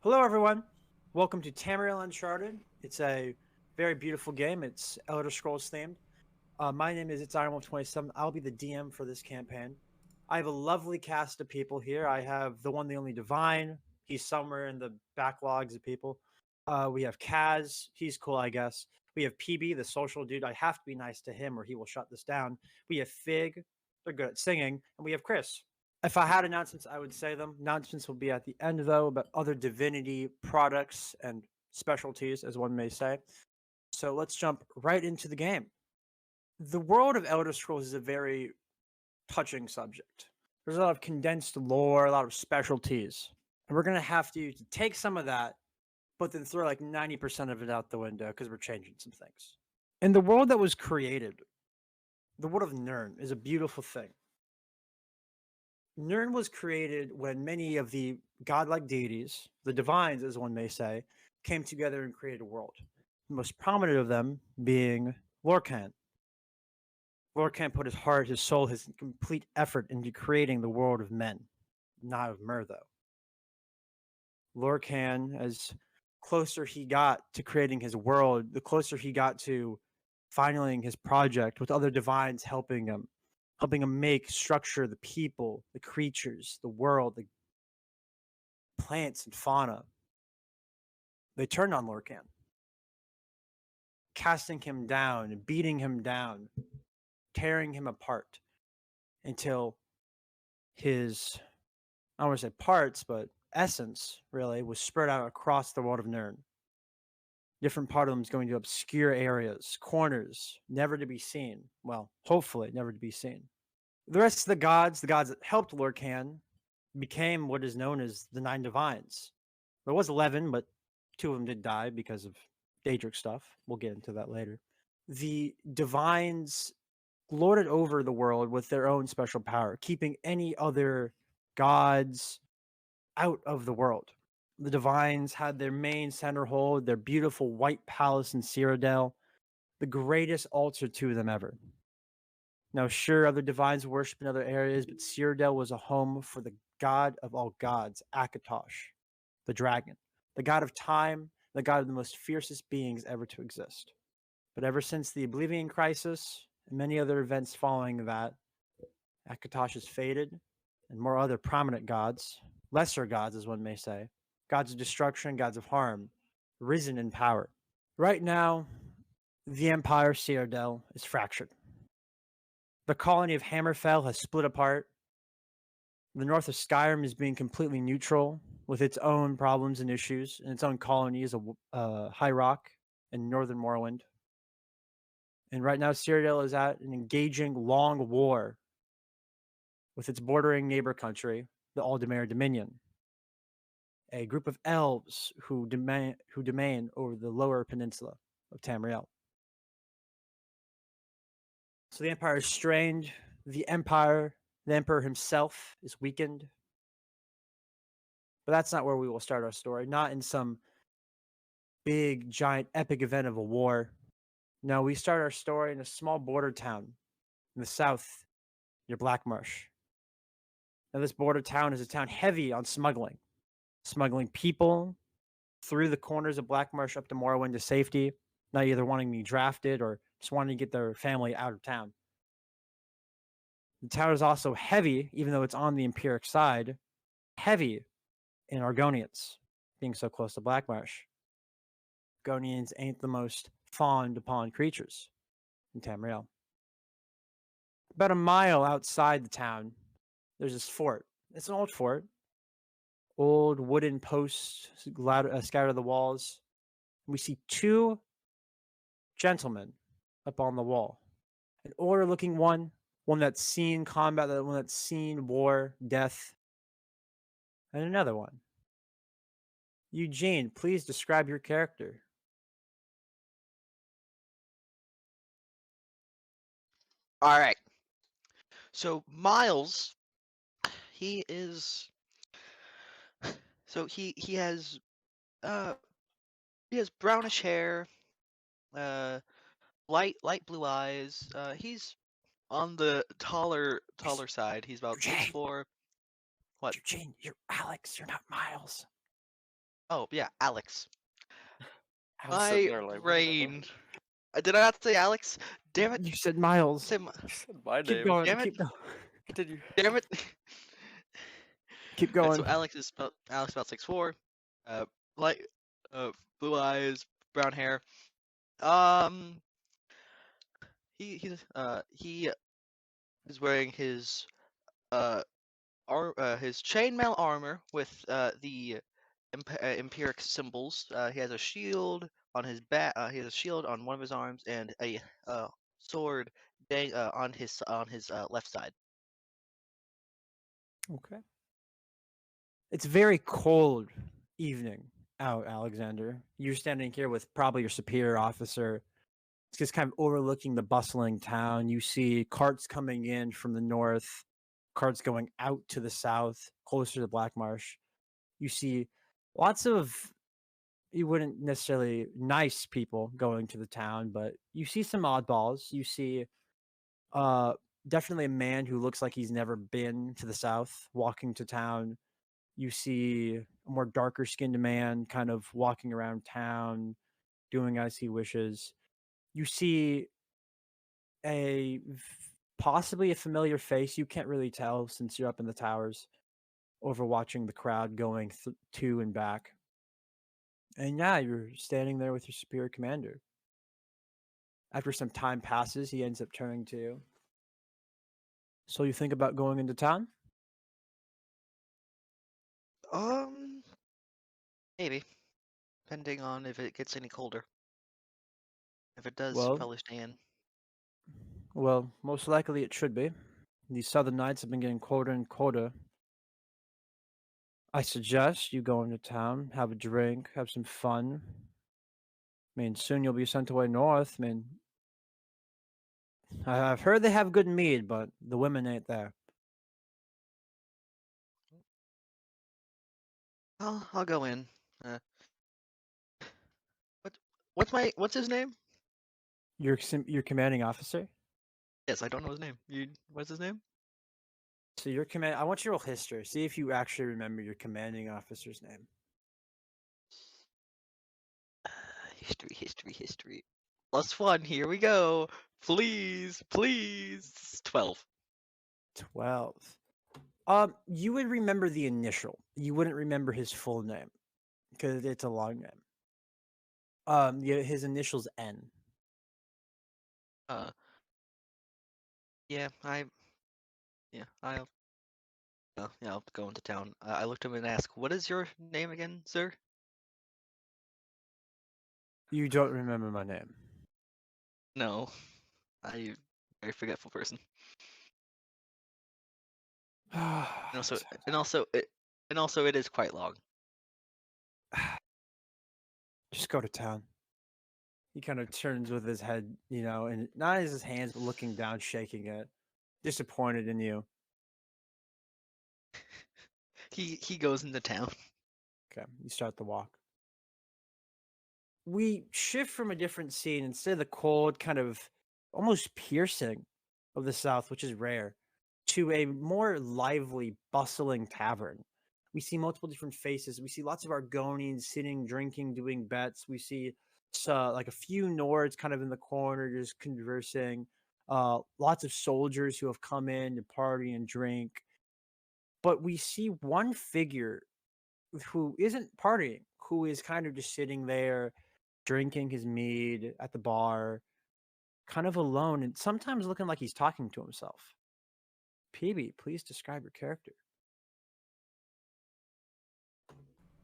Hello, everyone. Welcome to Tamriel Uncharted. It's a very beautiful game. It's Elder Scrolls themed. My name is IronWolf 27. I'll be the DM for this campaign. I have a lovely cast of people here. I have the one, the only Divine. He's somewhere in the backlogs of people. We have Kaz. He's cool, I guess. We have PB, the social dude. I have to be nice to him or he will shut this down. We have Fig. They're good at singing. And we have Chris. If I had announcements, I would say them. Announcements will be at the end, though, about other Divinity products and specialties, as one may say. So let's jump right into the game. The world of Elder Scrolls is a very touching subject. There's a lot of condensed lore, a lot of specialties. And we're going to have to take some of that, but then throw like 90% of it out the window because we're changing some things. In the world that was created, the world of Nirn is a beautiful thing. Nirn was created when many of the godlike deities, the divines, as one may say, came together and created a world. The most prominent of them being Lorkhan. Lorkhan put his heart, his soul, his complete effort into creating the world of men, not of Mer, though. Lorkhan, as closer he got to creating his world, the closer he got to finaling his project with other divines helping him make structure the people, the creatures, the world, the plants and fauna. They turned on Lorkhan, casting him down, beating him down, tearing him apart until his, I don't want to say parts, but essence really was spread out across the world of Nirn. Different part of them is going to obscure areas, corners, never to be seen. Well, hopefully never to be seen. The rest of the gods that helped Lorkhan, became what is known as the Nine Divines. There was 11, but 2 of them did die because of Daedric stuff. We'll get into that later. The Divines lorded over the world with their own special power, keeping any other gods out of the world. The Divines had their main center hold, their beautiful white palace in Cyrodiil, the greatest altar to them ever. Now, sure, other divines worship in other areas, but Cyrodiil was a home for the god of all gods, Akatosh, the dragon, the god of time, the god of the most fiercest beings ever to exist. But ever since the Oblivion Crisis and many other events following that, Akatosh has faded, and more other prominent gods, lesser gods as one may say, gods of destruction, gods of harm, risen in power. Right now, the Empire Cyrodiil is fractured. The colony of Hammerfell has split apart. The north of Skyrim is being completely neutral with its own problems and issues, and its own colonies of High Rock and northern Morrowind. And right now, Cyrodiil is at an engaging long war with its bordering neighbor country, the Aldemir Dominion, a group of elves who domain over the lower peninsula of Tamriel. So the Empire is strained. The Emperor himself is weakened. But that's not where we will start our story. Not in some big, giant, epic event of a war. No, we start our story in a small border town in the south near Blackmarsh. Now, this border town is a town heavy on smuggling people through the corners of Blackmarsh up to Morrowind to safety, not either wanting to be drafted or just wanting to get their family out of town. The town is also heavy, even though it's on the Empiric side, heavy in Argonians, being so close to Blackmarsh. Argonians ain't the most fawned upon creatures in Tamriel. About a mile outside the town, there's this fort. It's an old fort. Old wooden posts scattered the walls. We see 2 gentlemen up on the wall. An older looking one that's seen combat, one that's seen war, death, and another one. Eugene, please describe your character. All right. So Miles, he is. So uh he has brownish hair, uh light blue eyes. He's on the taller side. He's about Eugene, 6'4". What? Eugene, you're Alex. You're not Miles. Oh yeah, Alex. I was sitting My there like, what the hell? brain. Did I not say Alex? Damn it! You said Miles. Say my, You said my Keep name. going. damn it! Keep going. Continue. Damn it! Keep So going. Alex about 6'4", light, blue eyes, brown hair. Um, he is wearing his uh his chainmail armor with the empiric symbols. He has a shield on his back. He has a shield on one of his arms and a sword on his left side. Okay. It's very cold evening out, Alexander. You're standing here with probably your superior officer. It's just kind of overlooking the bustling town. You see carts coming in from the north, carts going out to the south, closer to Black Marsh. You see lots of, you wouldn't necessarily nice people going to the town, but you see some oddballs. You see uh definitely a man who looks like he's never been to the south walking to town. You see a more darker skinned man kind of walking around town doing as he wishes. You see possibly a familiar face. You can't really tell since you're up in the towers overwatching the crowd going to and back. And yeah, you're standing there with your superior commander. After some time passes, he ends up turning to you. So you think about going into town? Um, Maybe, depending on if it gets any colder. If it does, Well, probably stay in. well, most likely it should be. These southern nights have been getting colder and colder. I suggest you go into town, have a drink, have some fun. I mean, soon you'll be sent away north. I mean, I've heard they have good mead, but the women ain't there. I'll go in. Uh, what what's his name? Your commanding officer. Yes, I don't know his name. What's his name? So your command. I want your roll history. See if you actually remember your commanding officer's name. History. +1. Here we go. Please. 12. 12. You would remember the initial. You wouldn't remember his full name because it's a long name. Yeah, his initials N. Uh, yeah, I'll I'll go into town. I looked at him and asked, "What is your name again, sir?" You don't remember my name. No, I very forgetful person. And also, and also, it is quite long. Just go to town. He kind of turns with his head, and not as his hands, but looking down, shaking it, disappointed in you. He goes into town. Okay, you start the walk. We shift from a different scene. Instead of the cold, kind of almost piercing of the South, which is rare, to a more lively, bustling tavern. We see multiple different faces. We see lots of Argonians sitting, drinking, doing bets. We see like a few Nords kind of in the corner just conversing. Lots of soldiers who have come in to party and drink. But we see one figure who isn't partying, who is kind of just sitting there drinking his mead at the bar, kind of alone, and sometimes looking like he's talking to himself. PB, please describe your character.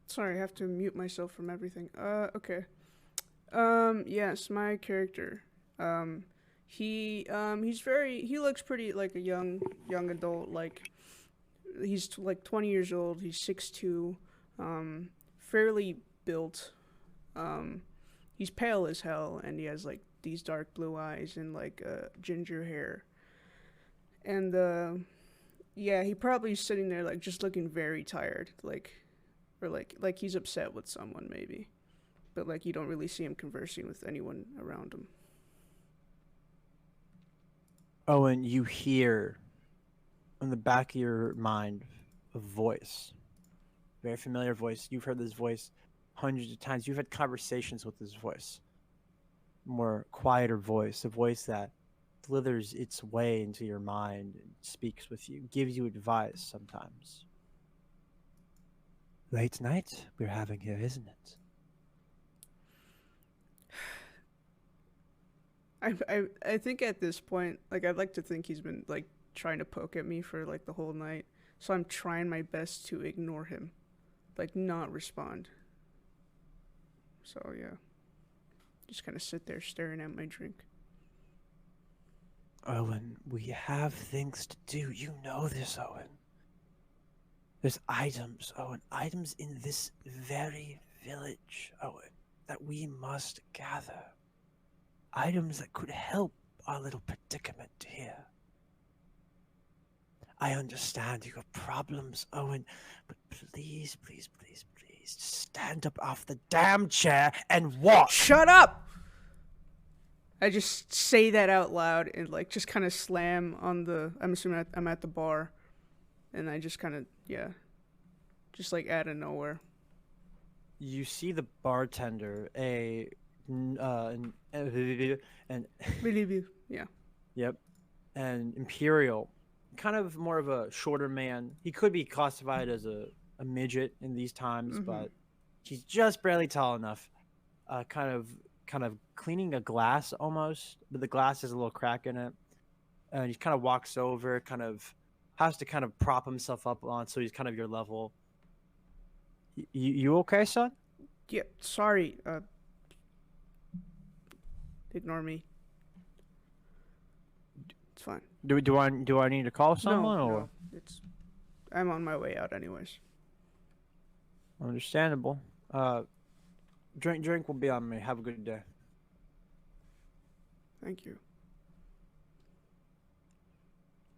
Sorry, I have to mute myself from everything. Okay. Yes, my character. He looks pretty like a young adult. Like, he's like 20 years old. He's 6'2", fairly built. He's pale as hell, and he has like these dark blue eyes and like ginger hair. And yeah, he probably sitting there like just looking very tired, or like he's upset with someone maybe, but like you don't really see him conversing with anyone around him. Owen, you hear in the back of your mind a voice, very familiar voice. You've heard this voice hundreds of times. You've had conversations with his voice, more quieter voice, a voice that slithers its way into your mind and speaks with you, gives you advice sometimes. Late night we're having here, isn't it? I think at this point, like, I'd like to think he's been like trying to poke at me for like the whole night, so I'm trying my best to ignore him, like not respond. So yeah, just kind of sit there staring at my drink. Owen, we have things to do. You know this, Owen. There's items, Owen, items in this very village, Owen, that we must gather. Items that could help our little predicament here. I understand you have problems, Owen, but please, please, please, please, stand up off the damn chair and walk. Shut up! I just say that out loud and like just kind of slam on the. I'm assuming I'm at the bar, and I just kind of just like out of nowhere. You see the bartender, and Believe you, yeah. yep, and Imperial, kind of more of a shorter man. He could be classified as a midget in these times, but he's just barely tall enough. Kind of cleaning a glass almost, but the glass has a little crack in it. And he kind of walks over, kind of has to kind of prop himself up on, so he's kind of your level. You okay, son? Yeah, sorry. Ignore me. It's fine. Do I need to call someone or? No, I'm on my way out anyways. Understandable. Drink will be on me. Have a good day. Thank you.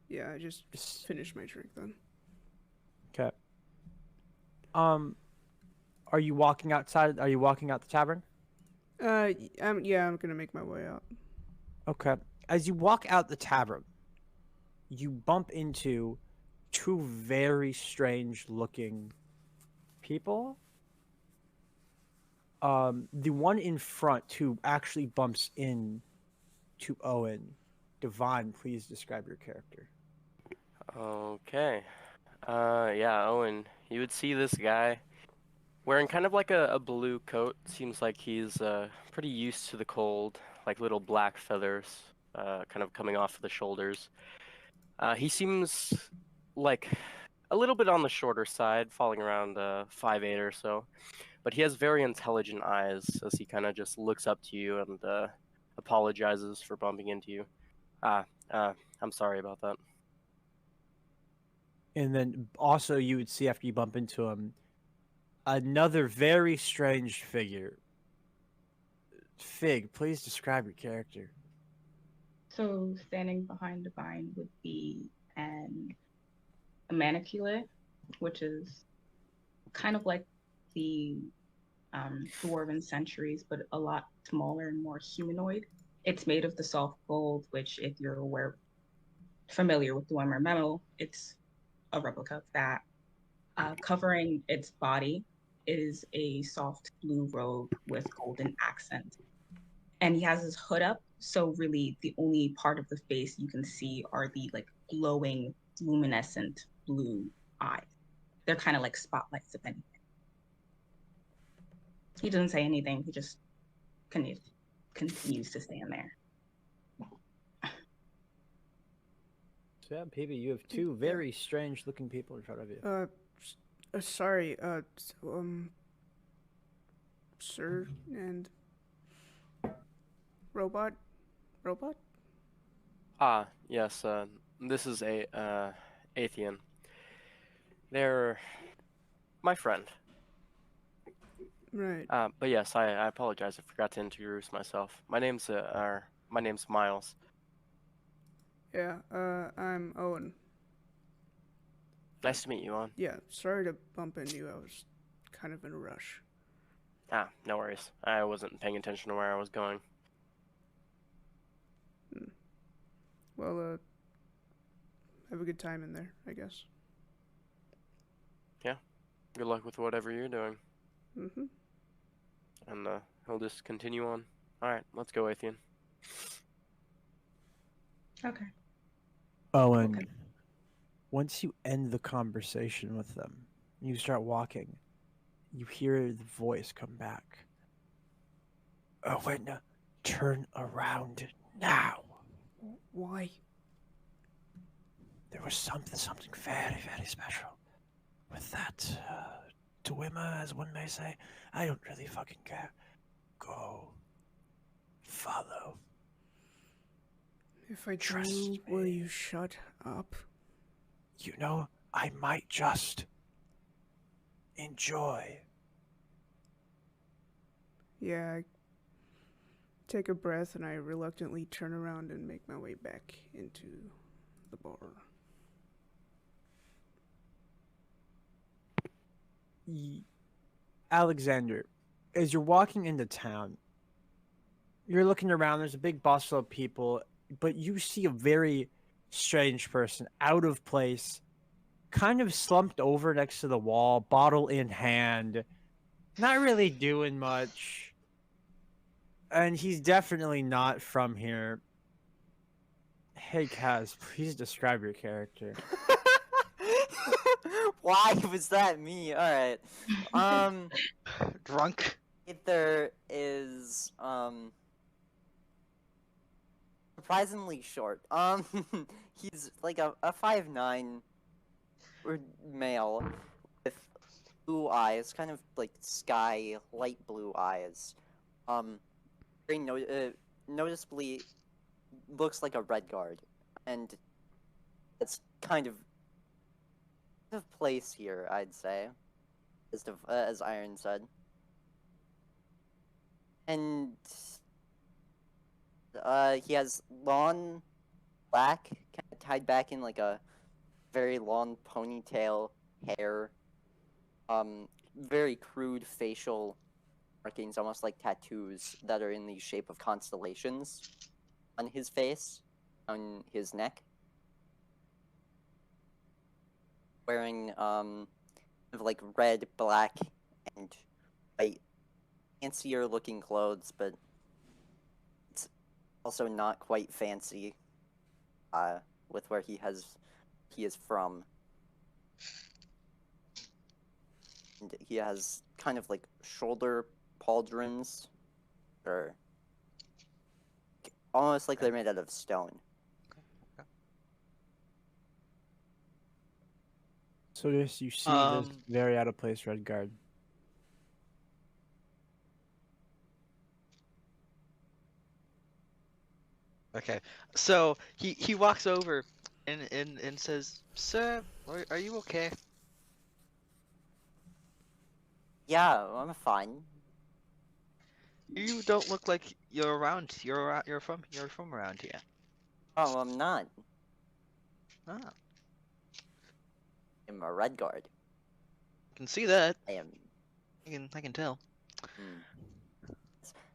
Yeah, I just finished my drink then. Okay. Are you walking outside? Are you walking out the tavern? I'm gonna make my way out. Okay. As you walk out the tavern, you bump into two very strange looking people. The one in front who actually bumps in to Owen. Devon, please describe your character. Okay. Yeah, Owen, you would see this guy wearing kind of like a blue coat. Seems like he's pretty used to the cold, like little black feathers kind of coming off of the shoulders. He seems like a little bit on the shorter side, falling around 5'8" or so. But he has very intelligent eyes as he kind of just looks up to you and apologizes for bumping into you. I'm sorry about that. And then also you would see after you bump into him another very strange figure. Fig, please describe your character. So standing behind Divine would be a manicule, which is kind of like the dwarven centuries, but a lot smaller and more humanoid. It's made of the soft gold, which, if you're familiar with Dwemer metal, it's a replica of that. Covering its body is a soft blue robe with golden accent. And he has his hood up, so really the only part of the face you can see are the like glowing, luminescent blue eyes. They're kind of like spotlights, if anything. He doesn't say anything. He just continues to stand there. So yeah, PB, you have two very strange looking people in front of you. Sorry, sir and robot? Yes, this is Aethian. They're my friend. Right. But yes, I apologize. I forgot to introduce myself. My name's Miles. Yeah, I'm Owen. Nice to meet you, Owen. Yeah, sorry to bump into you. I was kind of in a rush. No worries. I wasn't paying attention to where I was going. Well, have a good time in there, I guess. Yeah. Good luck with whatever you're doing. Mm-hmm. and he'll just continue on. All right, let's go, Aethian. Okay. Owen, Okay. once you end the conversation with them, you start walking, you hear the voice come back. Owen, turn around now. Why? There was something very, very special with that Dwima, as one may say. I don't really fucking care. Go. Follow. If I Trust do, will me. you shut up? You know, I might just enjoy. Yeah, I take a breath and I reluctantly turn around and make my way back into the bar. Alexzander, as you're walking into town, you're looking around, there's a big bustle of people, but you see a very strange person, out of place, kind of slumped over next to the wall, bottle in hand, not really doing much. And he's definitely not from here. Hey, Kaz, please describe your character. Why was that me? Alright. Drunk. Ether is, surprisingly short. He's like a 5'9" male with blue eyes, kind of like sky, light blue eyes. Very noticeably looks like a red guard, and it's kind of place here, I'd say, as Iron said. And he has long, black, kind of tied back in like a very long ponytail hair. Very crude facial markings, almost like tattoos that are in the shape of constellations on his face, on his neck. Wearing like red, black, and white, fancier looking clothes, but it's also not quite fancy with where he is from. And he has kind of like shoulder pauldrons, or almost like they're made out of stone. So yes, you see this very out of place red guard. Okay, so he walks over and says, "Sir, are you okay?" Yeah, I'm fine. You don't look like you're around. You're from around here. Oh, I'm not. Ah, I'm a red guard. I can see that. I am. I can tell. Hmm.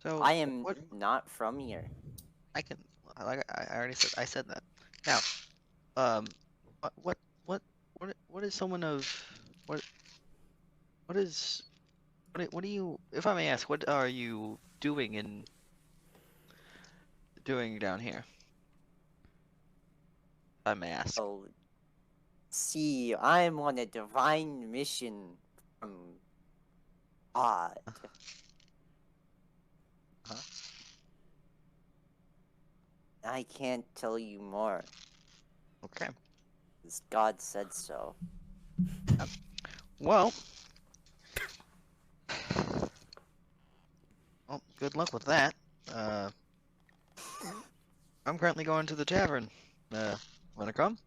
So I am what not from here. I can like I already said that. Now, what is someone of what what do you, if I may ask, what are you doing down here? If I may ask. Oh, see, I'm on a divine mission from God. Huh? I can't tell you more, Okay. because God said so. Well, good luck with that. I'm currently going to the tavern. Wanna come?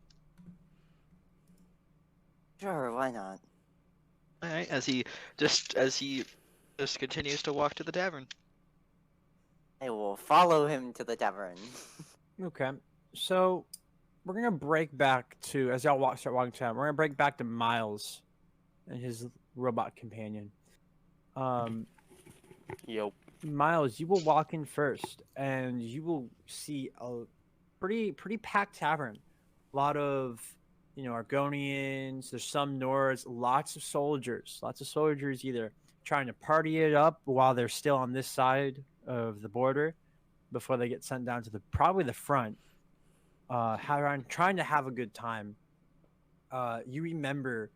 Sure, why not? All right. As he just continues to walk to the tavern. I will follow him to the tavern. Okay, so we're gonna break back to, as y'all start walking down. We're gonna break back to Miles and his robot companion. Yo. Miles, you will walk in first, and you will see a pretty packed tavern. A lot of Argonians. There's some Nords. Lots of soldiers either trying to party it up while they're still on this side of the border before they get sent down to probably the front. Trying to have a good time. You remember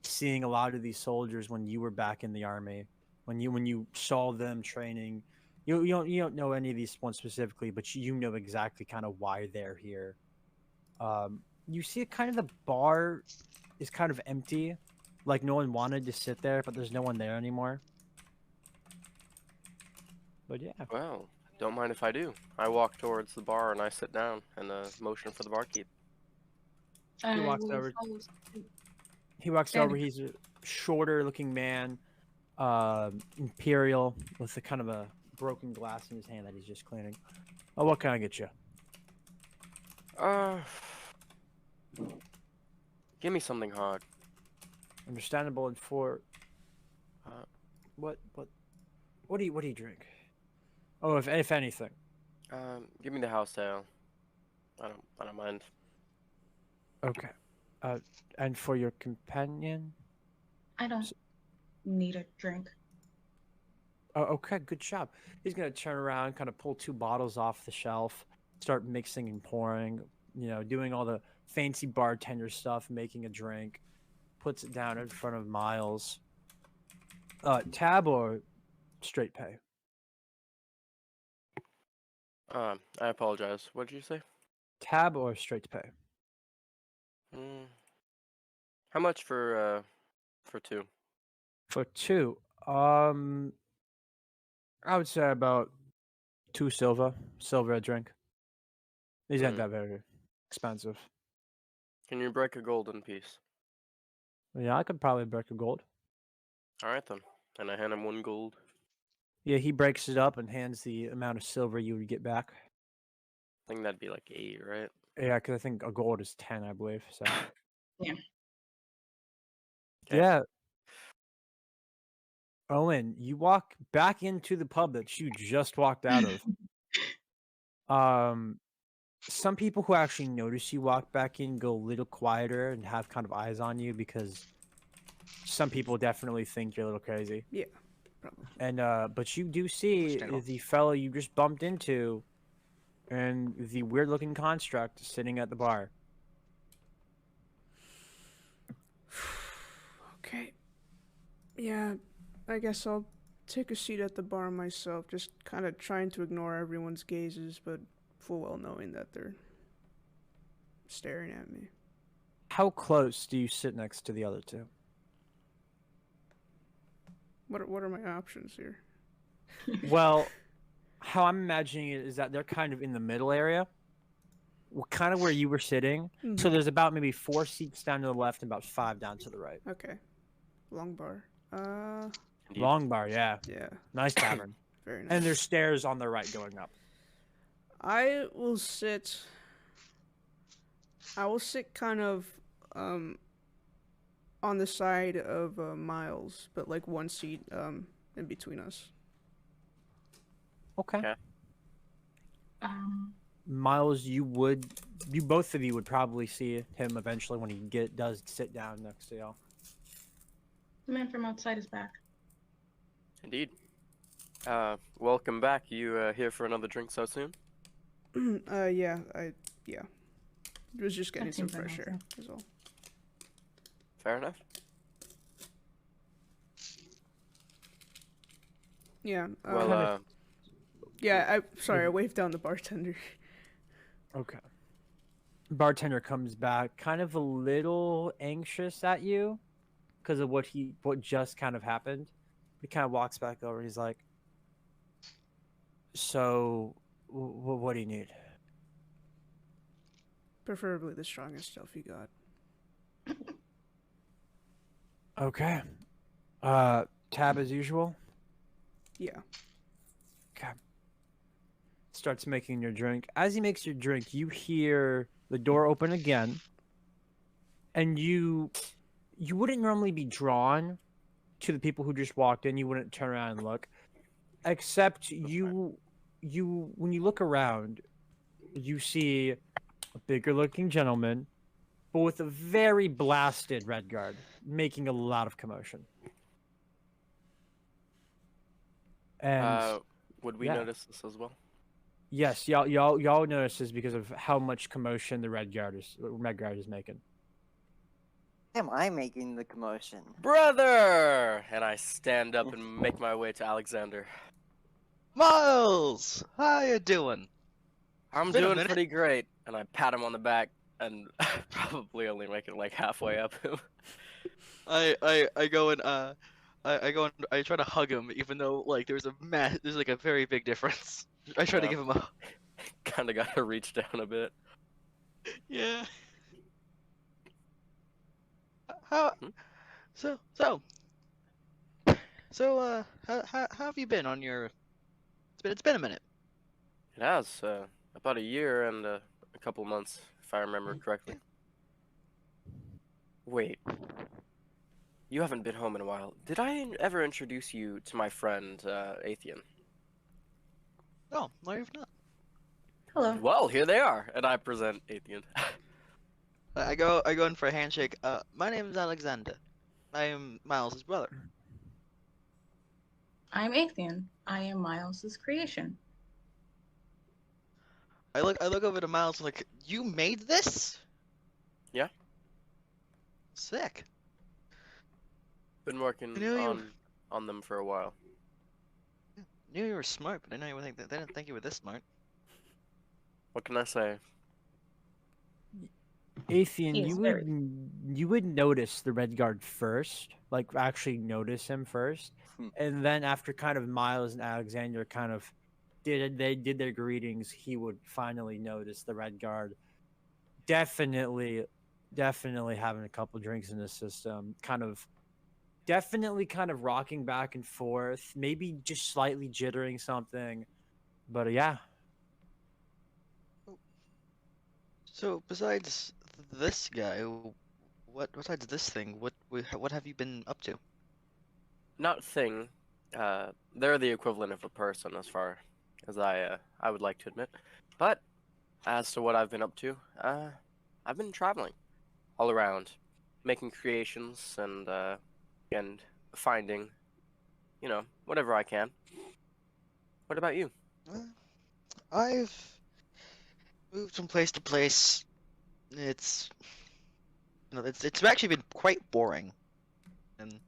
seeing a lot of these soldiers when you were back in the army, when you saw them training. You don't know any of these ones specifically, but you know exactly kind of why they're here. You see kind of the bar is kind of empty, like no one wanted to sit there, but there's no one there anymore. But yeah. Well, don't mind if I do. I walk towards the bar and I sit down and motion for the barkeep. He walks will over. follow suit. He walks Danny. over. He's a shorter-looking man, imperial, with a kind of a broken glass in his hand that he's just cleaning. Oh, what can I get you? Give me something hard. Understandable. And for Uh, what do you drink? Oh, if anything. Give me the house ale. I don't mind. Okay. And for your companion? I don't need a drink. Oh, okay, good job. He's gonna turn around, kind of pull 2 bottles off the shelf, start mixing and pouring, doing all the fancy bartender stuff, making a drink, puts it down in front of Miles. Tab or straight pay? I apologize. What did you say? Tab or straight pay? How much for 2? For 2, I would say about 2 silver a drink. These aren't that very expensive. Can you break a golden piece? Yeah, I could probably break a gold. All right then. And I hand him 1 gold. Yeah, he breaks it up and hands the amount of silver you would get back. I think that'd be like 8, right? Yeah, because I think a gold is 10, I believe. So. Yeah. Okay. Yeah. Owen, you walk back into the pub that you just walked out of. Some people who actually notice you walk back in go a little quieter and have kind of eyes on you because some people definitely think you're a little crazy. Yeah, probably. And but you do see the fellow you just bumped into and the weird looking construct sitting at the bar. Okay. Yeah, I guess I'll take a seat at the bar myself, just kind of trying to ignore everyone's gazes, but full well knowing that they're staring at me. How close do you sit next to the other 2? What are my options here? Well, how I'm imagining it is that they're kind of in the middle area, kind of where you were sitting. Mm-hmm. So there's about maybe 4 seats down to the left and about 5 down to the right. Okay. Long bar. Indeed. Long bar, yeah. Yeah. Nice tavern. Very nice. And there's stairs on the right going up. I will sit kind of on the side of Miles, but like 1 seat in between us. Okay. Okay. Miles, both of you would probably see him eventually when he does sit down next to y'all. The man from outside is back. Indeed. Welcome back. You here for another drink so soon? Yeah. Was just getting That some seems fresh air, unhealthy. is all. Fair enough. Yeah. Well, Yeah, I waved down the bartender. Okay. Bartender comes back kind of a little anxious at you because of what just kind of happened. He kind of walks back over and he's like, so what do you need? Preferably the strongest stuff you got. Okay. Tab as usual. Yeah. Okay. Starts making your drink. As he makes your drink, you hear the door open again. And you wouldn't normally be drawn to the people who just walked in. You wouldn't turn around and look. Except when you look around, you see a bigger looking gentleman, but with a very blasted red guard, making a lot of commotion. And Would we yeah. notice this as well? yes, y'all notice this because of how much commotion the Red Guard is making. Am I making the commotion? Brother! And I stand up and make my way to Alexzander. Miles, how you doing? I'm been a doing minute. pretty great. And I pat him on the back and probably only make it like halfway up him. I go and I try to hug him, even though like there's like a very big difference. I try to Yeah. give him a Kind of got to reach down a bit. yeah. How Hmm? so how have you been on your? It's been a minute. It has about a year and a couple months, if I remember correctly. Wait, you haven't been home in a while. Did I ever introduce you to my friend Aethian? No, you've not. Hello. Well, here they are, and I present Aethian. I go in for a handshake. My name is Alexzander. I am Miles's brother. I'm Aethian. I am Miles's creation. I look over to Miles and like, you made this? Yeah. Sick. Been working I knew you- on them for a while. Knew you were smart, but I know you would think that they didn't think you were this smart. What can I say? Aethian, He is very- you would notice the Red Guard first, like actually notice him first, and then after kind of Miles and Alexander kind of did their greetings, he would finally notice the Red Guard. Definitely having a couple drinks in the system, definitely kind of rocking back and forth, maybe just slightly jittering something, but yeah. So besides this guy, besides this thing, what have you been up to? Not thing. They're the equivalent of a person, as far as I would like to admit. But as to what I've been up to, I've been traveling all around, making creations and finding, whatever I can. What about you? I've moved from place to place. It's it's actually been quite boring, and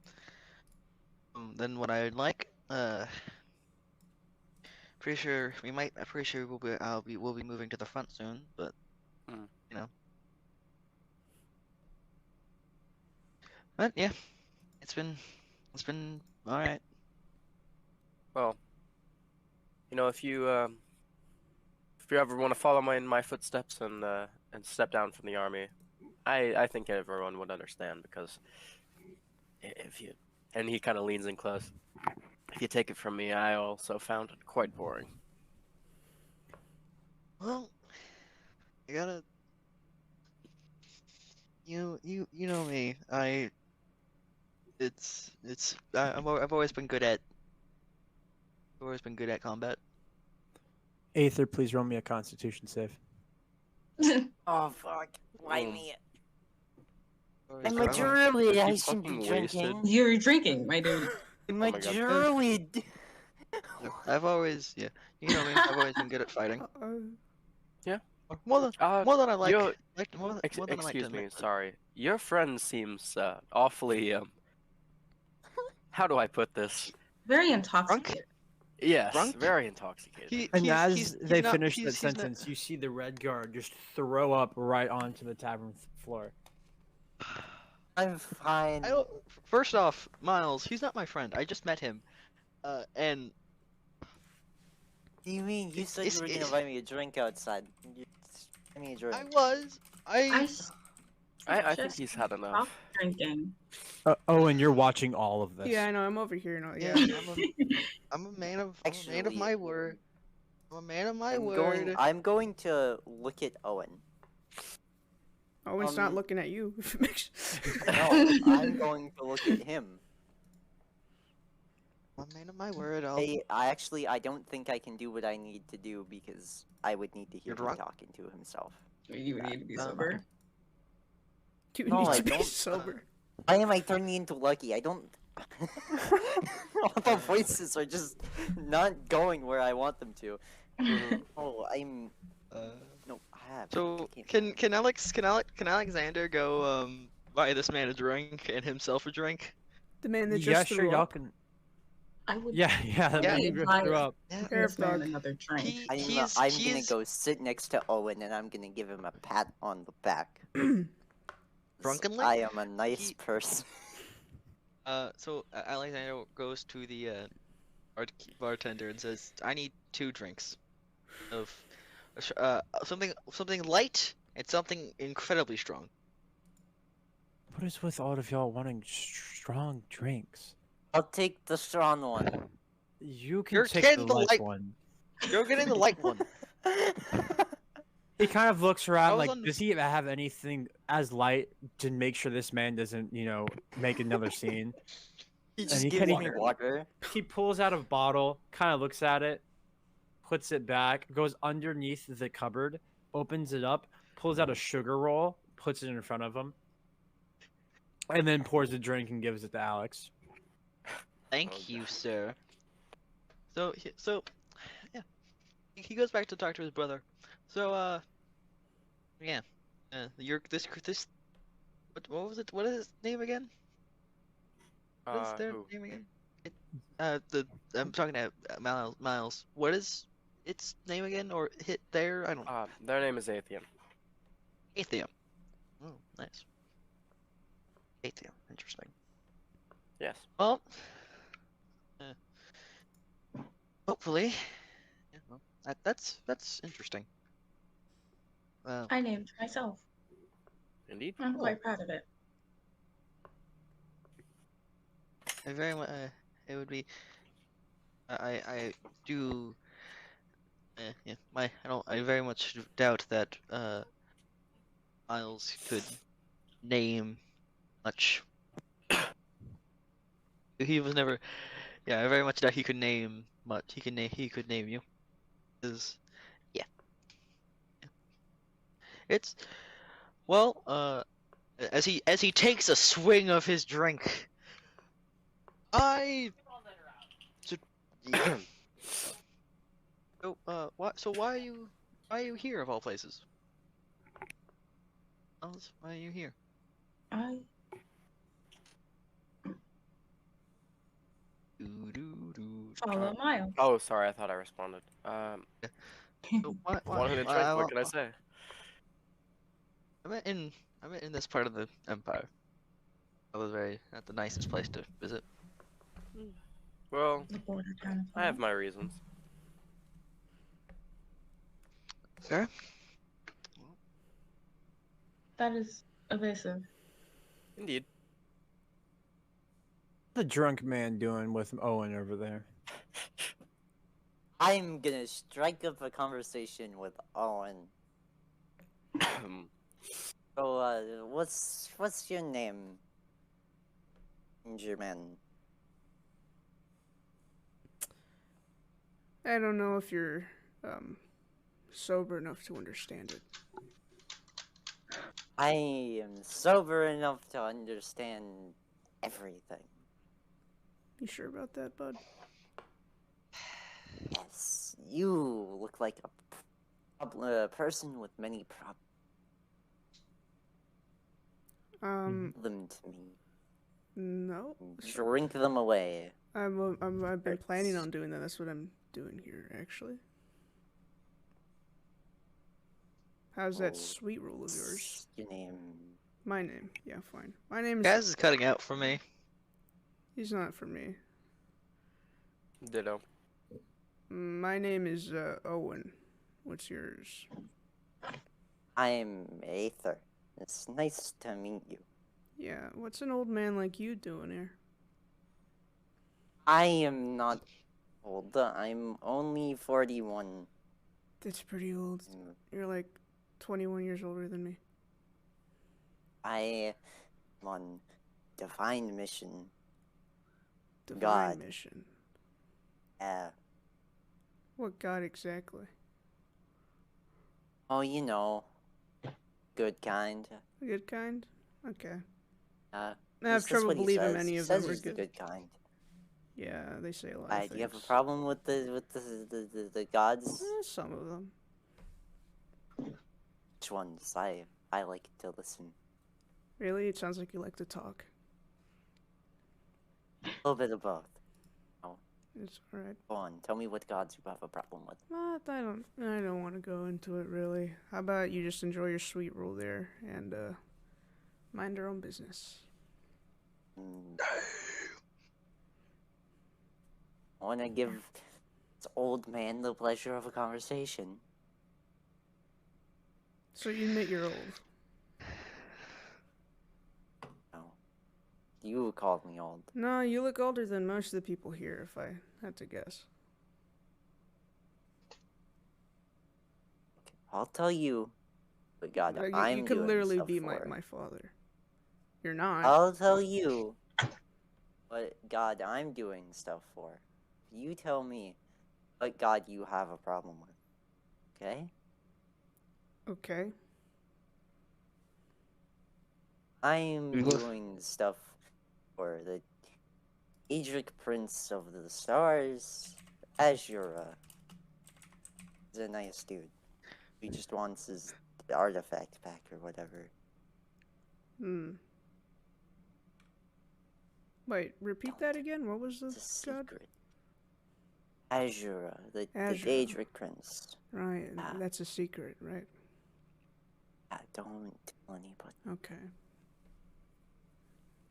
than what I'd like. Pretty sure we'll be moving to the front soon, but Hmm. you know. But yeah, it's been all right. Well, if you ever want to follow in my footsteps and step down from the army, I think everyone would understand, because if you, and he kind of leans in close. If you take it from me, I also found it quite boring. Well, I gotta. You know me. I've always been good at. I've always been good at combat. Aether, please roll me a Constitution save. Oh fuck! Why Mm. me? Always- I'm I've a always- druid. I You shouldn't be fucking wasted. drinking. You're drinking, my dude. I'm Oh a my God. druid. I've always, yeah. You know me. I've always been good at fighting. More than Uh, more than I like. yo, More than I like to excuse me, admit, but- sorry. Your friend seems awfully how do I put this? Very intoxicated. Yes, Drunk? very intoxicated. And he's- as he's they not- finish that he's not- sentence, you see the Red Guard just throw up right onto the tavern floor. I'm fine. I don't. First off, Miles, he's not my friend. I just met him, and Do you mean you said you were gonna it's- buy me a drink outside? Buy me a drink. I was. I I think just he's had enough. stopped drinking. Owen, you're watching all of this. Yeah, I know. I'm over here now. Yeah, Yeah. I'm a man of Actually, my word. I'm a man of my I'm word. I'm going to look at Owen. Owen's not looking at you. No, I'm going to look at him. I'm a man of my word. I don't think I can do what I need to do, because I would need to hear You're him drunk? talking to himself. You need to be sober. You No, need I to be don't. sober. Why am I turning into Lucky? I don't All the voices are just not going where I want them to. Mhm. Oh, I'm no. So I can't- can Alexander go buy this man a drink and himself a drink? The man that Yeah, just sure, threw y'all up. can. I would Yeah, yeah, the Yeah. man who just threw advise up. Yeah. giving Hair this man dog. another drink. I'm gonna go sit next to Owen and I'm gonna give him a pat on the back. 'Cause Drunkenly? I am a nice He- person. So Alexander goes to the bartender and says, "I need 2 drinks of something light and something incredibly strong." What is with all of y'all wanting strong drinks? I'll take the strong one. You can You're take getting the the light light- one. You're getting the light one. He kind of looks around was like, on- does he have anything as light to make sure this man doesn't, make another scene? He And just he gives can't me even- water. He pulls out a bottle, kind of looks at it, puts it back, goes underneath the cupboard, opens it up, pulls out a sugar roll, puts it in front of him, and then pours a drink and gives it to Alex. Thank Oh, you, God. sir. So, yeah, he goes back to talk to his brother. So, yeah, you're this. What was it? What is his name again? What is their Who? name again? I'm talking to Miles. What is its name again? Or hit there? I don't. Their name is Aethian. Aethium. Oh, nice. Aethium. Interesting. Yes. Well, hopefully. Yeah, well, that's interesting. I named myself. Indeed. I'm quite proud of it. I very much. It would be. I do. Yeah. I don't. I very much doubt that. Miles could name much. He was never. Yeah, I very much doubt he could name much. He can name. He could name you. 'Cause, yeah. It's well. As he takes a swing of his drink, I. So, why are you here of all places? Miles, why are you here? I Doo-doo-doo. follow Miles. Oh, sorry. I thought I responded. So why, Wanted a drink. What can I say? I met in this part of the empire. That was not the nicest place to visit. Well, The border town of I have Home. my reasons. Fair. That is evasive. Indeed. What's the drunk man doing with Owen over there? I'm gonna strike up a conversation with Owen. So, what's your name, German? I don't know if you're sober enough to understand it. I am sober enough to understand everything. You sure about that, bud? Yes, you look like a person with many them to me. No. Drink them away. I've been planning Hurts. on doing that. That's what I'm doing here, actually. How's that Oh, sweet roll of yours? Your name? My name. Yeah, fine. My name is. Gaz is cutting out for me. He's not for me. Ditto. My name is Owen. What's yours? I'm Ather. It's nice to meet you. Yeah, what's an old man like you doing here? I am not old. I'm only 41. That's pretty old. Mm, You're like 21 years older than me. I am on divine mission. Divine God. mission. What god exactly? Oh, you know, good kind. A good kind? Okay. I have That's trouble what he believing says. any He of says them are he's the good. good kind. Yeah, they say a lot Why, of do you have a things. problem with the gods? Some of them. Which ones? I like to listen. Really? It sounds like you like to talk. A little bit of both. It's alright. Go on, tell me what gods you have a problem with. I don't want to go into it really. How about you just enjoy your sweet rule there and mind your own business. Mm. I want to give this old man the pleasure of a conversation. So you admit you're old. No. You called me old. No, you look older than most of the people here, if I had to guess. I'll tell you what god Like, I'm you could doing literally stuff be for. my father. You're not. I'll tell you what god I'm doing stuff for. You tell me what god you have a problem with. Okay? Okay. I'm doing stuff for the Adric Prince of the Stars, Azura. He's a nice dude. He just wants his artifact back or whatever. Wait, repeat that again? What was the It's a god? secret. Azura, the Azura. Adric Prince. Right, Ah. that's a secret, right? Don't tell anybody. Okay.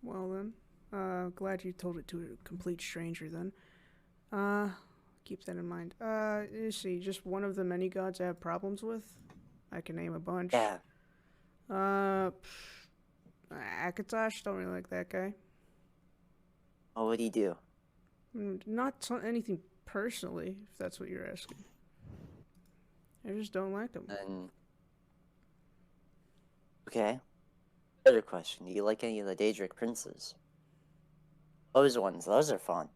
Well then, glad you told it to a complete stranger then. Keep that in mind. Let's see, just one of the many gods I have problems with? I can name a bunch. Yeah. Akatosh, don't really like that guy. Oh, what'd he do? Not anything personally, if that's what you're asking. I just don't like him. And okay. Other question: do you like any of the Daedric princes? Those ones, those are fun.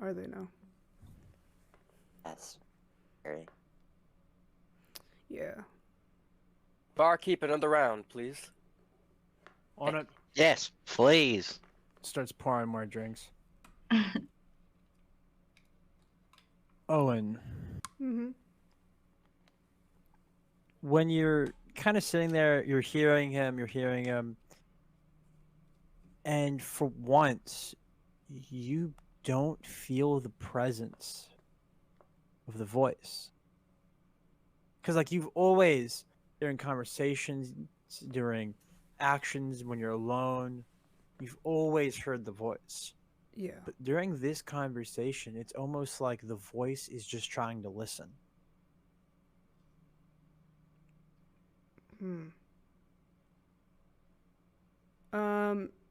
Are they now? Yes. Very. Yeah. Barkeep, another round, please. On it. Yes, please. Starts pouring more drinks. Owen, Mm-hmm. when you're kind of sitting there, you're hearing him, and for once, you don't feel the presence of the voice. Because, like, you've always, during conversations, during actions, when you're alone, you've always heard the voice. Yeah. But during this conversation, it's almost like the voice is just trying to listen.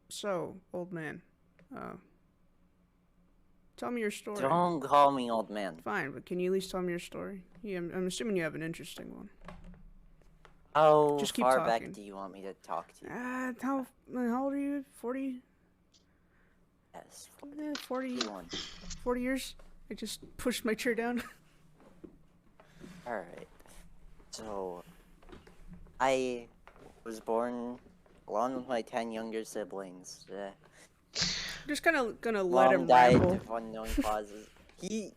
So, old man, tell me your story. Don't call me old man. Fine, but can you at least tell me your story? Yeah, I'm assuming you have an interesting one. How Just keep far talking. back do you want me to talk to you? How old are you? 40? Yes. 40, 41. 40 years? I just pushed my chair down. Alright. So, I was born along with my 10 younger siblings. Just kind of gonna let Mom him died ramble. of unknown causes. He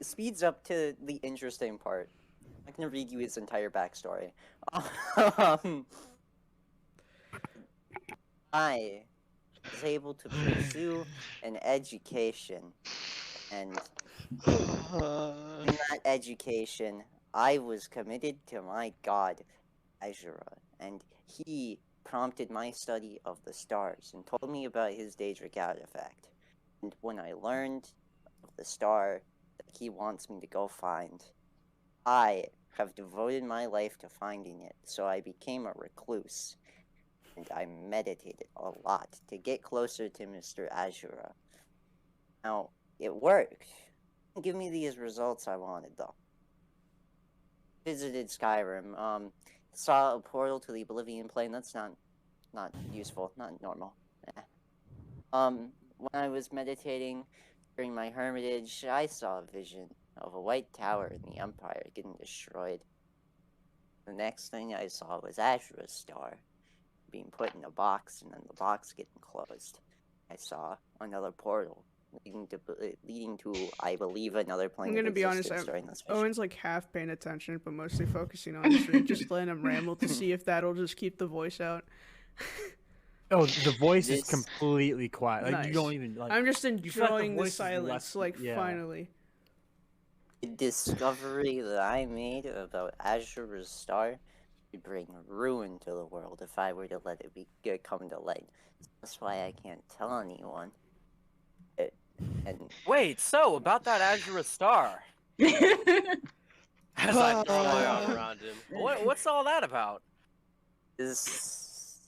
speeds up to the interesting part. I'm gonna read you his entire backstory. I was able to pursue an education, and in that education, I was committed to my god, Azura, and he prompted my study of the stars and told me about his Daedric artifact. And when I learned of the star that he wants me to go find, I have devoted my life to finding it, so I became a recluse. And I meditated a lot to get closer to Mr. Azura. Now, it worked. Didn't give me these results I wanted, though. Visited Skyrim, saw a portal to the Oblivion Plane. That's not useful, not normal. When I was meditating during my hermitage, I saw a vision of a white tower in the Empire getting destroyed. The next thing I saw was Azura's star. being put in a box, and then the box getting closed. I saw another portal leading to I believe another plane. I'm gonna of be honest. existence during this mission. Owen's like half paying attention, but mostly focusing on his drink, just letting him ramble to see if that'll just keep the voice out. Oh, the voice is This- completely quiet. Like you don't Nice. even like. I'm just feel like the enjoying the voice is silence. less- Like yeah. finally. The discovery that I made about Azura's star would bring ruin to the world if I were to let it come to light. That's why I can't tell anyone. And Wait, so about that Azure star. As I throw my arm around him. What's all that about? this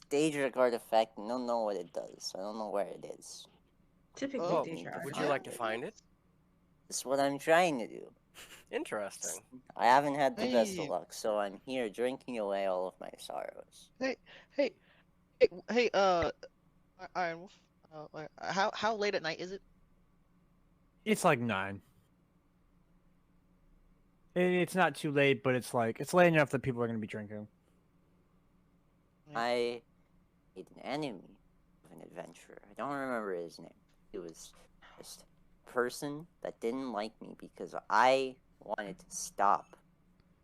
Daedric artifact, I don't know what it does. I don't know where it is. Typically, Oh, Deja would you like to find it? It's what I'm trying to do. Interesting. I haven't had the best of Hey. luck, so I'm here drinking away all of my sorrows. Hey, IronWolf. How late at night is it? It's like 9. It's not too late, but it's late enough that people are gonna be drinking. I made an enemy of an adventurer. I don't remember his name. It was just a person that didn't like me because I wanted to stop.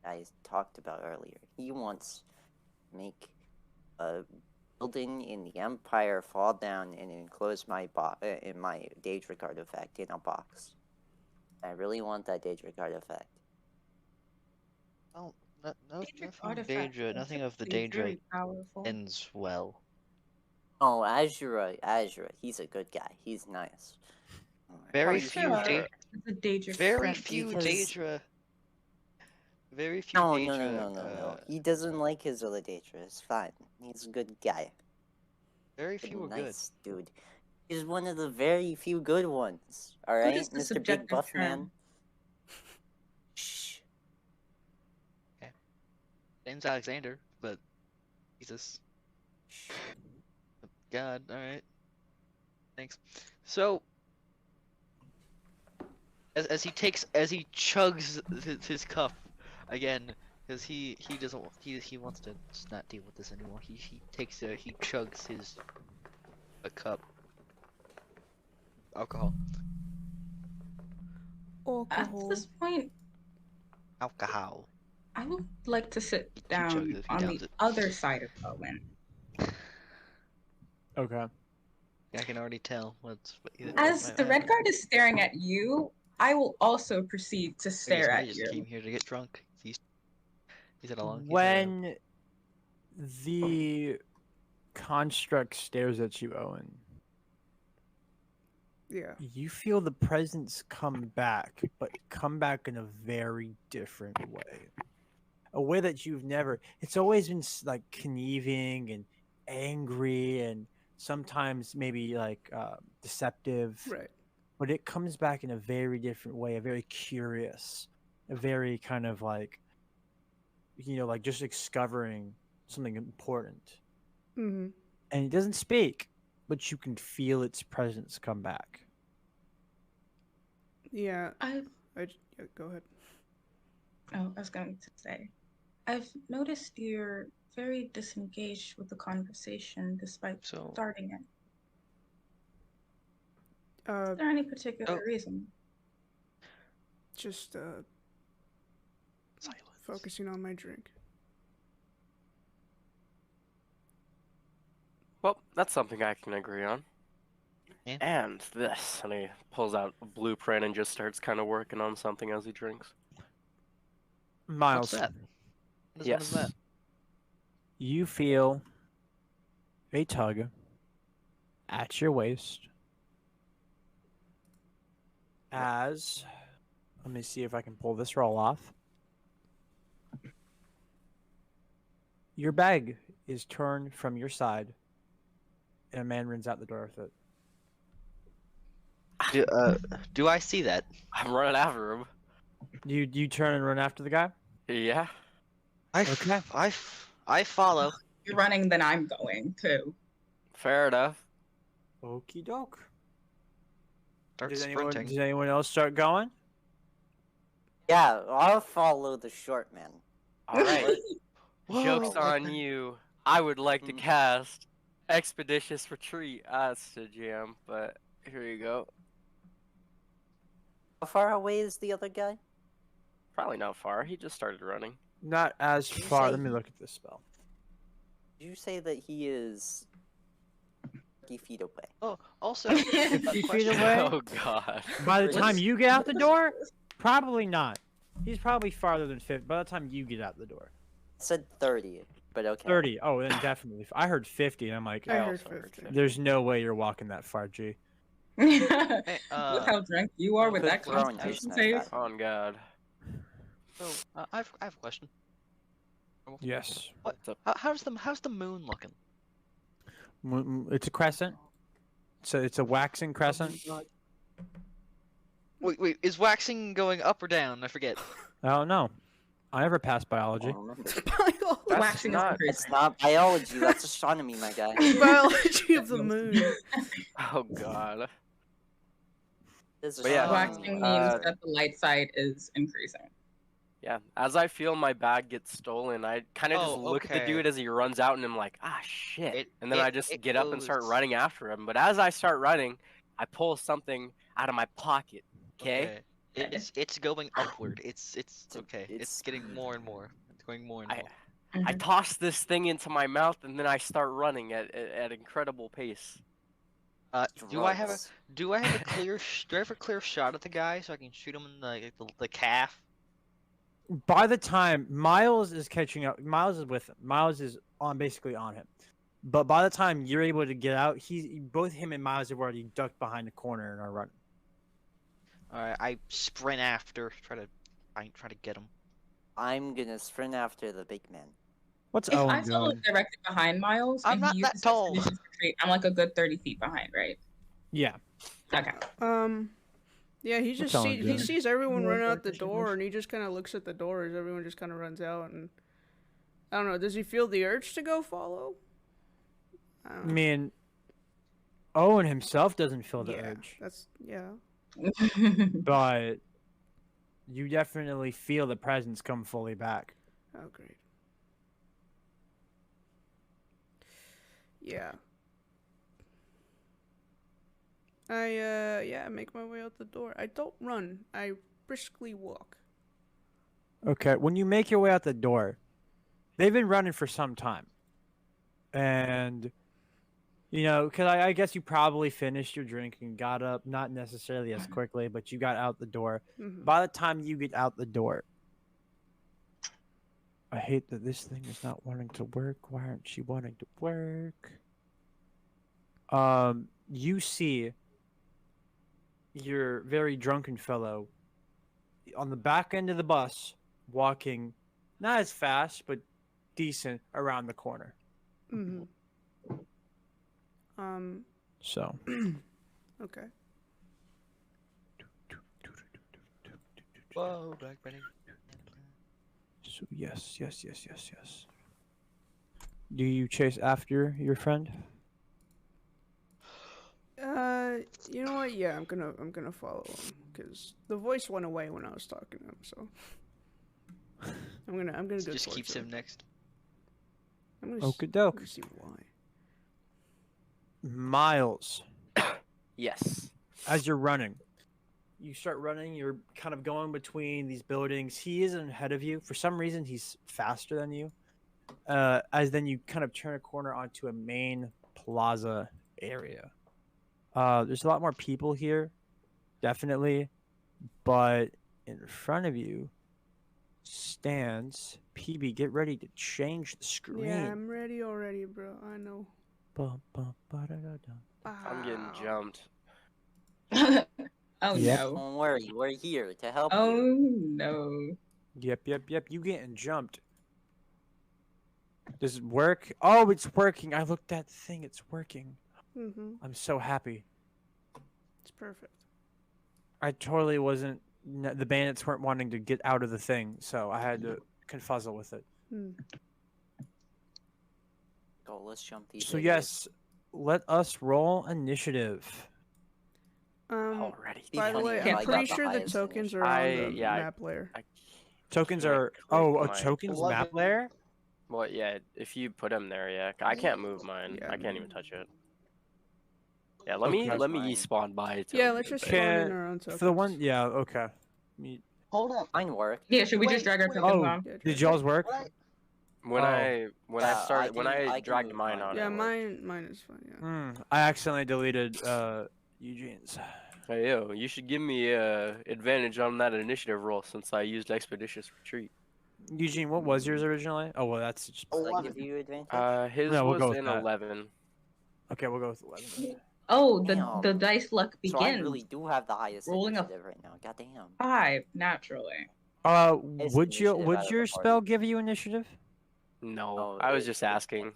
I talked about earlier. He wants to make a building in the Empire fall down and enclose my in my Daedric artifact in a box. I really want that Daedric artifact. No, Daedric nothing artifact Daedra, is nothing of the typically very Daedra powerful. ends well. Oh, Azura, he's a good guy. He's nice. Very Sure, few it's a Daedric very friend. few Because- Daedra. Very few No, Daedra. no. He doesn't like his other Daedra. It's fine. He's a good guy. Very Good, few are good. nice dude. He's one of the very few good ones. All Good right, is the Mr. Big subjective Buff term. Man. Shh. Name's Alexander, but Jesus. God, alright. Thanks. So as he chugs his cup again, because he doesn't he wants to just not deal with this anymore. He chugs his a cup alcohol. At this point, Alcohol. I would like to sit He chugs down it, he on downs the it. other side of Owen. Okay. I can already tell what's As the red guard is staring at you, I will also proceed to stare I at just you. came here to get drunk. He's had a long. When the construct stares at you, Owen, Yeah. you feel the presence come back, but come back in a very different way. A way that you've never. It's always been like conniving and angry and sometimes maybe like deceptive. Right. But it comes back in a very different way, a very curious, a very kind of like, like just discovering something important. Mm-hmm. And it doesn't speak, but you can feel its presence come back. Yeah. Yeah, Go ahead. I was going to say, I've noticed you're very disengaged with the conversation despite So starting it. Is there any particular reason? Just silence. focusing on my drink. Well, that's something I can agree on. Yeah. And this, and he pulls out a blueprint and just starts kind of working on something as he drinks. Miles, What's that? What is Yes. that? you feel a tug at your waist as, let me see if I can pull this roll off. Your bag is turned from your side, and a man runs out the door with it. Do I see that? I'm running after him. You turn and run after the guy? Yeah. Okay. I follow. You're running, then I'm going too. Fair enough. Okie doke. Start Does sprinting. anyone else start going? Yeah, I'll follow the short man. All right. Whoa. Joke's on you. I would like to Mhm. cast Expeditious Retreat. That's the jam, but here you go. How far away is the other guy? Probably not far. He just started running. Not as Did you far. say Let me he- look at this spell. Did you say that he is 30 feet away? Oh, also, 50 feet question. away? Oh god. By the What's- time you get out the door, probably not. He's probably farther than 50. By the time you get out the door, I said 30, but okay. 30. Oh, then definitely. I heard 50, and I'm like, I I heard also heard 50. there's no way you're walking that far, G. Hey, Look how drunk you are with Could that throw an constitution ice save. knife at On God. so I have a question. Yes. How's the moon looking? It's a crescent. It's a waxing crescent. Wait, is waxing going up or down? I forget. I don't know. I never passed biology. I don't remember. Biology. That's Waxing not- is It's not biology, that's astronomy, my guy. Biology of the moon. Oh god. This is But yeah, Waxing means uh, that the light side is increasing. Yeah. As I feel my bag get stolen, I kind of just Oh, look at the okay. dude as he runs out, and I'm like, ah, shit. And then I just it get up and start goes- running after him. But as I start running, I pull something out of my pocket. Okay. It's going upward. It's a- okay. It's it's- getting more and more. It's going more and I more. I toss this thing into my mouth, and then I start running at incredible pace. Do I have a Drugs. do I have a clear do I have a clear shot at the guy so I can shoot him in the calf? By the time Miles is catching up, Miles is with him. Miles is basically on him. But by the time you're able to get out, both him and Miles have already ducked behind the corner and are running. Alright, I sprint after, try to get him. I'm gonna sprint after the big man. What's If I Owen still look doing? directly behind Miles, I'm and not he that uses tall. Expeditions Retreat, I'm like a good 30 feet behind, right? Yeah. Okay. Yeah, he just Owen he doing? sees everyone More run out the fortification door, push. and he just kind of looks at the door as everyone just kind of runs out. And I don't know. Does he feel the urge to go follow? I I don't know. mean, Owen himself doesn't feel the Yeah, urge, that's yeah. but you definitely feel the presence come fully back. Oh, great. Yeah. I make my way out the door. I don't run. I briskly walk. Okay, when you make your way out the door, they've been running for some time. And, you know, because I guess you probably finished your drink and got up, not necessarily as quickly, but you got out the door. Mhm. By the time you get out the door, I hate that this thing is not wanting to work. Why aren't she wanting to work? You see your very drunken fellow on the back end of the bus walking not as fast but decent around the corner. Mhm. So Okay. Whoa, Black Betty. so yes. Do you chase after your friend? You know what? Yeah, I'm gonna follow him because the voice went away when I was talking to him. So I'm gonna go. Just towards keeps him next. I'm gonna Okie I'm doke. gonna see why. Miles, Yes. as you're running, you start running. You're kind of going between these buildings. He isn't ahead of you. For some reason, he's faster than you. As then you kind of turn a corner onto a main plaza area. There's a lot more people here, definitely, but in front of you stands PB. Get ready to change the screen. Yeah, I'm ready already, bro. I know. Bum, bum, ba-da-da-dum. I'm getting Wow. jumped. Oh Yep. no. Don't worry, we're here to help Oh you. no. Yep. You getting jumped. Does it work? Oh, it's working. I looked at the thing. It's working. Mhm. I'm so happy. It's perfect. I totally wasn't. The bandits weren't wanting to get out of the thing, so I had to confuzzle with it. Hmm. Go, let's jump these. So idiots. yes, let us roll initiative. Already. Be By the funny way, if I'm I got pretty the sure the highest tokens initiative. are on I- the yeah, I- map layer. I Tokens can't are click a my- tokens map 11. layer. Well, yeah, if you put him there, yeah. I can't move mine. Yeah, I can't even touch it. Yeah, let Okay. me Mine. spawn by. Yeah, let's just Toby. spawn in Can our own for the one, tokens. yeah, okay. Hold up. Mine worked. Yeah, should we just Wait, drag our wait. tokens Oh, on? Yeah, did try y'all's work? When Oh. I I can dragged move mine mine. on, Yeah, it worked. mine is fine. Yeah. I accidentally deleted Eugene's. Hey yo, you should give me advantage on that initiative roll since I used expeditious retreat. Eugene, what was yours originally? Oh well, that's just. Does that give you advantage? His Yeah, we'll was go with an that. 11. Okay, we'll go with 11. Oh, Damn. the dice luck So I begins. really do have the highest Rolling a- initiative right now. Goddamn. 5, naturally. Highest Would initiative out of your the spell party. give you initiative? No, Oh, I was it- just it- asking.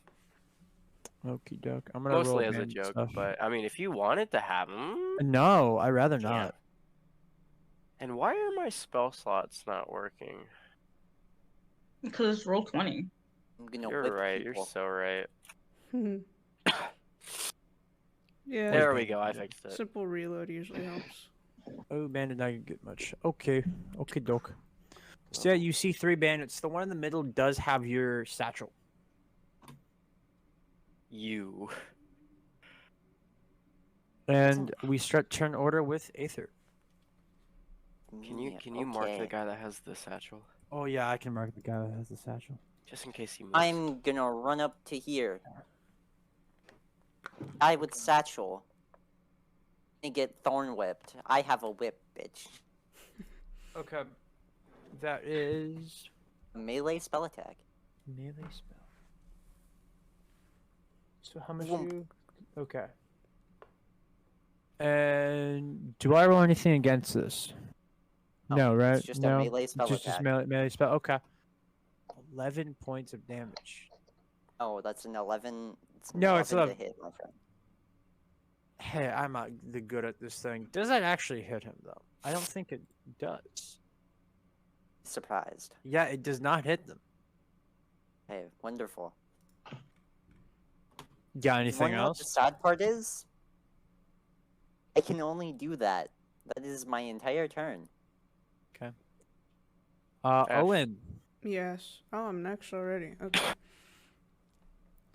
Okie doke. I'm gonna Mostly roll as a bandit joke, stuff. but I mean, if you wanted to have him. No, I'd rather Damn. not. And why are my spell slots not working? Because it's roll 20. I'm gonna You're whip right. people. You're so right. Yeah. There we go. I fixed it. Simple reload usually helps. Oh, bandit, I didn't get much. Okay, okay, doke. So yeah, you see 3 bandits. The one in the middle does have your satchel. You. And we start turn order with Aether. Can you Yeah, mark the okay. guy that has the satchel? Oh yeah, I can mark the guy that has the satchel. Just in case he moves. I'm gonna run up to here. Guy with satchel. And get thorn whipped. I have a whip, bitch. Okay, that is A melee spell attack. melee spell. So how much Whoomp. you? Okay. And do I roll anything against this? No, it's right? just a no, melee spell just attack. melee spell. Okay. 11 points of damage. Oh, that's an 11. No, it's 11 11. to hit, my friend. Hey, I'm not the good at this thing. Does that actually hit him though? I don't think it does. Surprised. Yeah, it does not hit them. Hey, wonderful. Got anything Wanna know what the else? sad part is? I can only do that. That is my entire turn. F. Owen. Yes. Oh, I'm next already. Okay.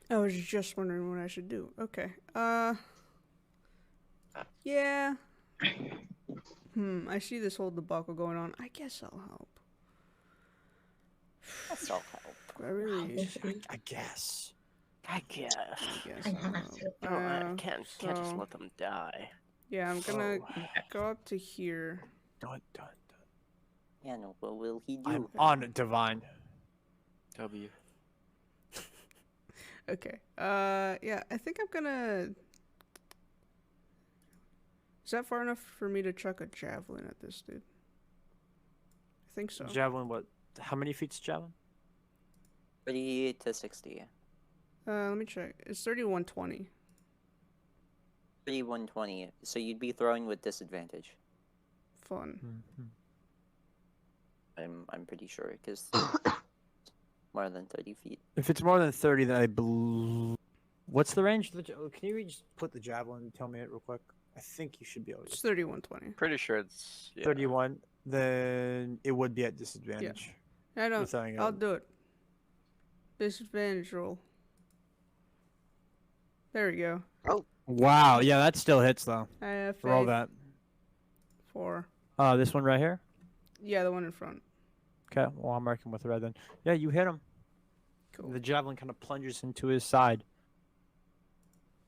I was just wondering what I should do. Okay. Yeah. I see this whole debacle going on. I guess I'll help. That's all help. I really. I guess. I guess. Guess I'll help. I can't just so- let them die. Yeah, I'm gonna Oh. go up to here. Dun, dun, dun. Yeah, no, what will he do? I'm on it, Divine. W. Okay. Yeah, I think I'm gonna. Is that far enough for me to chuck a javelin at this dude? I think so. Javelin, what? How many feet's javelin? 30 to 60. Let me check. It's 3120. 3120. So you'd be throwing with disadvantage. Fun. I'm pretty sure, because more than 30 feet. If it's more than 30, then I What's the range? Can you just put the javelin and tell me it real quick? I think you should be able It's to. 3120. Pretty sure it's 31, then it would be at disadvantage. I don't. Without any I'll other- do it. Disadvantage roll. There we go. Wow, yeah, that still hits though. I have Roll faith. that. 4. This one right here? Yeah, the one in front. Okay, well, I'm marking with red then. Yeah, you hit him. Cool. The javelin kind of plunges into his side.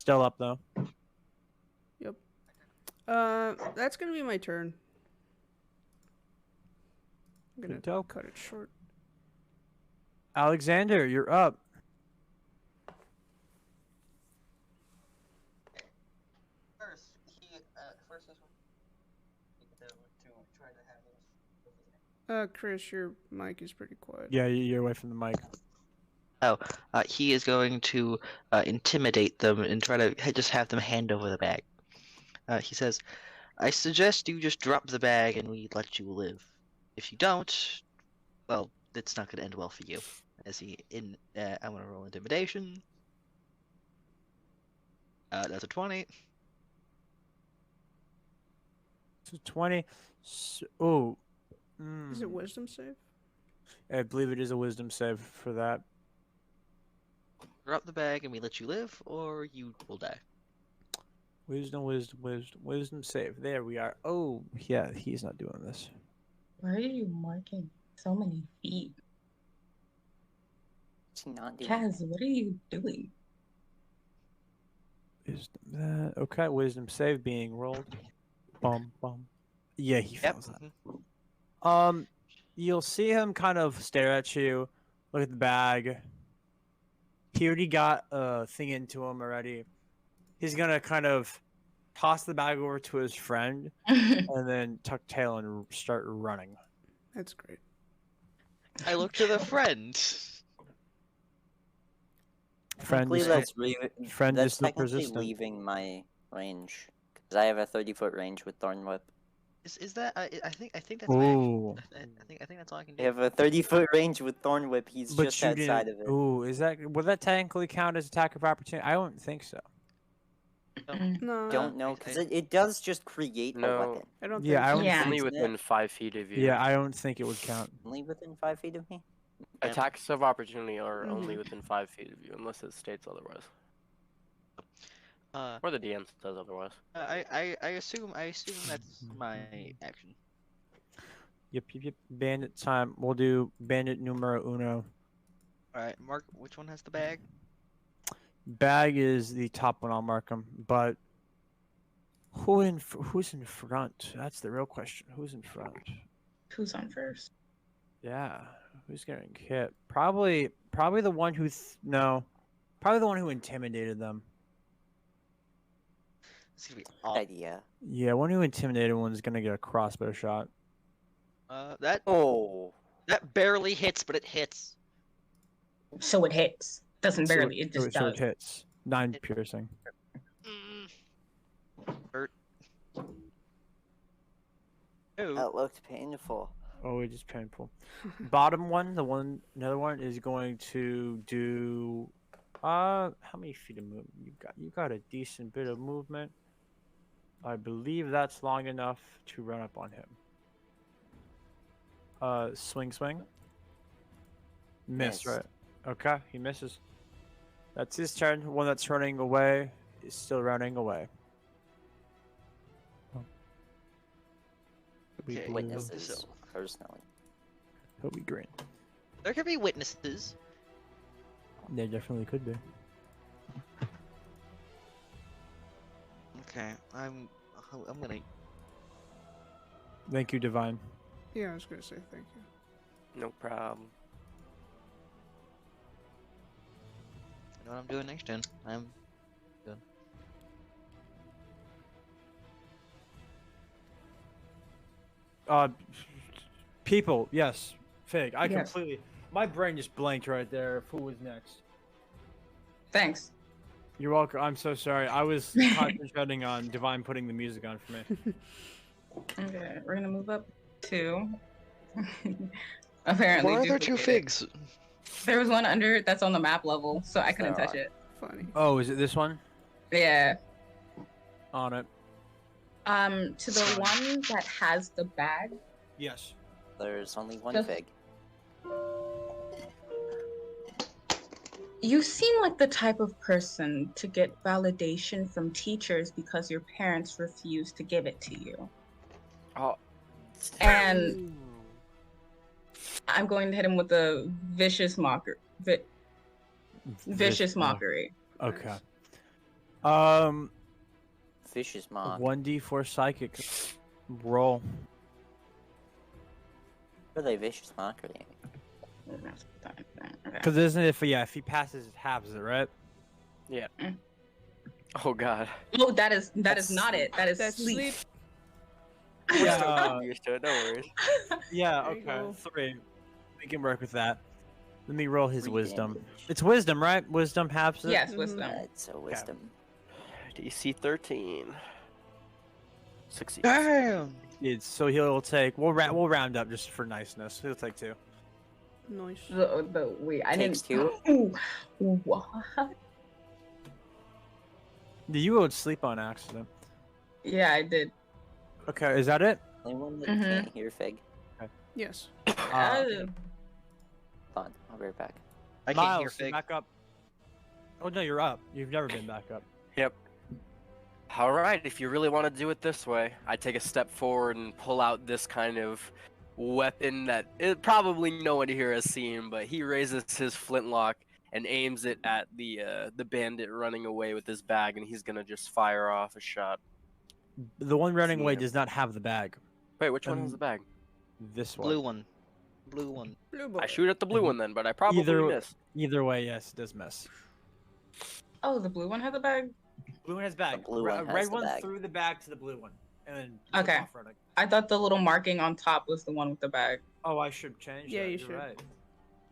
Still up though. That's gonna be my turn. I'm gonna Good dope. cut it short. Alexzander, you're up. First, first is to try to have Chris, your mic is pretty quiet. Yeah, you're away from the mic. he is going to intimidate them and try to just have them hand over the bag. He says, I suggest you just drop the bag and we let you live. If you don't, well, it's not going to end well for you. As I want to roll intimidation. That's a 20. So 20. Oh. Is it wisdom save? I believe it is a wisdom save for that. drop the bag and we let you live, or you will die. Wisdom save. There we are. Oh, yeah, he's not doing this. Why are you marking so many feet? What's he not doing? Kaz, what are you doing? Wisdom that. Okay, wisdom save being rolled. Bum. Yeah, he Yep. fails that. You'll see him kind of stare at you, look at the bag. He already got a thing into him already. He's gonna kind of toss the bag over to his friend and then tuck tail and start running. That's great. I look to the friend. Friend Technically, is friend that's is still technically persistent. leaving my range because I have a 30-foot range with Thorn Whip. Is that? I think that's my action. Ooh. I think that's all I can I do. have a 30-foot range with Thorn Whip. He's But just you outside didn't. of it. Ooh, would that technically count as attack of opportunity? I don't think so. No, Don't know because it does just create a No. weapon. I don't Yeah, think I so. don't Yeah. think. Only Isn't within it? 5 feet of you. Yeah, I don't think it would count. Only within 5 feet of me. Attacks of opportunity are Mhm. only within 5 feet of you, unless it states otherwise. Or the DM says otherwise. I assume that's my action. Yep. Bandit time. We'll do bandit numero uno. All right, Mark. Which one has the bag? Bag is the top one. I'll mark him. But who's in front? That's the real question. Who's in front? Who's on first? Yeah. Who's getting hit? Probably the one who probably the one who intimidated them. It's gonna be Good off. idea. Yeah, one who intimidated one is gonna get a crossbow shot. That Oh, barely hits, but it hits. So it hits. Doesn't So barely. It just so does. it hits. 9 piercing. Hurt. Oh, that looked painful. Oh, it is painful. Bottom one, another one is going to do. How many feet of movement you got? You got a decent bit of movement. I believe that's long enough to run up on him. Swing. Miss, Missed. right? Okay, he misses. That's his turn. One that's running away is still running away. We Okay. blue. Witnesses, So- personally. He'll be green. there could be witnesses. There definitely could be. Okay, I'm gonna. Thank you, Divine. Yeah, I was gonna say thank you. No problem. I know what I'm doing next turn. I'm done. People, yes. Fig. I Yes. completely. My brain just blanked right there. Of who was next? Thanks. You're welcome. I'm so sorry. I was concentrating on Divine putting the music on for me. Okay, we're gonna move up to. Apparently. Why are there two duplicated. figs? There was one under it that's on the map level, so I couldn't There touch are. it. Funny. Oh, is it this one? Yeah. On it. To the one that has the bag. Yes. There's only one Just- fig. You seem like the type of person to get validation from teachers because your parents refuse to give it to you. Oh. And I'm going to hit him with a vicious vicious mockery. Okay. Vicious mock. 1d4 psychic. Roll. What are they vicious mockery? Because isn't it if he passes, it halves it, right? Oh god. Oh, that is That's not it. That is That's sleep. sleep. Yeah. Used to it, no worries. Yeah, There you okay. go. 3. We can work with that. Let me roll his 3 wisdom. damage. It's wisdom, right? Wisdom halves it? Yes, Mhm. wisdom. That's a wisdom. DC 13. Succeeds. Damn. So he'll take. We'll round up just for niceness. He'll take 2. Nice. Wait, I Takes didn't. 2. Ooh, what? You would sleep on accident. Yeah, I did. Okay, is that it? Only one that Mhm. can't hear fig. Yes. Uh, Hold on, I'll be right back. I can't Miles, hear fig. back up. Oh no, you're up. You've never been back up. Yep. All right, if you really want to do it this way, I take a step forward and pull out this kind of weapon that probably no one here has seen, but he raises his flintlock and aims it at the bandit running away with his bag, and he's gonna just fire off a shot. The one running away Yeah. does not have the bag. Wait, which one has the bag? This one. Blue one. Blue one. Blue boy. I shoot at the blue one then, but I probably miss. Either way, yes, it does miss. Oh, the blue one has a bag? Blue one has bag. blue one has Red the one bag. threw the bag to the blue one, and then took Okay. off running. I thought the little marking on top was the one with the bag. Oh, I should change Yeah, that. you You're should. right,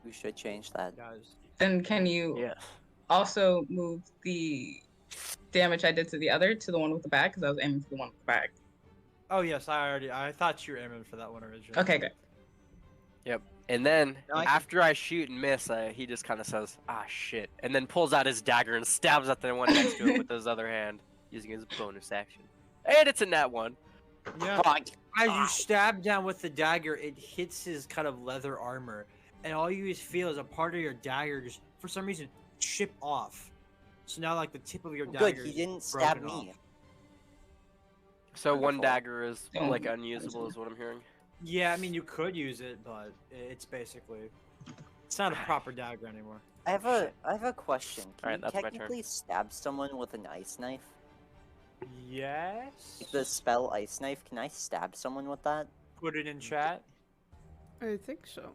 We should change that. guys. Then can you Yes. also move the damage I did to the other to the one with the bag? Because I was aiming for the one with the bag. Oh yes, I thought you were aiming for that one originally. Okay, good. And then No, I- after I shoot and miss, he just kind of says, "Ah, shit," and then pulls out his dagger and stabs at the one next to him with his other hand, using his bonus action. And it's a nat one. Yeah. Fuck. As you stab down with the dagger, it hits his kind of leather armor, and all you just feel is a part of your dagger just, for some reason, chip off. So now, like the tip of your dagger. Good, he is didn't stab broken me. off. So one Wonderful. dagger is like Oh, unusable, is what I'm hearing. Yeah, I mean you could use it, but it's basically, it's not a proper dagger anymore. I have a question. Can Alright, you that's my turn. technically stab someone with an ice knife? Yes. Like the spell ice knife, can I stab someone with that? Put it in chat. I think so.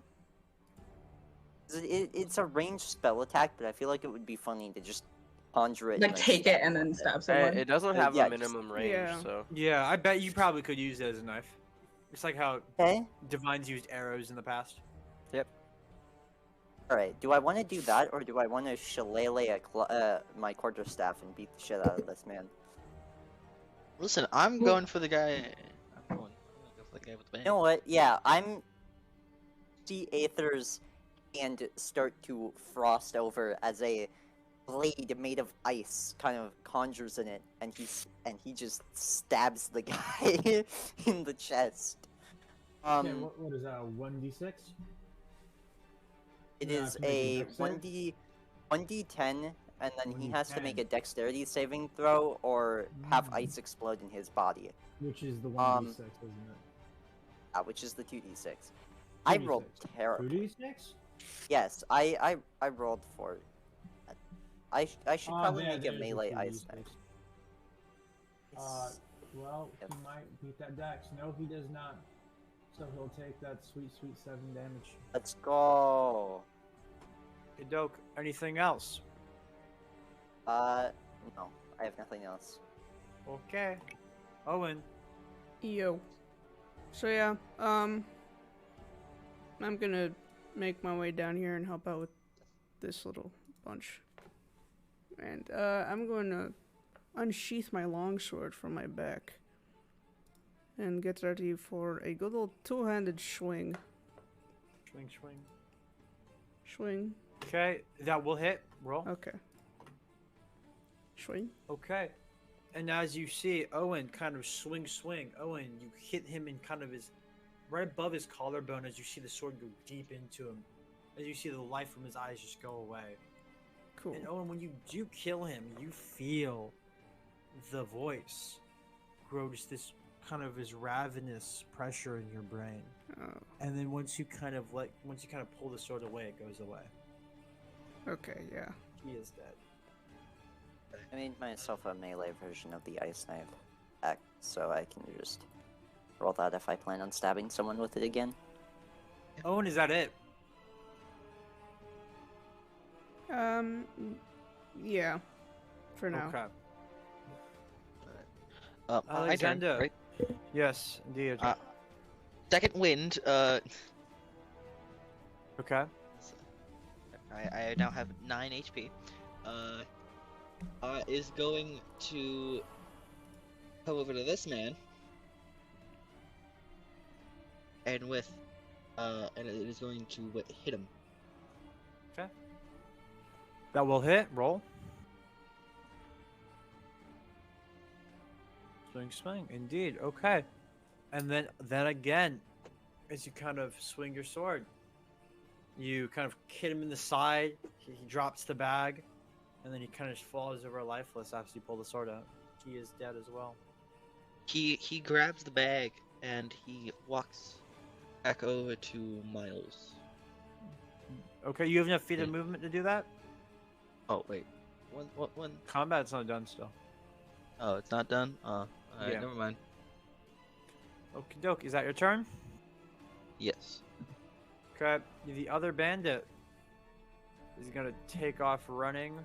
It's a ranged spell attack, but I feel like it would be funny to just conjure it. Like and then take stab it and then with stab someone. It doesn't have yeah, a just- minimum range, Yeah. so Yeah, I bet you probably could use it as a knife. It's like how Okay. divines used arrows in the past. Alright, do I want to do that, or do I want to shillelagh my quarterstaff and beat the shit out of this man? Listen, I'm going for the guy. I'm going for the guy with the You bag. know what? Yeah, I'm... See Aether's hand start to frost over as a blade made of ice kind of conjures in it, and he just stabs the guy in the chest. Okay, what is that? 1d6? It Yeah, is to make a a dex save? 1d10, and then he has to make 1d10. a dexterity saving throw or have Mm. ice explode in his body, Which is the 1d6, isn't it? which is the 2d6. I rolled 2d6. terrible. 2d6? Yes, I rolled for it. I should Ah, probably there- make a there's the melee ice 2d6. knife. Well, Yep. he might beat that dex. No, he does not. So he'll take that sweet 7 damage. Let's go. Hidok, anything else? No, I have nothing else. Okay. Owen. Yo. So yeah, I'm gonna make my way down here and help out with this little bunch. And I'm going to unsheath my longsword from my back and get ready for a good old two-handed swing. Swing, swing. Swing. Okay, that will hit. Roll. Okay. Swing. Okay. And as you see, Owen kind of swing. Owen, you hit him in kind of his, right above his collarbone as you see the sword go deep into him. As you see the light from his eyes just go away. Cool. And Owen, when you do kill him, you feel the voice grow just this kind of this ravenous pressure in your brain. Oh, And then once you kind of pull the sword away, it goes away. okay, yeah. He is dead. I made myself a melee version of the ice knife axe, so I can just roll that if I plan on stabbing someone with it again. Owen, is that it? Yeah. For now. Okay. My turn, Alexzander. right? Yes, indeed. Second wind. Okay. I now have 9 HP. Is going to come over to this man, and and it is going to hit him. That will hit. Roll. Swing. Indeed. Okay. And then again, as you kind of swing your sword, you kind of hit him in the side. He drops the bag, and then he kind of falls over lifeless after you pull the sword out. He is dead as well. He grabs the bag and he walks back over to Miles. Okay, you have enough feet of movement to do that? Oh wait, one. Combat's not done still. Oh, it's not done. Alright, Yeah. never mind. Okie doke, is that your turn? Yes. Okay, the other bandit is gonna take off running.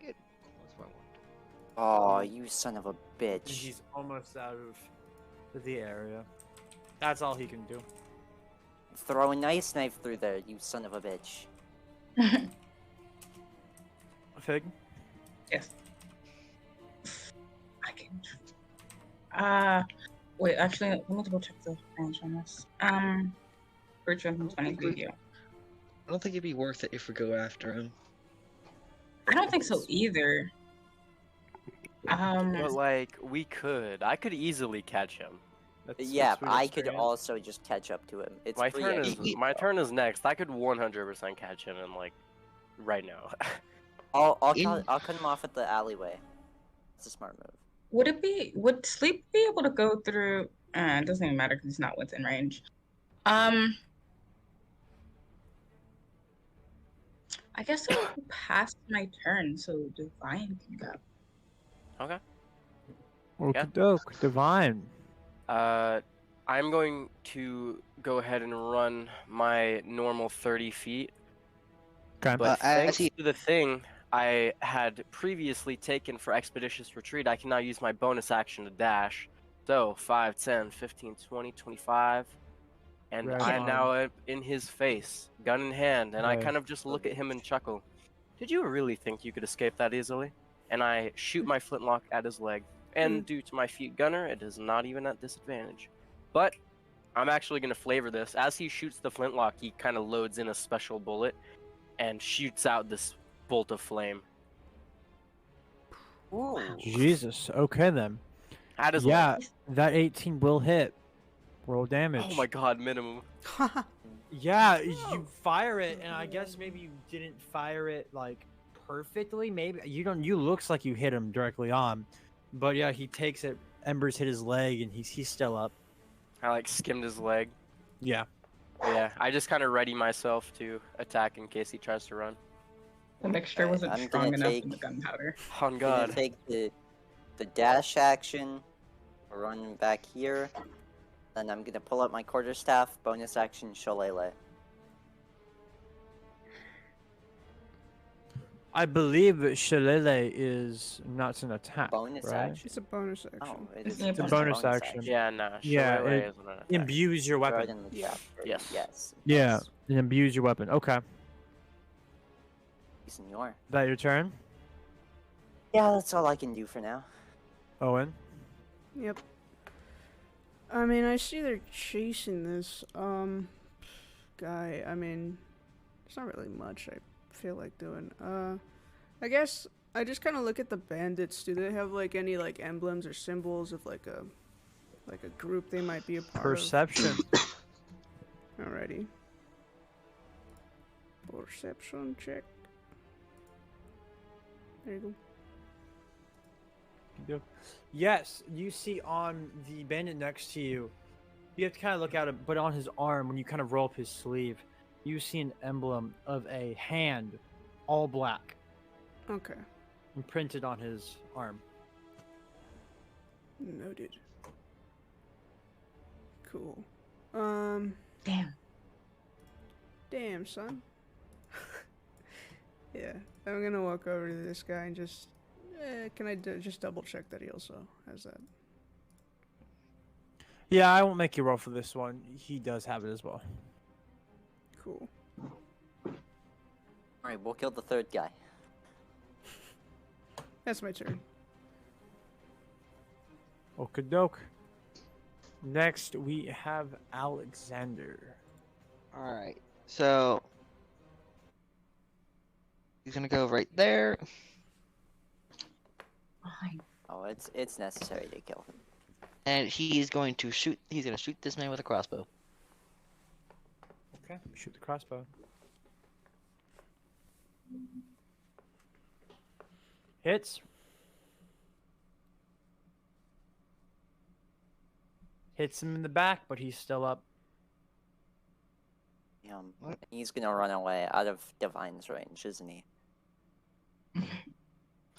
Get what's my one? Oh, you son of a And bitch. he's almost out of the area. That's all he can do. Throw a nice knife through there, you son of a bitch. Fig? Yes. I can. Wait, actually, let me double check the range on this. Virtual 23 here. I don't think it'd be worth it if we go after him. I don't think so either. But like, we could. I could easily catch him. Yeah, with I could experience. also just catch up to him. It's My free turn is XP. my turn is next. I could 100% catch him in like right now. I'll In- cut him off at the alleyway. It's a smart move. Would Sleep be able to go through? It doesn't even matter because he's not within range. I guess I'll pass my turn so Divine can go. Okay. Okie doke, divine. I'm going to go ahead and run my normal 30 feet. Okay. But as thanks he- to the thing I had previously taken for Expeditious Retreat, I can now use my bonus action to dash. So 5, 10, 15, 20, 25. And Right I am on. now in his face, gun in hand, and I Right. kind of just look at him and chuckle. Did you really think you could escape that easily? And I shoot my flintlock at his leg. And due to my feet gunner, it is not even at disadvantage. But I'm actually going to flavor this. As he shoots the flintlock, he kind of loads in a special bullet and shoots out this bolt of flame. Ooh. Jesus. Okay then. At his Yeah, leg. that 18 will hit. Roll damage. Oh my god, minimum. Yeah, you fire it, and I guess maybe you didn't fire it like perfectly. Maybe you don't. You looks like you hit him directly on, but yeah, he takes it. Embers hit his leg, and he's still up. I like skimmed his leg. Yeah. Yeah, I just kind of ready myself to attack in case he tries to run. The mixture Okay, wasn't I'm gonna strong enough take- in the gunpowder. On I'm gonna God. take the dash action, run back here, then I'm gonna pull out my quarterstaff, bonus action shillelagh. I believe that Shillelagh is not an attack. Bonus right? action. It's a bonus Oh, action. it It's is a just bonus action. Yeah, nah. Yeah, Shillelagh it isn't an attack. Imbues your Throw it weapon. in the Yeah. chat. Yes. Yes. Yeah, yes. and imbue your weapon. Okay. Senor. Is that your turn, Yeah, that's all I can do for now. Owen? Yep. I mean, I see they're chasing this guy. I mean, it's not really much I feel like doing. I guess I just kind of look at the bandits. Do they have like any like emblems or symbols of like a group they might be a part Perception. of? Alrighty. Perception check. There you go. Yes, you see on the bandit next to you. You have to kind of look at it, but on his arm, when you kind of roll up his sleeve, you see an emblem of a hand, all black, Okay. imprinted on his arm. Noted. Cool. Damn. Damn, son. Yeah, I'm gonna walk over to this guy and just, can I just double check that he also has that? Yeah, I won't make you roll for this one. He does have it as well. Cool. Alright, we'll kill the third guy. That's my turn. Okadoke. Next, we have Alexzander. Alright, so he's gonna go right there. Fine. Oh, it's necessary to kill him. And he's going to shoot this man with a crossbow. Okay, shoot the crossbow. Hits. Hits him in the back, but he's still up. What? He's gonna run away out of Divine's range, isn't he?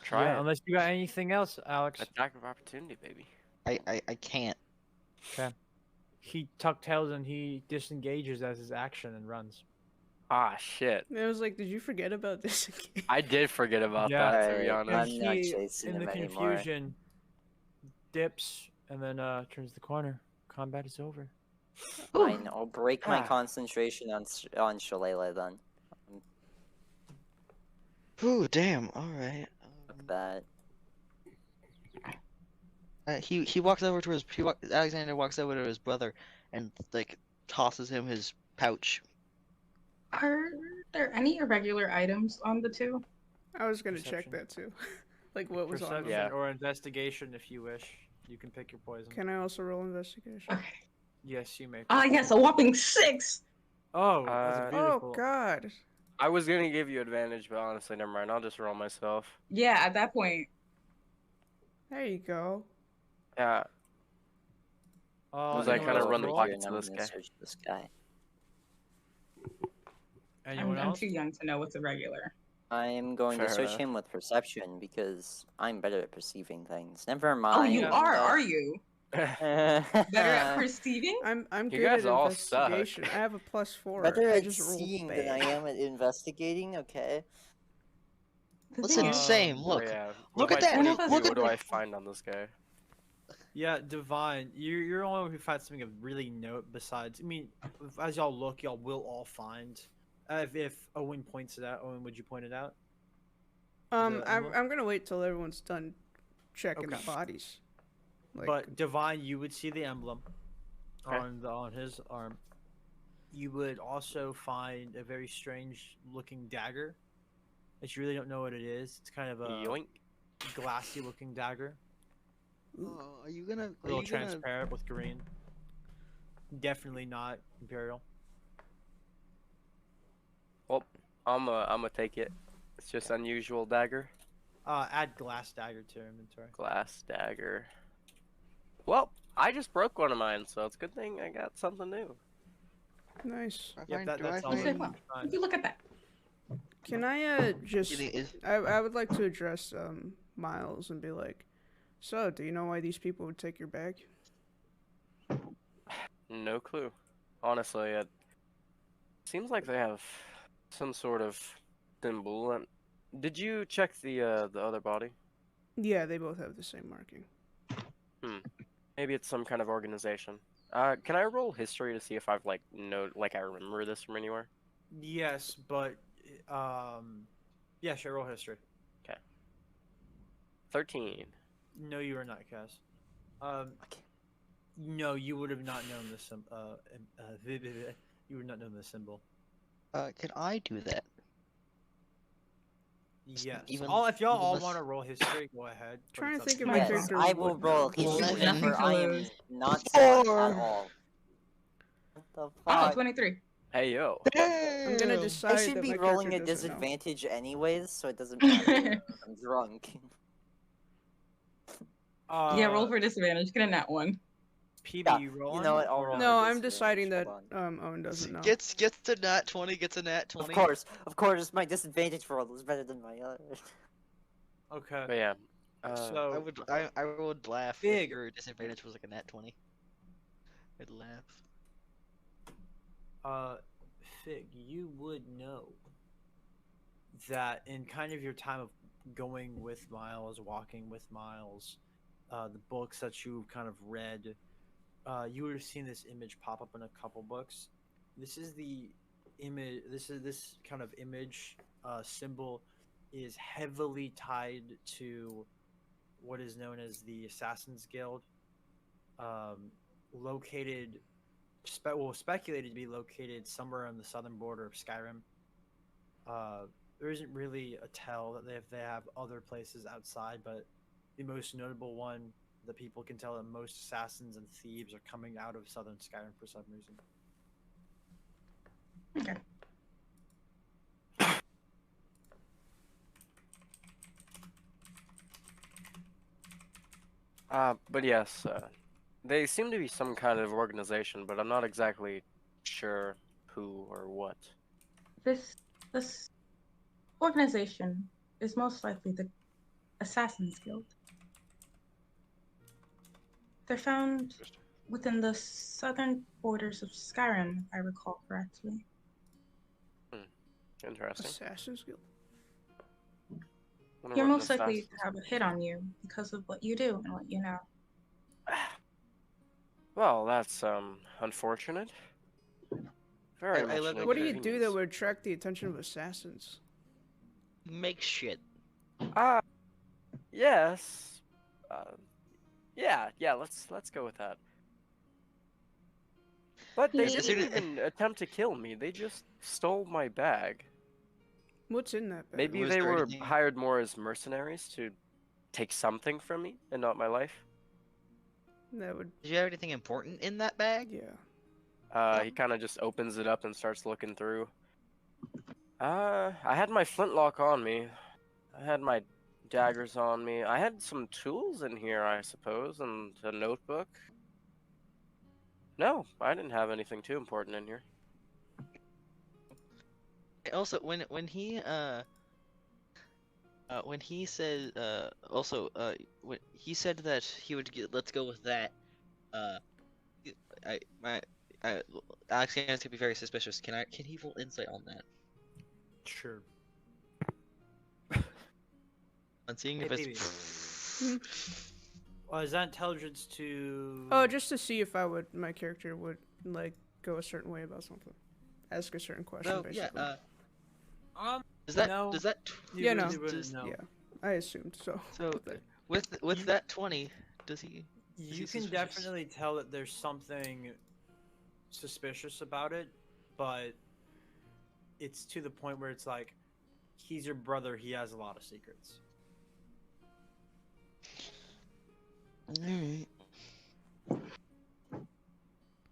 Try Yeah, it. unless you got anything else, Alex. Attack of opportunity, baby. I can't. He tuck tails and he disengages as his action and runs. Ah, shit. I was like, did you forget about this again? I did forget about Yeah. that, to be Alright, honest. I'm not He, chasing in the him anymore. confusion, dips and then turns the corner. Combat is over. Fine, I'll break my Ah. concentration on Shalala then. Ooh, damn. All right. Fuck that. He walks over to his Alexander walks over to his brother and like tosses him his pouch. Are there any irregular items on the two? I was gonna check Perception. that too. Like what was on Perception them. Yeah. or investigation if you wish. You can pick your poison. Can I also roll investigation? Okay. Yes, you may. Yes, a whopping 6. Oh, that's Uh, beautiful. Oh God. I was gonna give you advantage, but honestly, never mind. I'll just roll myself. Yeah, at that point. There you go. Yeah. Oh, Was I anyone kinda else run the roll? pocket and to I'm this gonna guy? search this guy. Anyone I'm else? too young to know what's irregular. I'm going Fair to search enough. him with perception because I'm better at perceiving things. Never Oh, mind. you Yeah. are you? Better at Better perceiving? I'm You good guys at all suck. investigation. I have a +4. I at just rolled seeing bad. than I am at investigating. Okay. The That's thing is- insane. Oh, Look. yeah. Look With at my that, 22, look at what do that. I find on this guy? Yeah, Divine, you're the only one who finds something of really note besides. I mean, as y'all look, y'all will all find. If Owen points it out, Owen, would you point it out? I'm The emblem? I'm gonna wait till everyone's done checking Okay. the bodies. Like, But Divine, you would see the emblem Okay. on his arm. You would also find a very strange looking dagger that you really don't know what it is. It's kind of a Yoink. glassy looking dagger, Oh, are you gonna? a little transparent with green. Definitely not Imperial. Well, I'm take it. It's just unusual dagger. Add glass dagger to your inventory. Glass dagger. Well, I just broke one of mine, so it's a good thing I got something new. nice. Yep, that's Do I all. You say, find? that well, you find. you look at that. Can I just? Is- I would like to address Miles and be like, so do you know why these people would take your bag? No clue. Honestly, it seems like they have some sort of symbol. And did you check the other body? Yeah, they both have the same marking. Maybe it's some kind of organization. Can I roll history to see if I've like I remember this from anywhere? Yes, but yeah, sure. Roll history. 13. No, you are not, Cass. Okay. No, you would have not known the you would not know the symbol. Can I do that? Yes. even- If y'all even all less- want to roll history, go ahead. but Trying it's to up think of you. my Yes, character I would will know. roll history, Nothing for I am close. not smart at Four. all. What the Oh, fuck? 23. Hey yo. I'm gonna Damn. decide I should that be my rolling character a doesn't know. disadvantage anyways, so it doesn't matter. I'm drunk. Yeah, roll for disadvantage. Get in that one. PB, Yeah, you you rolling? know what, I'll roll No, a I'm deciding that disadvantage, hold Owen doesn't know. Gets a nat 20. Gets a nat 20. Of course, my disadvantage roll is better than my other. Okay. But yeah. So I would laugh Big. if your disadvantage was like a nat 20. I'd laugh. Fig, you would know that in kind of your time of going with Miles, walking with Miles, the books that you've kind of read, you would have seen this image pop up in a couple books. This is the image. This kind of image symbol is heavily tied to what is known as the Assassin's Guild, located. Speculated to be located somewhere on the southern border of Skyrim. There isn't really a tell that they have other places outside, but the most notable one that people can tell that most assassins and thieves are coming out of southern Skyrim for some reason. Okay. But yes, they seem to be some kind of organization, but I'm not exactly sure who or what. This organization is most likely the Assassin's Guild. They're found within the southern borders of Skyrim, if I recall correctly. Interesting. Assassin's Guild. Wonder You're what an most likely to assassin's have a hit on you because of what you do and what you know. Well, that's unfortunate. Very I much love an it. What do you do that inconvenience. would attract the attention of assassins? Make shit. Yes. Yeah. Let's go with that. But they As didn't soon as- even attempt to kill me. They just stole my bag. What's in that bag? Maybe Was they there were anything- hired more as mercenaries to take something from me and not my life. That would, Did you have anything important in that bag? yeah. He kind of just opens it up and starts looking through. I had my flintlock on me. I had my daggers on me. I had some tools in here, I suppose, and a notebook. No, I didn't have anything too important in here. Also, when he said when he said that he would get, let's go with that. I my Alexander's gonna be very suspicious. Can he roll insight on that? Sure. On seeing Hey, if baby. Well, is that intelligence to? Oh, just to see if my character would like go a certain way about something, ask a certain question, no, basically. yeah. Does that no. does that You Yeah, really no. wouldn't does- know. Yeah, I assumed so. so But- with that 20, does he? You he can suspicious? definitely tell that there's something suspicious about it, but it's to the point where it's like, he's your brother. He has a lot of secrets. Alright.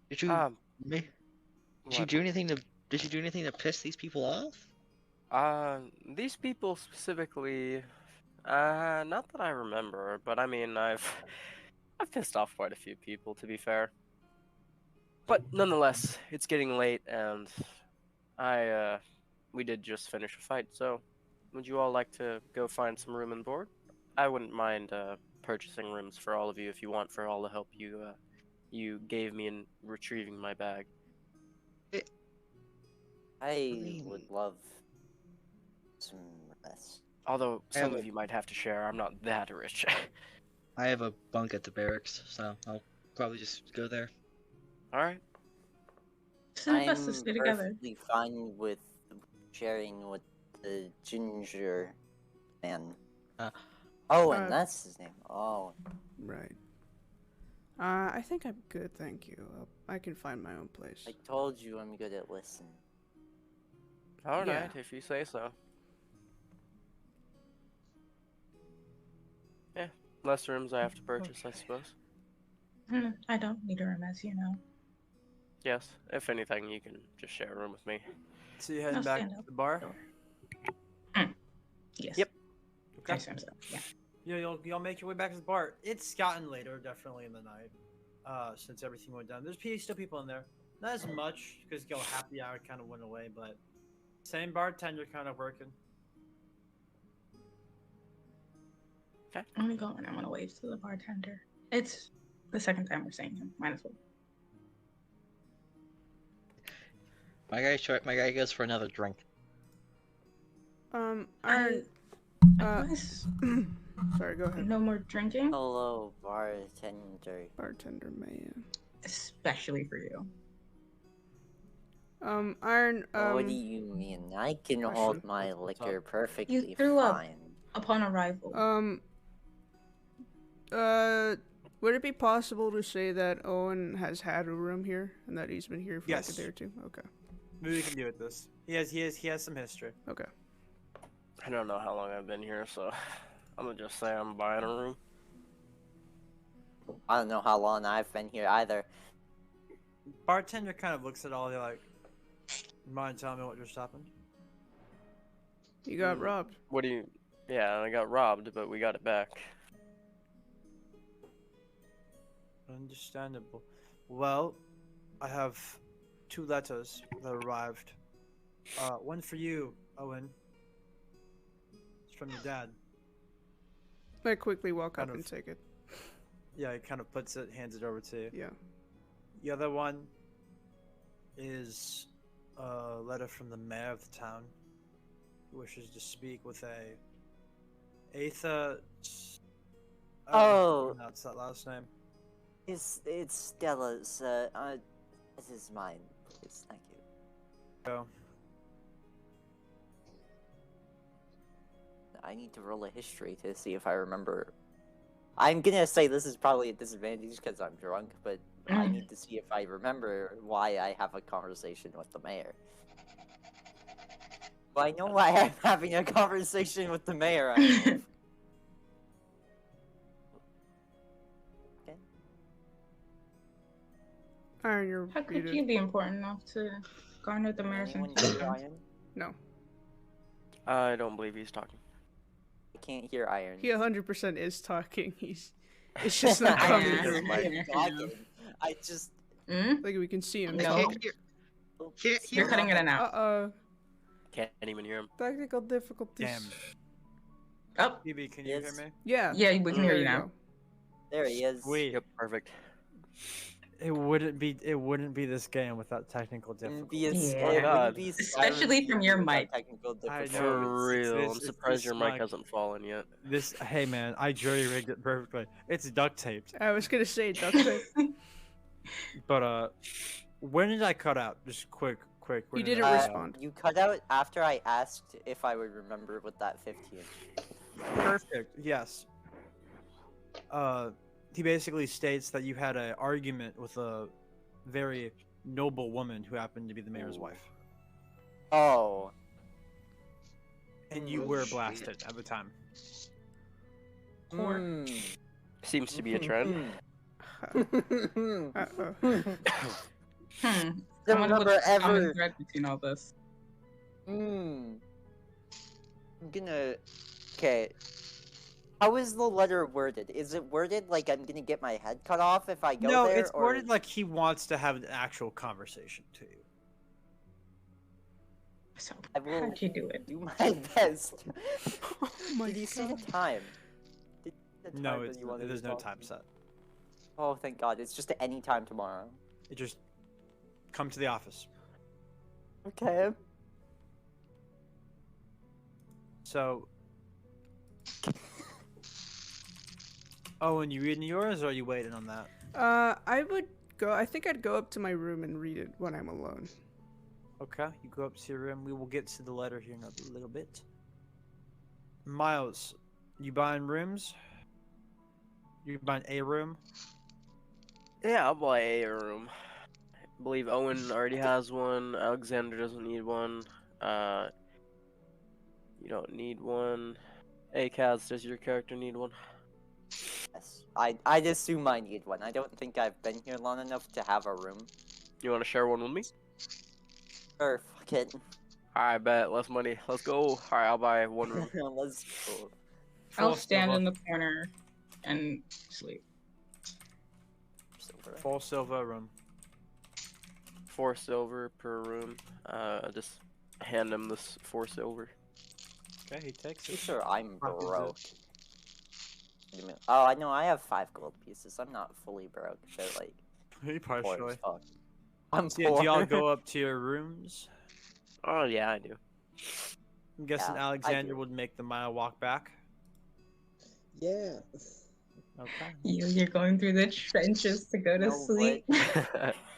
Did you Um, did you what? do anything to piss these people off? These people specifically, not that I remember, but I mean, I've pissed off quite a few people, to be fair. But nonetheless, it's getting late, and we did just finish a fight, so would you all like to go find some room and board? I wouldn't mind, purchasing rooms for all of you if you want, for all the help you gave me in retrieving my bag. I would love some rest. Although I have some of a- you might have to share, I'm not that rich. I have a bunk at the barracks, so I'll probably just go there. Alright. Isn't it I'm best to stay together? perfectly fine with sharing with the ginger man. Owen, Uh, that's his name. Oh, Right. I think I'm good, thank you. I can find my own place. I told you I'm good at listening. Alright, Yeah. if you say so. Yeah, less rooms I have to purchase, I suppose. I don't need a room, as you know. Yes, if anything, you can just share a room with me. So you heading I'll back stand to up. the bar? Yes. Yep. I Okay. assume so. Yeah. Yeah, you'll make your way back to the bar. It's gotten later, definitely in the night, since everything went down. There's still people in there, not as much because happy hour kind of went away, but same bartender kind of working. I'm gonna go and I'm gonna wave to the bartender. It's the second time we're seeing him. Might as well. My guy goes for another drink. Iron. I Uh, advise Sorry, go ahead. no more drinking, Hello, bartender. Bartender man. especially for you. Iron. What do you mean? I can hold question. my liquor perfectly threw up. fine. Upon arrival, Would it be possible to say that Owen has had a room here and that he's been here for like Yes. a day or two? Okay. Maybe we can do with this. He has some history. Okay. I don't know how long I've been here, so I'm gonna just say I'm buying a room. I don't know how long I've been here either. Bartender kind of looks at all. They're like, "Mind telling me what just happened?" You got robbed. What do you... Yeah, I got robbed, but we got it back. Understandable. Well, I have 2 letters that arrived. One for you, Owen. It's from your dad. I quickly walk Kind up and of. take it. Yeah, he kind of puts it, hands it over to you. Yeah. The other one is a letter from the mayor of the town, who wishes to speak with a Ather. I don't know how Oh. to pronounce that last name. It's Stella's. This is mine, please. Thank you. Go. I need to roll a history to see if I remember. I'm gonna say this is probably a disadvantage because I'm drunk, but I need to see if I remember why I have a conversation with the mayor. Well, I know why I'm having a conversation with the mayor. I know. Okay. Iron, you're How could muted. you be important enough to garner the mayor's Anyone attention? hear Iron? No. I don't believe he's talking. I can't hear Iron. He 100% is talking. It's just not I coming can through. hear him talking. I just. Mm? Like we can see him No. talking. Can't You're hear. cutting in and out. Can't even hear him. Technical difficulties. Damn. Oh, BB, can you Yes. hear me? Yeah. yeah, we can hear There you you now. go. There he is. Sweet. Yep, perfect. It wouldn't be this game without technical Wouldn't difficulties. be Yeah. it God. wouldn't be Especially Skyrim from your without mic. Technical I know, difficulties. For real, I'm it's surprised this your mic mic. hasn't fallen yet. This, hey man, I jury rigged it perfectly. It's duct taped. I was gonna say duct tape. But when did I cut out? Just quick. When You did didn't I cut out? respond. You cut out after I asked if I would remember with that 15. Perfect. Yes. He basically states that you had an argument with a very noble woman who happened to be the mayor's wife, Oh. and you Oh, were shit. blasted at the time. Poor. Seems to be a trend. Uh-oh. Hmm. Don't I wonder remember what's the common ever. thread between all this. I'm gonna. Okay. How is the letter worded? Is it worded like I'm gonna get my head cut off if I go No, there? it's or... worded like he wants to have an actual conversation to you. So, I will how'd you do it? do my best. Oh my Did you see the God. time? Did you see the No, time that it's you wanted there's to no talk? time set. Oh, thank God! It's just any time tomorrow. It just come to the office. Okay. So, Owen, you reading yours, or are you waiting on that? I would go. I think I'd go up to my room and read it when I'm alone. Okay, you go up to your room. We will get to the letter here in a little bit. Miles, you buying rooms? You buying a room? Yeah, I'll buy a room. I believe Owen already has one. Alexzander doesn't need one. You don't need one. Hey, Kaz, does your character need one? Yes. I'd assume I need one. I don't think I've been here long enough to have a room. You want to share one with me? Sure, fuck it. Alright, bet. Less money. Let's go. Alright, I'll buy one room. Let's go. I'll Full stand silver. in the corner and sleep. Silver. Full silver room. 4 silver per room. Just hand him this 4 silver. Okay, he takes Pretty it. sure I'm Fuck is broke. it? Wait a minute. Oh, I know. I have 5 gold pieces. I'm not fully broke. They're like He poor partially. as fuck. I'm So, yeah, poor. do y'all go up to your rooms? Oh, yeah, I do. I'm guessing Yeah, I Alexander do. would make the mile walk back. Yeah. Okay. You're going through the trenches to go to No, sleep.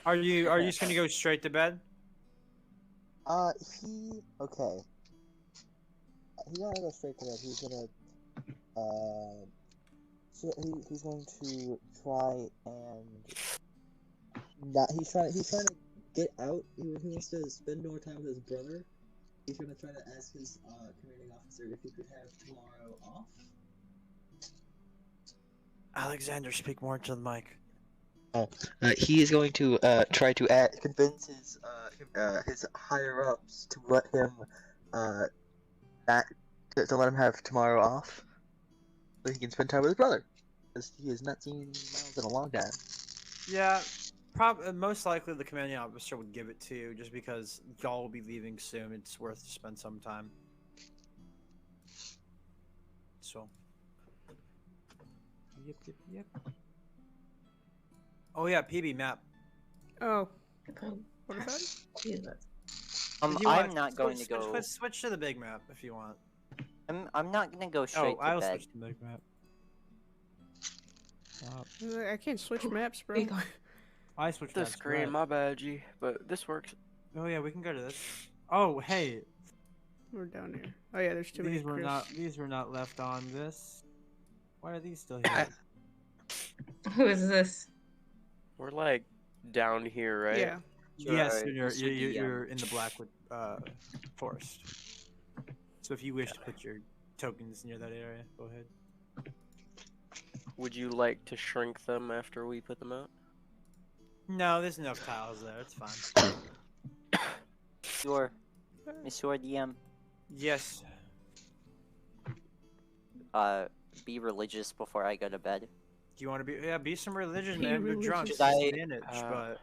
Are you just gonna go straight to bed? Okay. He's not gonna go straight to bed. He's gonna, so he's going to try and he's trying to get out. He wants to spend more time with his brother. He's gonna try to ask his commanding officer if he could have tomorrow off. Alexander, speak more to the mic. He is going to try to convince his higher ups to let him to let him have tomorrow off, so he can spend time with his brother, because he has not seen Miles in a long time. Yeah, most likely the commanding officer would give it to you just because y'all will be leaving soon. It's worth to spend some time. So. Yep. Oh yeah, PB map. Oh, Oh, what is that? Jesus. If you I'm want, not going to go. Switch to the big map if you want. I'm not gonna go straight I'll to bed. switch to the big map. I can't switch maps, bro. There you go. I switched The maps, screen, right. my bad, G. But this works. Oh yeah, we can go to this. Oh hey, We're down here. Oh yeah, there's too many. these were not left on this. Why are these still here? Who is this? We're like down here, right? Yeah. Yes, Right, you're, Mr. you're, DM. you're in the Blackwood forest. So if you wish to put your tokens near that area, go ahead. Would you like to shrink them after we put them out? No, there's enough tiles there. It's fine. Sure, Monsieur DM. Yes. Be religious before I go to bed. Do you want to be? Yeah, be some religion, Be man. You're drunk. religious. It's Should I- advantage, but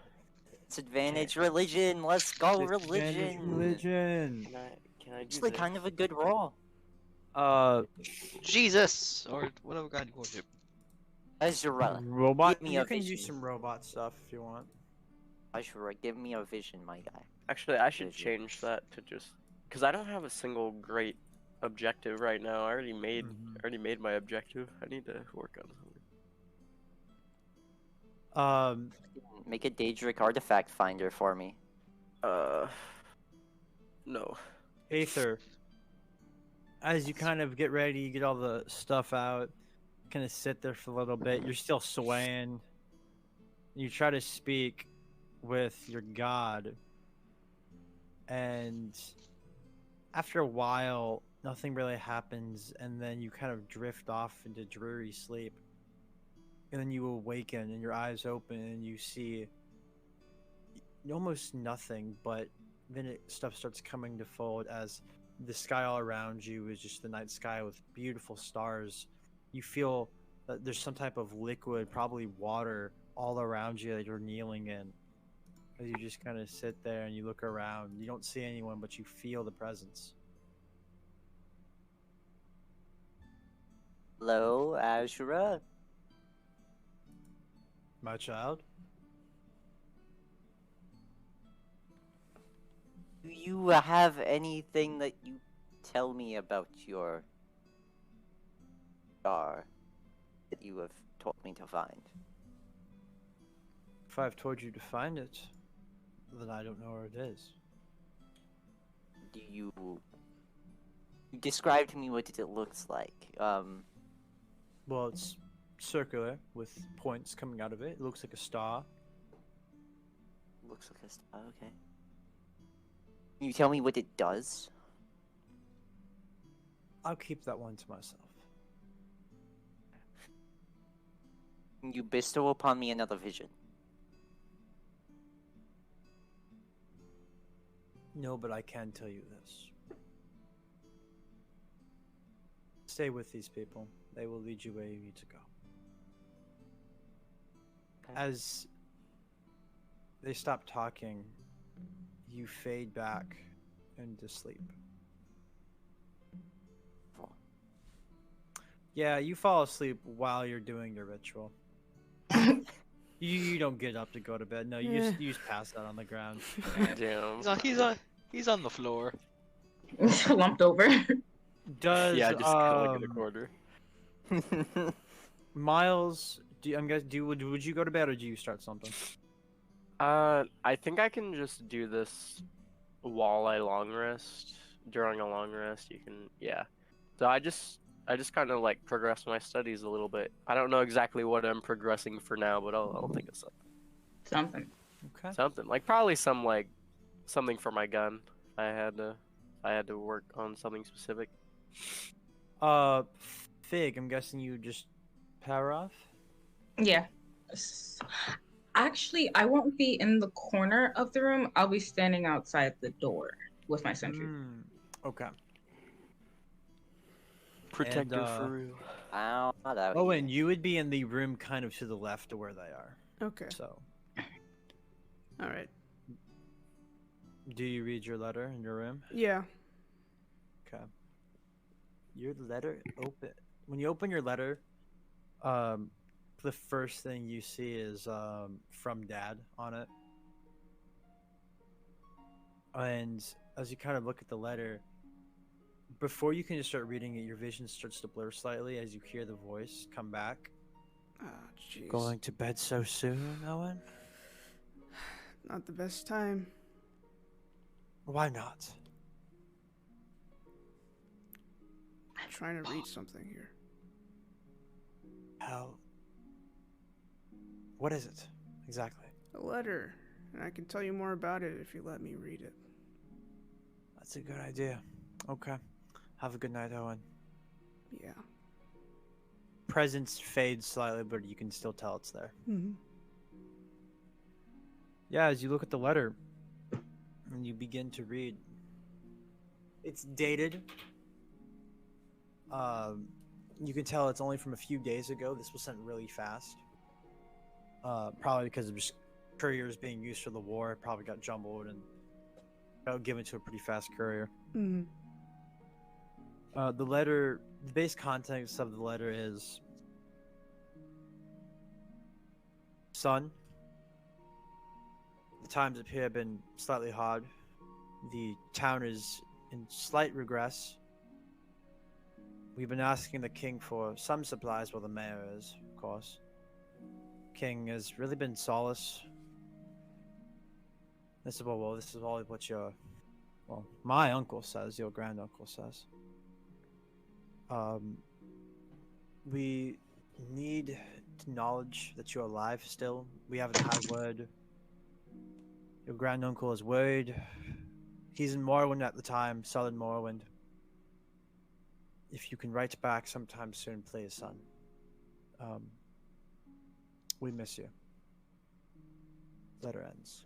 It's advantage religion. Let's go it's advantage religion. religion. Can I do Actually, this? kind of a good roll. Jesus, or whatever god you worship. Ezra, Robot. Give me You a can do vision. some robot stuff if you want. Ezra, give me a vision, my guy. Actually, I should Vision. change that to just because I don't have a single great objective right now. I already made my objective. I need to work on something. Make a Daedric artifact finder for me. No. Aether. As you kind of get ready, you get all the stuff out, kind of sit there for a little bit. You're still swaying. You try to speak with your god, and after a while, nothing really happens, and then you kind of drift off into dreary sleep. And then you awaken, and your eyes open, and you see almost nothing, but then stuff starts coming to fold as the sky all around you is just the night sky with beautiful stars. You feel that there's some type of liquid, probably water, all around you that you're kneeling in. As you just kind of sit there and you look around. You don't see anyone, but you feel the presence. Hello, Azura. My child? Do you have anything that you tell me about your star that you have told me to find? If I've told you to find it, then I don't know where it is. Do you describe to me what it looks like? Well, it's circular with points coming out of it. It looks like a star. Looks like a star. Okay. Can you tell me what it does? I'll keep that one to myself. Can you bestow upon me another vision? No, but I can tell you this. Stay with these people. They will lead you where you need to go. Okay. As they stop talking, you fade back into sleep. Oh. Yeah, you fall asleep while you're doing your ritual. You don't get up to go to bed. No, you just pass out on the ground. Damn. He's on the floor. Lumped over. Does Yeah, just going in the corner. Miles? Would you go to bed or do you start something? I think I can just do this while I long rest. During a long rest, you can, yeah. So I just kind of like progress my studies a little bit. I don't know exactly what I'm progressing for now, but I'll think of something. Something. Okay. Something like probably something for my gun. I had to work on something specific. Fig, I'm guessing you just power off? Yeah. Actually, I won't be in the corner of the room. I'll be standing outside the door with my sentry. Okay. Protector And, for real. I'm not out Owen, here. you would be in the room kind of to the left of where they are. Okay. So, All right. do you read your letter in your room? Yeah. Okay. Your letter open. When you open your letter, um, the first thing you see is from Dad on it. And as you kind of look at the letter, before you can just start reading it, your vision starts to blur slightly as you hear the voice come back. Ah, jeez. Going to bed so soon, Owen? Not the best time. Why not? I'm trying to read something here. How? What is it exactly? A letter, and I can tell you more about it if you let me read it. That's a good idea. Okay. Have a good night, Owen. Yeah. Presence fades slightly, but you can still tell it's there. Mm-hmm. Yeah, as you look at the letter and you begin to read, it's dated. You can tell it's only from a few days ago. This was sent really fast. Probably because of just couriers being used for the war. It probably got jumbled and got given to a pretty fast courier. Mm-hmm. The letter, the base context of the letter is, son, the times up here have been slightly hard. The town is in slight regress. We've been asking the king for some supplies, while the mayor is, of course. King has really been solace. This is all what my uncle says, your granduncle says. We need knowledge that you're alive still. We haven't had word. Your granduncle is worried. He's in Morrowind at the time, Southern Morrowind. If you can write back sometime soon, please, son. We miss you. Letter ends.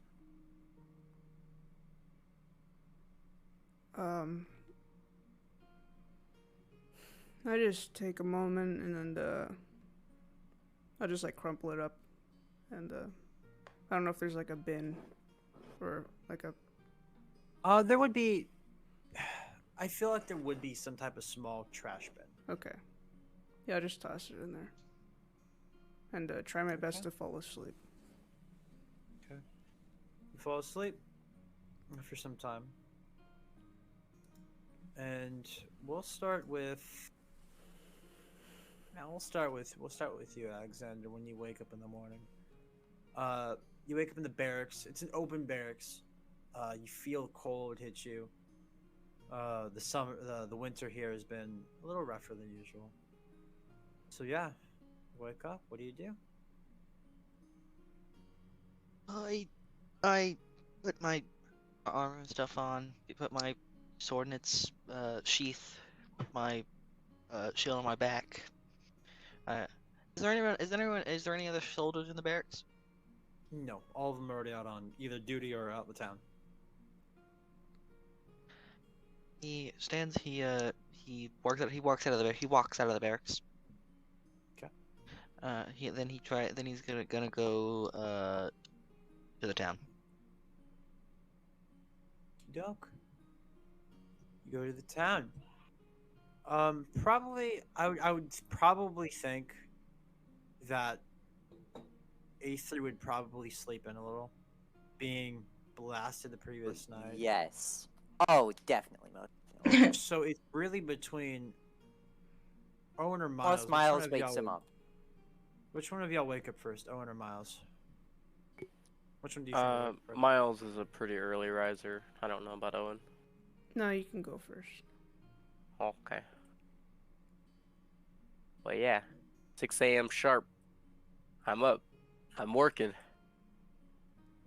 I just take a moment and then I just like crumple it up, and I don't know if there's like a bin or like a. There would be. I feel like there would be some type of small trash bin. Okay. Yeah, I'll just toss it in there. And try my best to fall asleep. Okay. You fall asleep after some time. And we'll start with. Now we'll start with you, Alexzander. When you wake up in the morning, you wake up in the barracks. It's an open barracks. You feel cold hit you. The winter here has been a little rougher than usual. So yeah, you wake up. What do you do? I put my armor and stuff on. Put my sword in its sheath. My shield on my back. Is there any other soldiers in the barracks? No, all of them are already out on either duty or out in the town. He stands. He walks out of the barracks. Okay. Then he's gonna go to the town. Doke. You go to the town. Probably I would probably think that Aether would probably sleep in a little, being blasted the previous night. Yes. Oh, definitely. Most. So it's really between Owen or Miles. Plus, Miles wakes him up. Which one of y'all wake up first, Owen or Miles? Which one do you think? will wake up first? Miles is a pretty early riser. I don't know about Owen. No, you can go first. Okay. Well, yeah. 6 a.m. sharp. I'm up. I'm working.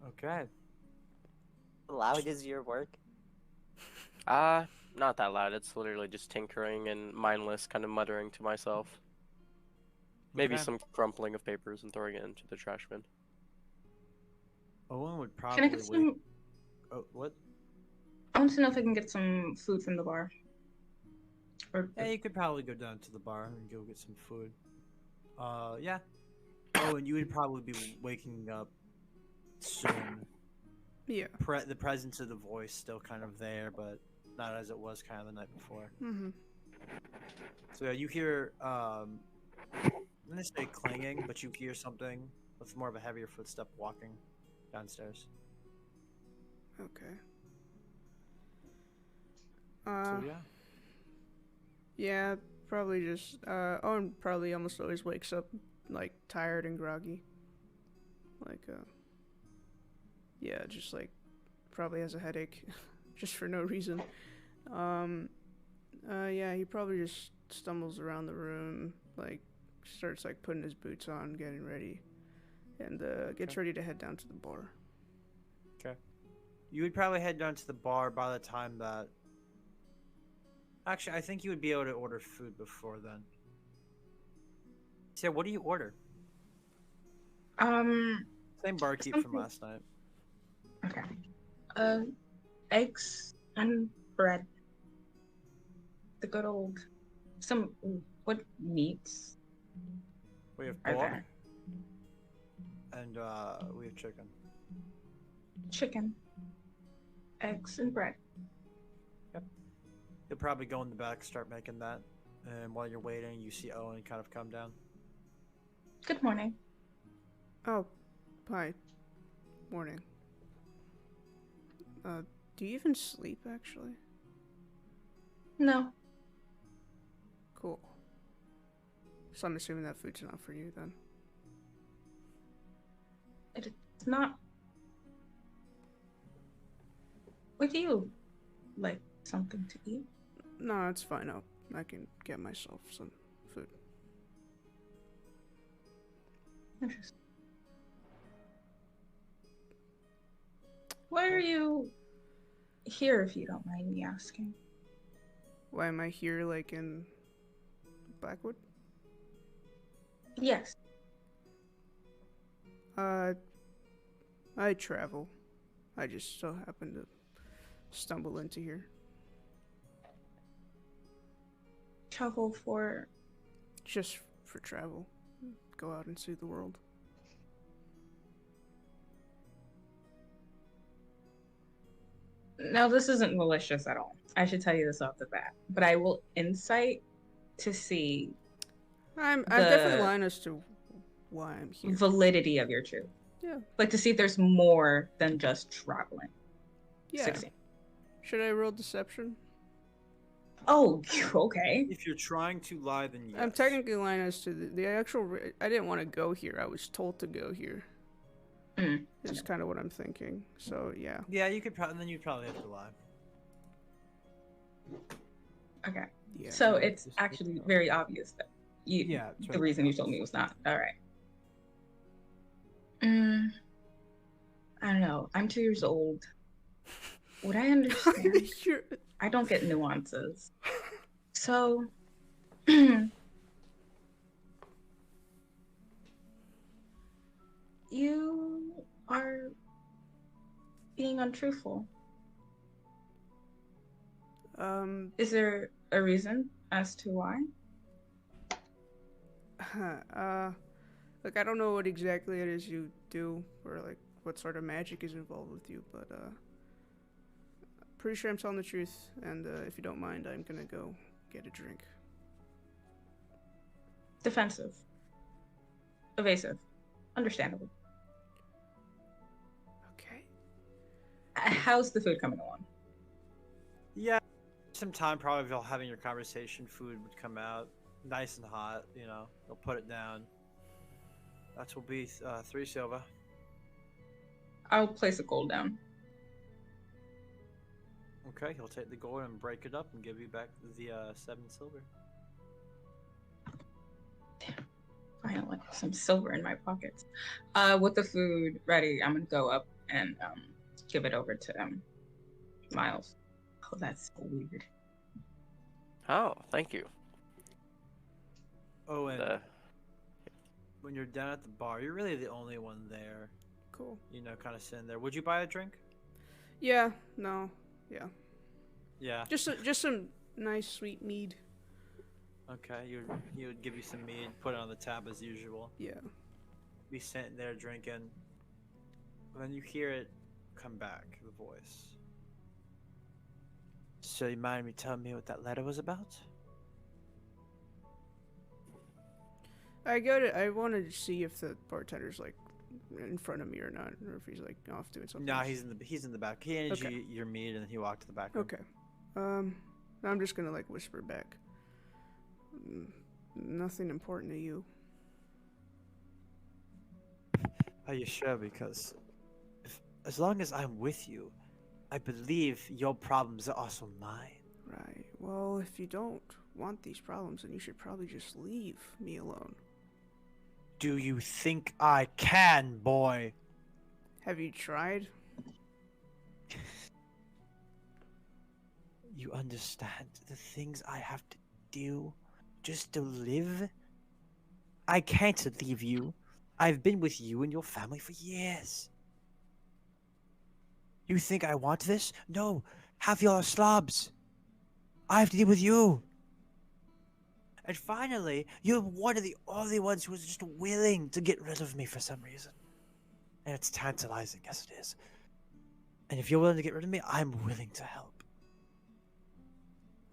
Okay. How loud is your work? Not that loud. It's literally just tinkering and mindless, kind of muttering to myself. Maybe Okay. some crumpling of papers and throwing it into the trash bin. Owen would Can I probably get wake. some? Oh, what? I want to know if I can get some food from the bar. Or Yeah, you could probably go down to the bar and go get some food. Yeah. Oh, and you would probably be waking up soon. Yeah. The presence of the voice still kind of there, but not as it was kind of the night before. Mm-hmm. So yeah, you hear I'm gonna say clanging, but you hear something with more of a heavier footstep walking downstairs. Okay. So yeah. Yeah, probably just Owen probably almost always wakes up like tired and groggy. Like yeah, just like probably has a headache just for no reason. Yeah, he probably just stumbles around the room, like starts like putting his boots on, getting ready, and gets ready to head down to the bar. Okay. You would probably head down to the bar by the time that. Actually, I think you would be able to order food before then. So, what do you order? Same barkeep from Something- last night. Okay. Eggs and bread. The good old. What meats We have are pork there? and we have chicken. Chicken, eggs, and bread. You'll probably go in the back, start making that, and while you're waiting, you see Owen kind of come down. Good morning. Oh, hi. Morning. Do you even sleep, actually? No, Cool. So I'm assuming that food's not for you, then. it's not. Would you like something to eat? No, it's fine. I can get myself some food. Interesting. Why are you here, if you don't mind me asking? Why am I here, like, in Blackwood? Yes. I travel. I just so happen to stumble into here. Travel for. Just for travel. Go out and see the world. Now, this isn't malicious at all. I should tell you this off the bat. But I will insight to see I'm The- definitely lying as to why I'm here. validity of your truth. Yeah. Like to see if there's more than just traveling. Yeah. 16. Should I roll deception? Oh, okay. If you're trying to lie, then yes. I'm technically lying as to the actual. I didn't want to go here. I was told to go here. Mm. Is kind of what I'm thinking. So yeah. Yeah, you could probably. Then you'd probably have to lie. Okay. Yeah. So it's actually very obvious that you. Yeah. it's The right. reason you told me was not. All right. I don't know. I'm 2 years old. Would I understand? You're- I don't get nuances. So, you are being untruthful. Is there a reason as to why? Look, I don't know what exactly it is you do, or like what sort of magic is involved with you, but pretty sure I'm telling the truth. And if you don't mind, I'm gonna go get a drink. Defensive. Evasive. Understandable. Okay. How's the food coming along? Yeah. Some time, probably while having your conversation, food would come out nice and hot. You know, they'll put it down. That will be 3 silver. I'll place a gold down. Okay, he'll take the gold and break it up and give you back the 7 silver. Finally, some silver in my pockets. With the food ready, I'm gonna go up and give it over to Miles. Oh, that's so weird. Oh, thank you. Oh, and Uh, when you're down at the bar, you're really the only one there. Cool. You know, kind of sitting there. Would you buy a drink? Yeah. No. Yeah. Yeah. Just some nice sweet mead. Okay, he would give you some mead, put it on the tab as usual. Yeah. be sitting there drinking. And then you hear it come back, the voice. So you mind me telling me what that letter was about? I wanted to see if the bartender's like in front of me or not, or if he's like off doing something. Nah, else. he's in the back. He handed Okay. you your meat and he walked to the back room. Okay. I'm just gonna like whisper back. Nothing important to you. Are you sure? Because as long as I'm with you, I believe your problems are also mine. Right. Well, if you don't want these problems, then you should probably just leave me alone. Do you think I can, boy? Have you tried? You understand the things I have to do just to live? I can't leave you. I've been with you and your family for years. You think I want this? No, have your slobs. I have to deal with you. And finally, you're one of the only ones who is just willing to get rid of me for some reason. And it's tantalizing, yes it is. And if you're willing to get rid of me, I'm willing to help.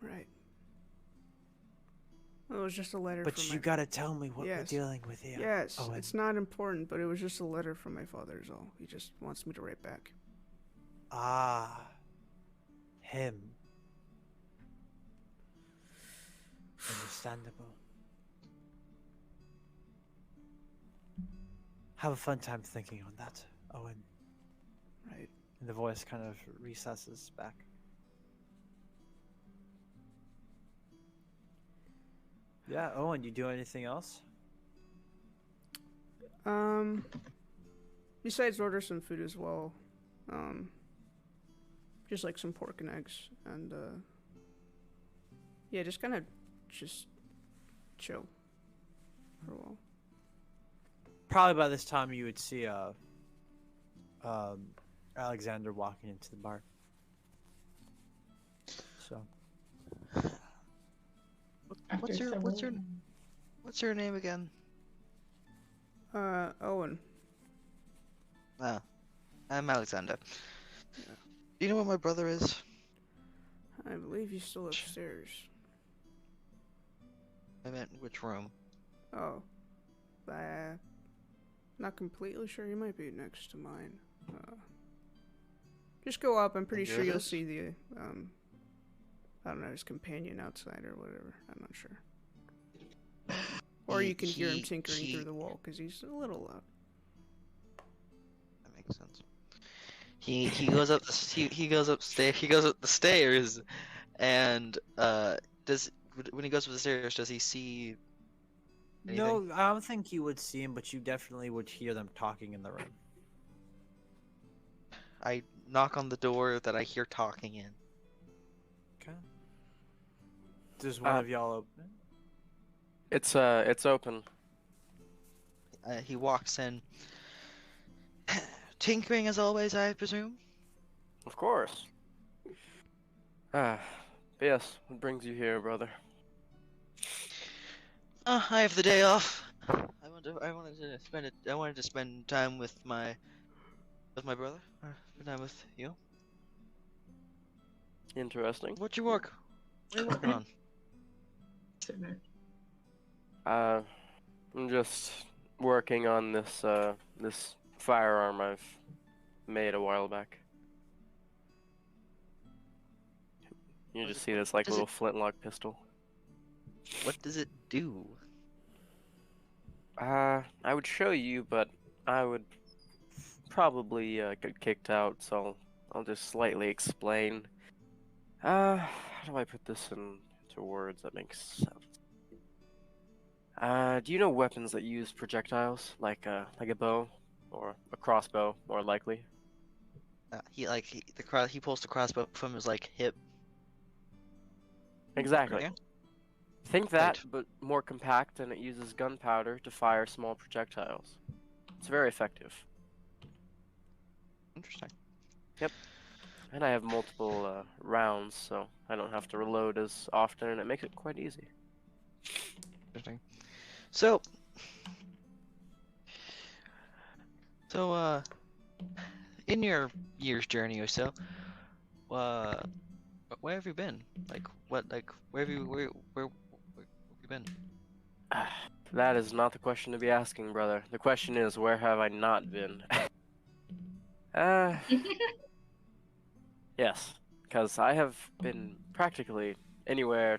Right. Well, it was just a letter But from you my... gotta tell me what we're Yes. dealing with here. Yes, Owen. it's not important, but it was just a letter from my father is all. He just wants me to write back. Ah. Him. Understandable. Have a fun time thinking on that, Owen. Right. And the voice kind of recesses back. Yeah, Owen, you do anything else? Besides order some food as well. Just like some pork and eggs and yeah, just kind of just chill for a while. Probably by this time you would see Alexzander walking into the bar. So What's your name again? Owen. Ah, I'm Alexzander. Yeah. Do you know where my brother is? I believe he's still upstairs. I meant which room. Oh. Not completely sure. He might be next to mine. Just go up. I'm pretty And sure you'll yours? see the, I don't know, his companion outside or whatever. I'm not sure. Or you can hear him tinkering through the wall because he's a little loud. That makes sense. He goes up he goes up the stairs, and when he goes up the stairs, does he see? no, I don't think you would see him, but you definitely would hear them talking in the room. I knock on the door that I hear talking in. Okay. Does one of y'all open it? It's open. He walks in. Tinkering as always, I presume. Of course. But yes, what brings you here, brother? I have the day off. I wanted to spend time with my brother. Spend time with you. Interesting. What you working on? I'm just working on this firearm I've made a while back. You just see this like does little flintlock pistol. What does it do? I would show you, but I would probably get kicked out, so I'll just slightly explain. How do I put this into words that make sense? Do you know weapons that use projectiles, like a bow or a crossbow, more likely? He pulls the crossbow from his hip. Exactly. Yeah. Think that, Right. but more compact, and it uses gunpowder to fire small projectiles. It's very effective. Interesting. And I have multiple rounds, so I don't have to reload as often, and it makes it quite easy. Interesting. So, So, in your year's journey or so, where have you been? Where have you been? That is not the question to be asking, brother. The question is, where have I not been? uh, yes, because I have been practically anywhere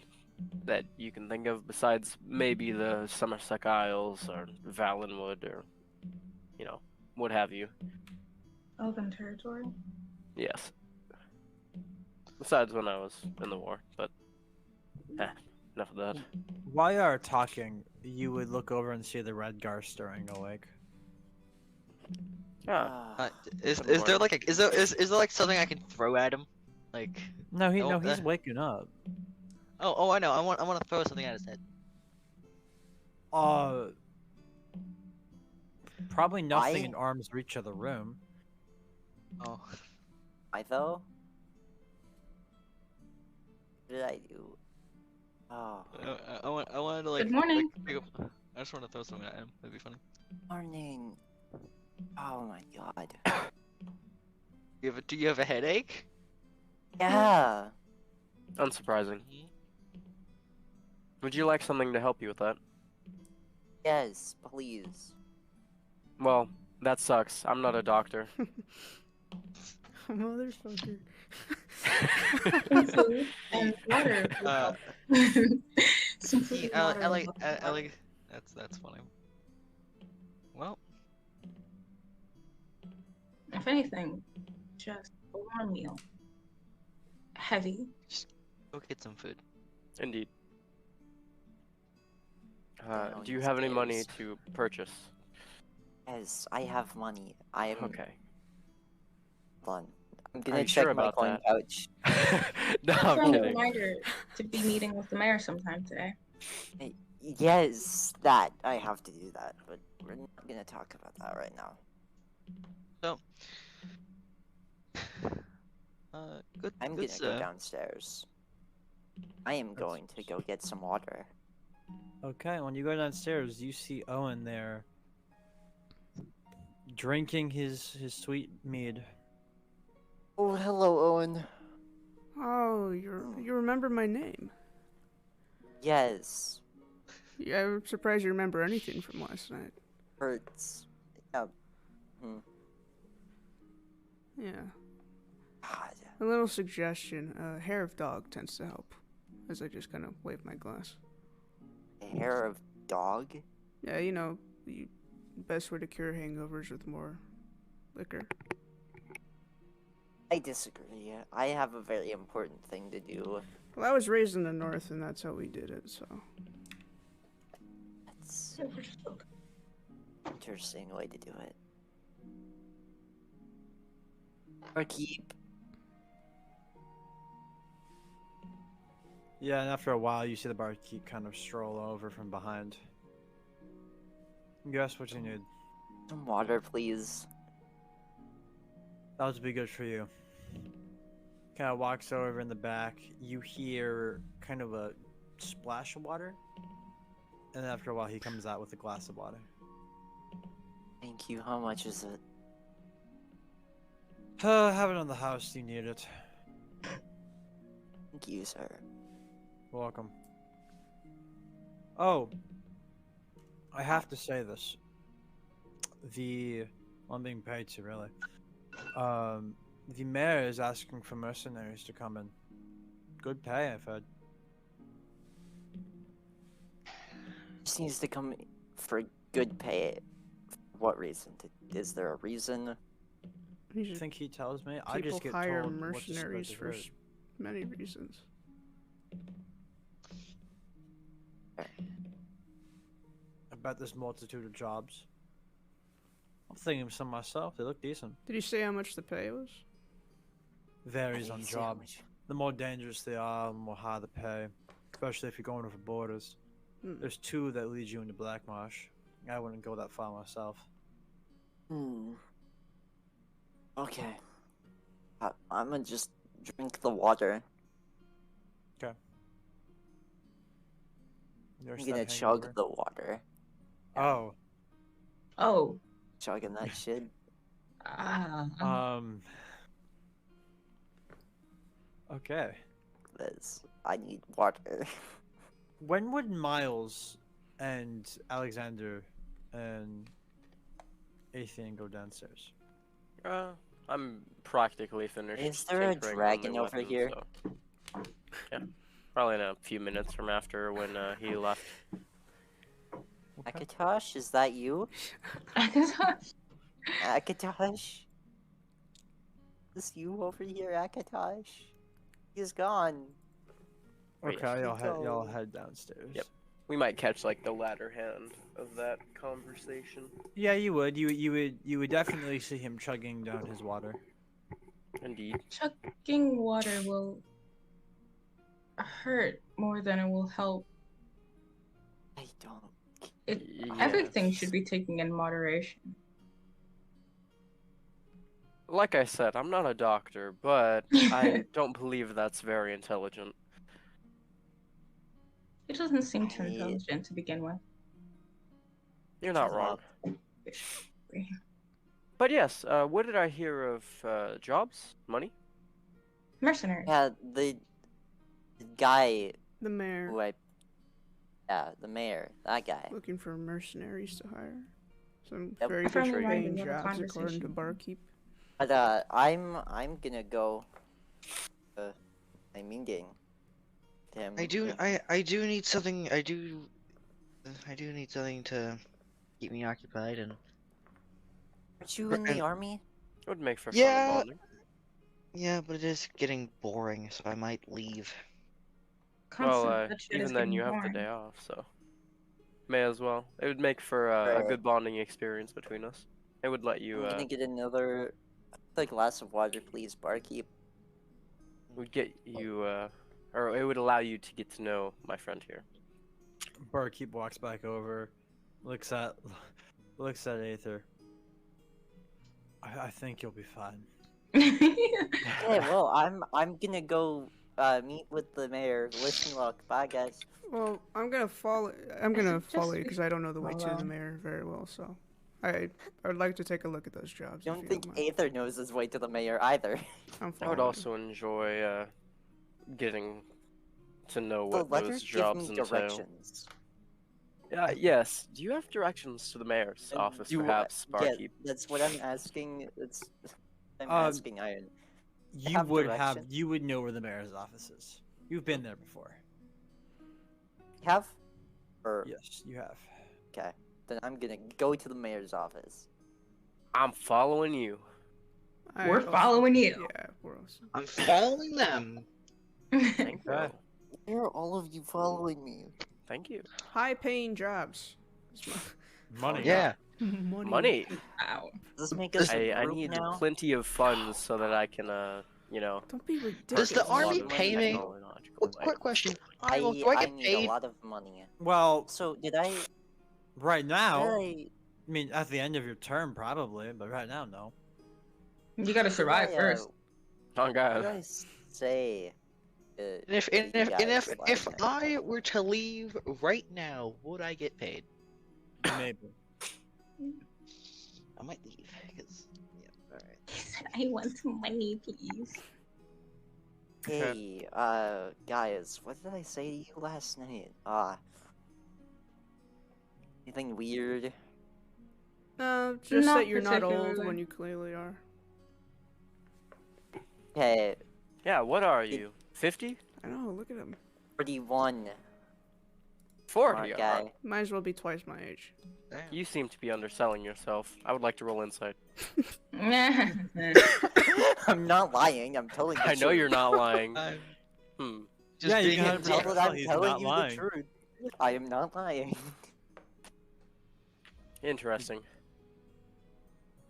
that you can think of besides maybe the Somerset Isles or Valenwood or, what have you. Elven territory. Yes. Besides when I was in the war, but enough of that. While you are talking, you would look over and see the Redgar stirring awake. Ah, Is Good there morning. like a, is there like something I can throw at him? Like, No, Oh, he's waking up. oh, I know. I want to throw something at his head. Probably nothing I- in arm's reach of the room. Oh, I though? What did I do? Oh, I wanted to like. Good morning. I just want to throw something at him. That'd be funny. morning. Oh my god. Do you have a headache? Yeah. Unsurprising. Would you like something to help you with that? Yes, please. Well, that sucks. I'm not a doctor. Motherfucker. Some food and water. would Uh, help. Some food and water. would help a lot. That's funny. Well, If anything, just a warm meal. Heavy. go get some food. Indeed. Down Do you have any money stairs. to purchase? Yes, I have money. I am. Okay. Hold on. I'm Are gonna you check sure my about coin that? pouch. No, I'm Friendly kidding. reminder to be meeting with the mayor sometime today. Yes, that. I have to do that, but we're not gonna talk about that right now. So, good. I'm good gonna sir. go downstairs. I am going to go get some water. Okay, when you go downstairs, you see Owen there, drinking his sweet mead. Oh, hello, Owen. Oh, you remember my name? Yes. Yeah, I'm surprised you remember anything from last night. Hurts. Yeah. Yeah. God. A little suggestion, hair of dog tends to help. As I just kind of wave my glass. Hair of dog? Yeah, the best way to cure hangovers with more liquor. I disagree. I have a very important thing to do. Well, I was raised in the north, and that's how we did it, so. That's an interesting way to do it. Barkeep. Yeah, and after a while, you see the barkeep kind of stroll over from behind. Guess what you need? Some water, please. That would be good for you. Kind of walks over in the back. You hear kind of a splash of water. And then after a while, he comes out with a glass of water. Thank you. How much is it? Have it on the house. You need it. Thank you, sir. Welcome. Oh, I have to say this. I'm being paid to, really. The mayor is asking for mercenaries to come in. Good pay, I've heard. Just needs to come for good pay. For what reason? Is there a reason? I think he tells me. I just get People hire told what to spread mercenaries the for word. many reasons. I bet there's multitude of jobs. I'm thinking of some myself. They look decent. Did you say how much the pay was? Varies I on see how job. much- The more dangerous they are, the more high the pay. Especially if you're going over borders. Hmm. There's two that lead you into Black Marsh. I wouldn't go that far myself. Okay. I'm gonna just drink the water. There's I'm gonna chug the water. Oh, Oh, Chugging that shit. Okay. Liz, I need water. When would Miles and Alexander and Aethian go downstairs? I'm practically finished. Is there a tinkering on my dragon over weapon, here? so- Yeah, probably in a few minutes from after when he left. Akatosh, is that you? Akatosh? Is you over here, Akatosh? He's gone. Wait, Okay, y'all go. head downstairs. Yep. We might catch like the latter hand of that conversation. Yeah, you would. You would definitely see him chugging down his water. Indeed. Chugging water will hurt more than it will help. I don't. Everything should be taken in moderation. Like I said, I'm not a doctor, but I don't believe that's very intelligent. It doesn't seem too I- intelligent to begin with. You're not Shut wrong. up. But yes, what did I hear of jobs? Money? Mercenary. Yeah, the guy The mayor who yeah, the mayor, that guy. looking for mercenaries to hire. Some Yep. very A friendly good reminder, paying we have a jobs according to conversation. Barkeep. But I'm gonna go. I'm meeting him. I do need something. I do need something to keep me occupied and. Aren't you in the and- army? It would make for Yeah. fun bonding. Yeah, but it is getting boring, so I might leave. Well, Constant that shit is even then getting you have the boring. day off, so may as well. It would make for a Right. good bonding experience between us. It would let you I'm gonna get another glass of water, please, barkeep. would get you or it would allow you to get to know my friend here. Barkeep walks back over, looks at Aether. I think you'll be fine. Okay, well, I'm gonna go meet with the mayor. Wish me luck. Bye, guys. Well, I'm gonna follow. I'm gonna Just follow you because I don't know the way to the follow. mayor very well. So, I would like to take a look at those jobs. I if don't you think mind. Aether knows his way to the mayor either. I'm I following. would you. also enjoy getting to know The what letter those give jobs me entail. directions. Yes. Do you have directions to the mayor's And office, do I- perhaps, barkeep? Yeah, that's what I'm asking. I'm Um, asking Iron. You have would direction. you would know where the mayor's office is. You've been there before. Have? Or Yes, you have. okay, then I'm gonna go to the mayor's office. I'm following you. I We're also- following you. Yeah, we're also. I'm following them. Thank you. Okay. Why are all of you following me? Thank you. High-paying jobs. Money. Yeah. Money. Wow. Does this make us a I group need now? plenty of funds so that I can Don't be ridiculous. Does the purchase a lot army of pay me? technological Quick items. question. I Do I get need paid? a lot of money. Well, So did I? right now, Did I mean, at the end of your term, probably, but right now, no. You gotta survive first. Oh What did god. I say? And if I were to leave right now, would I get paid? Maybe. I might leave because all right. He said, I want some money, please. Hey, guys, what did I say to you last night? Anything weird? No, just Not that you're not old particularly. when you clearly are. Okay, Yeah, what are you? 50? I know. Look at him. 41. 40? Smart guy. Might as well be twice my age. Damn. You seem to be underselling yourself. I would like to roll insight. I'm not lying. I'm telling the I know truth. you're not lying. I'm Hmm. just Yeah, you being can a have Tell Yeah, that I'm he's telling not you lying. the truth. I am not lying. Interesting.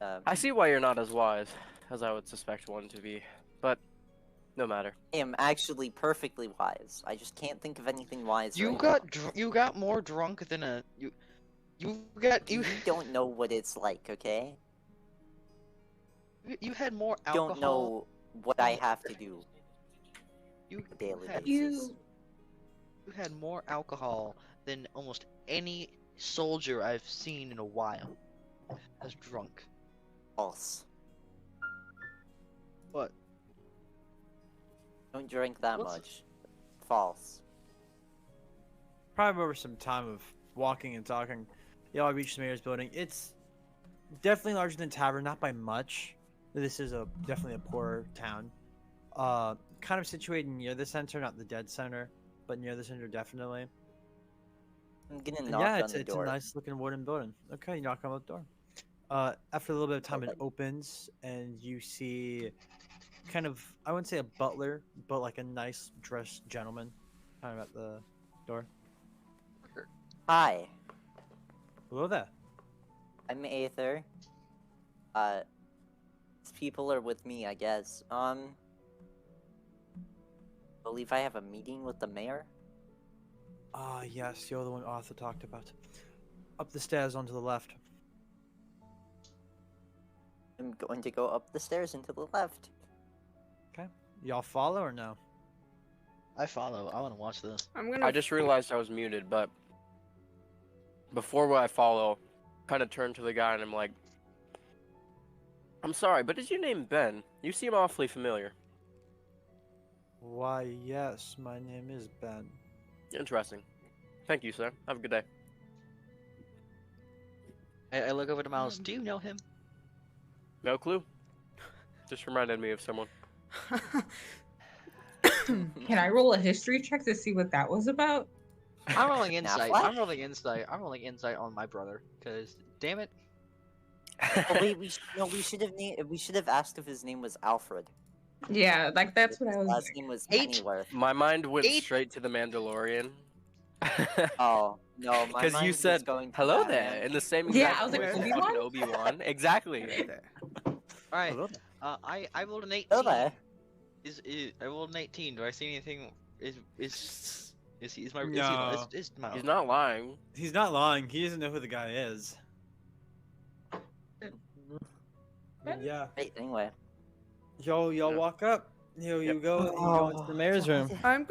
Um, I see why you're not as wise as I would suspect one to be, but no matter. I am actually perfectly wise. I just can't think of anything wise. You right got now. you got more drunk than a you got You don't know what it's like, okay? you had more You alcohol. don't know what I have to do. You daily had, basis. you had more alcohol than almost any soldier I've seen in a while. I was drunk. False. Don't drink that What's- much. False. Probably over some time of walking and talking, y'all reach the mayor's building. It's definitely larger than Tavern, not by much. This is definitely a poorer town. Kind of situated near the center, not the dead center, but near the center definitely. I'm gonna And knock yeah, on it's the a door. nice looking wooden building. Okay, you knock on the door. After a little bit of time, it Okay. opens and you see kind of, I wouldn't say a butler, but like a nice dressed gentleman kind of at the door. Hi, Hello there. I'm Ather. These people are with me, I guess. Believe I have a meeting with the mayor. Ah, yes, you're the one Arthur talked about. Up the stairs onto the left. I'm going to go up the stairs and to the left. Y'all follow or no? I follow. I want to watch this. I'm gonna. I just realized I was muted, but before I follow, kind of turn to the guy and I'm like, I'm sorry, but is your name Ben? You seem awfully familiar. Why, yes, my name is Ben. Interesting. Thank you, sir. Have a good day. I look over to Miles. Do you know him? No clue. Just reminded me of someone. Can I roll a history check to see what that was about? I'm rolling insight. what? I'm rolling insight. I'm rolling insight on my brother. Cause damn it. Oh wait, we should have asked if his name was Alfred. Yeah, like that's what I His was. last name was Eight. Pennyworth. My mind went Eight- straight to the Mandalorian. Oh no, my Because mind you was said, going to hello Batman. there, in the same Yeah, exact I was like, voice as Obi-Wan? fucking Obi-Wan. Exactly. There. All right. Hello there. I rolled an 18. Hello there. I rolled an 18. Do I see anything? Is my No. is Miles? He's not lying. He's not lying. He doesn't know who the guy is. Ben? Yeah. Right, anyway. Y'all Yeah. walk up. You Yep. go into the mayor's room. I'm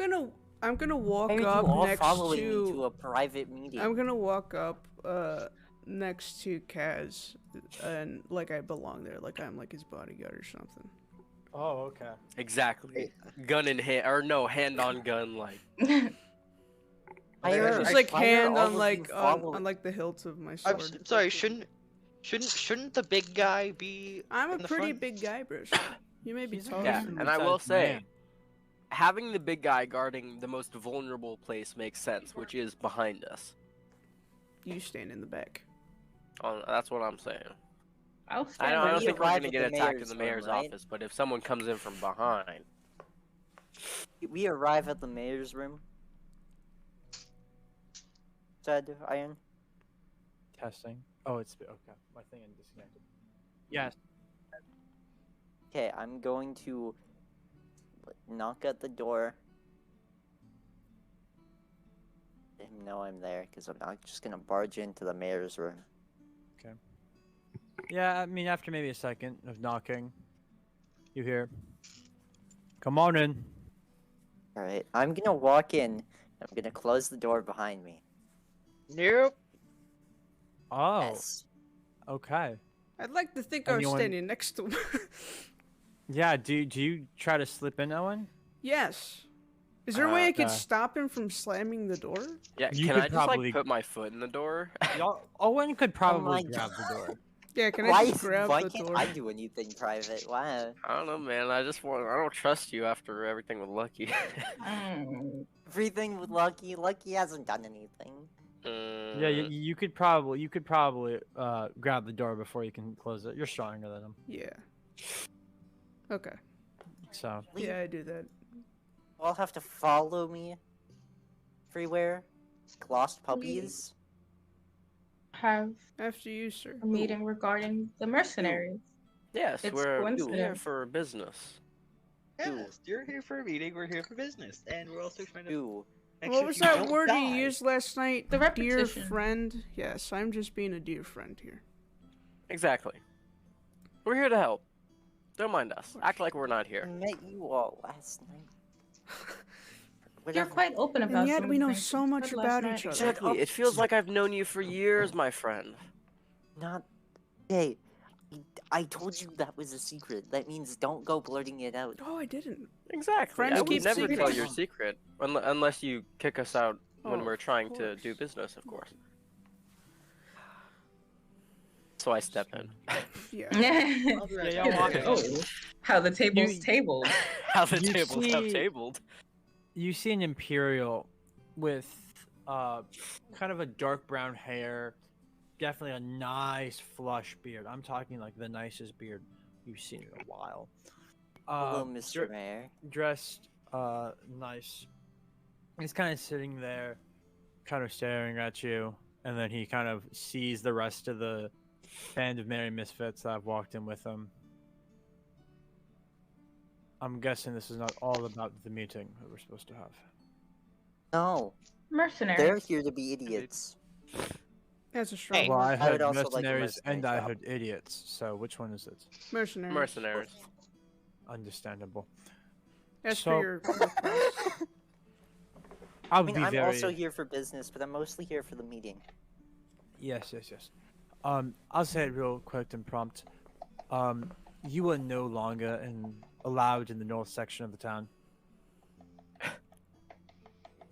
gonna walk Why are you up all next following me to. to a private meeting? I'm gonna walk up next to Kaz, and like I belong there, like I'm like his bodyguard or something. Oh, okay. Exactly. Gun in hand, or no, hand on gun, like. Why are- Just like why are hand all on of you like following- on like the hilt of my I'm sword. sorry. Shouldn't the big guy be? I'm a in the pretty front? big guy, bro. You may be He's a taller. Yeah, than me. and I will Sized say, man. having the big guy guarding the most vulnerable place makes sense, which is behind us. You stand in the back. That's what I'm saying. I'll I stand don't right we think we're arrive gonna at get the attacked in mayor's the room, mayor's right? office, but if someone comes in from behind, We arrive at the mayor's room. Said Iron. Testing. Oh, it's okay. My thing is disconnected. Yes. Okay, I'm going to knock at the door. Let him know I'm there, because I'm not just gonna barge into the mayor's room. Yeah, I mean, after maybe a second of knocking, you hear, "Come on in." Alright, I'm gonna walk in. I'm gonna close the door behind me. Nope. Oh, Yes. okay. I'd like to think I was Anyone- standing next to him. Yeah, do you try to slip in, Owen? Yes. Is there a way I could Okay. stop him from slamming the door? yeah, You can could I just probably- like put my foot in the door? Y'all, Owen could probably my grab the door. Yeah, can I Why, just grab why the can't door? I do anything private? Why? I don't know, man. I don't trust you after everything with Lucky. Everything with Lucky. Lucky hasn't done anything. Yeah, you could probably grab the door before you can close it. You're stronger than him, Yeah. Okay. so Yeah, I do that. You all have to follow me everywhere. Like lost puppies. Have After you, sir. a meeting regarding the mercenaries. Yes, It's we're here coincidence. for business. Yes, you're here for a meeting. We're here for business, and we're also trying to. Ooh. make What sure was you that don't word die. you used last night? The Dear repetition. friend. Yes, I'm just being a dear friend here. Exactly. We're here to help. Don't mind us. Act like we're not I here. met you all last night. You're Whatever. quite open about And yet some we of the know things so you much said last about night. each other. Shut Exactly. up. It feels like I've known you for years, my friend. Not. Hey, I told you that was a secret. That means don't go blurting it out. Oh, I didn't. Exactly. Friends I would keep never tell your secrets. secret unless you kick us out when Oh, we're of trying to do course. business, of course. So I step in. Yeah. Yeah, y'all walk in. Oh, how the tables You- tabled. How the You tables have see- tabled. You see an Imperial with kind of a dark brown hair, definitely a nice flush beard. I'm talking like the nicest beard you've seen in a while. Hello, Mr. dre- Mayor. Dressed nice. He's kind of sitting there, kind of staring at you, and then he kind of sees the rest of the band of merry misfits that have walked in with him. I'm guessing this is not all about the meeting that we're supposed to have. No, Mercenaries. they're here to be idiots. That's a strong Hey. Well, word. I I heard would also like a mercenaries and I mercenary job. heard idiots. So which one is it? Mercenaries. Mercenaries. Understandable. As So- for your request. I'll I mean, be I'm very. also here for business, but I'm mostly here for the meeting. Yes. I'll say it real quick and prompt. You are no longer allowed in the north section of the town.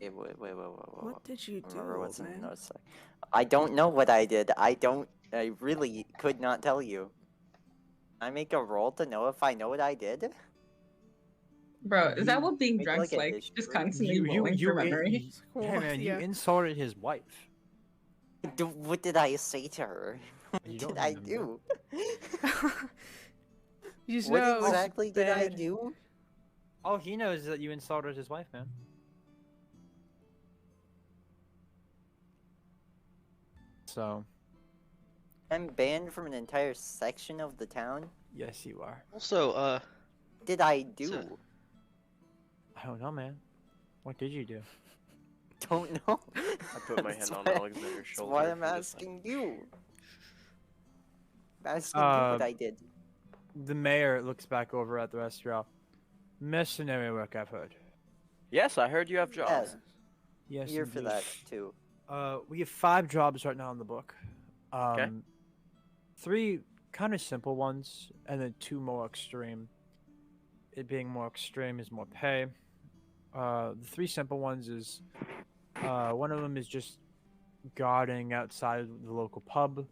Wait. What did you do, Remember what's old in the man? notes. I don't know what I did. I really could not tell you. I make a roll to know if I know what I did. Bro, is that You what being make, drunk's like, a like? Just history? constantly rolling for memory? Hey man, you Yeah. insulted his wife. What did I say to her? What You did don't I remember. do? You just What know it's exactly did I bad. do? All he knows is that you insulted his wife, man. So, I'm banned from an entire section of the town? yes, you are. Also, What did I do? So- I don't know, man. What did you do? Don't know. I put my That's hand on why- Alexander's That's shoulder. why I'm for this one. asking you. I'm asking you what I did. The mayor looks back over at the rest of y'all. Mercenary work, I've heard. Yes, I heard you have jobs. Yes, Here for indeed. that too. We have 5 jobs right now in the book. Okay. 3 kind of simple ones, and then 2 more extreme. It being more extreme is more pay. The 3 simple ones is one of them is just guarding outside the local pub.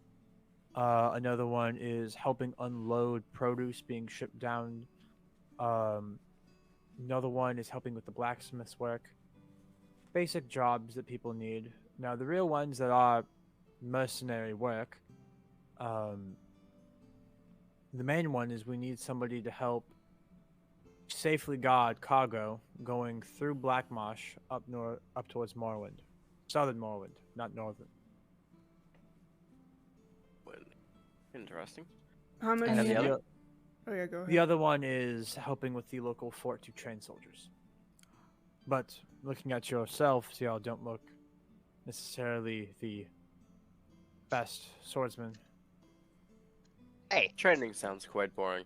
Another one is helping unload produce being shipped down. Another one is helping with the blacksmith's work. Basic jobs that people need. Now, the real ones that are mercenary work, the main one is we need somebody to help safely guard cargo going through Black Marsh up towards Morrowind. Southern Morrowind, not northern. Interesting. How many? And the other? Oh yeah, go ahead. The other one is helping with the local fort to train soldiers. But looking at yourself, y'all don't look necessarily the best swordsman. hey, Training sounds quite boring.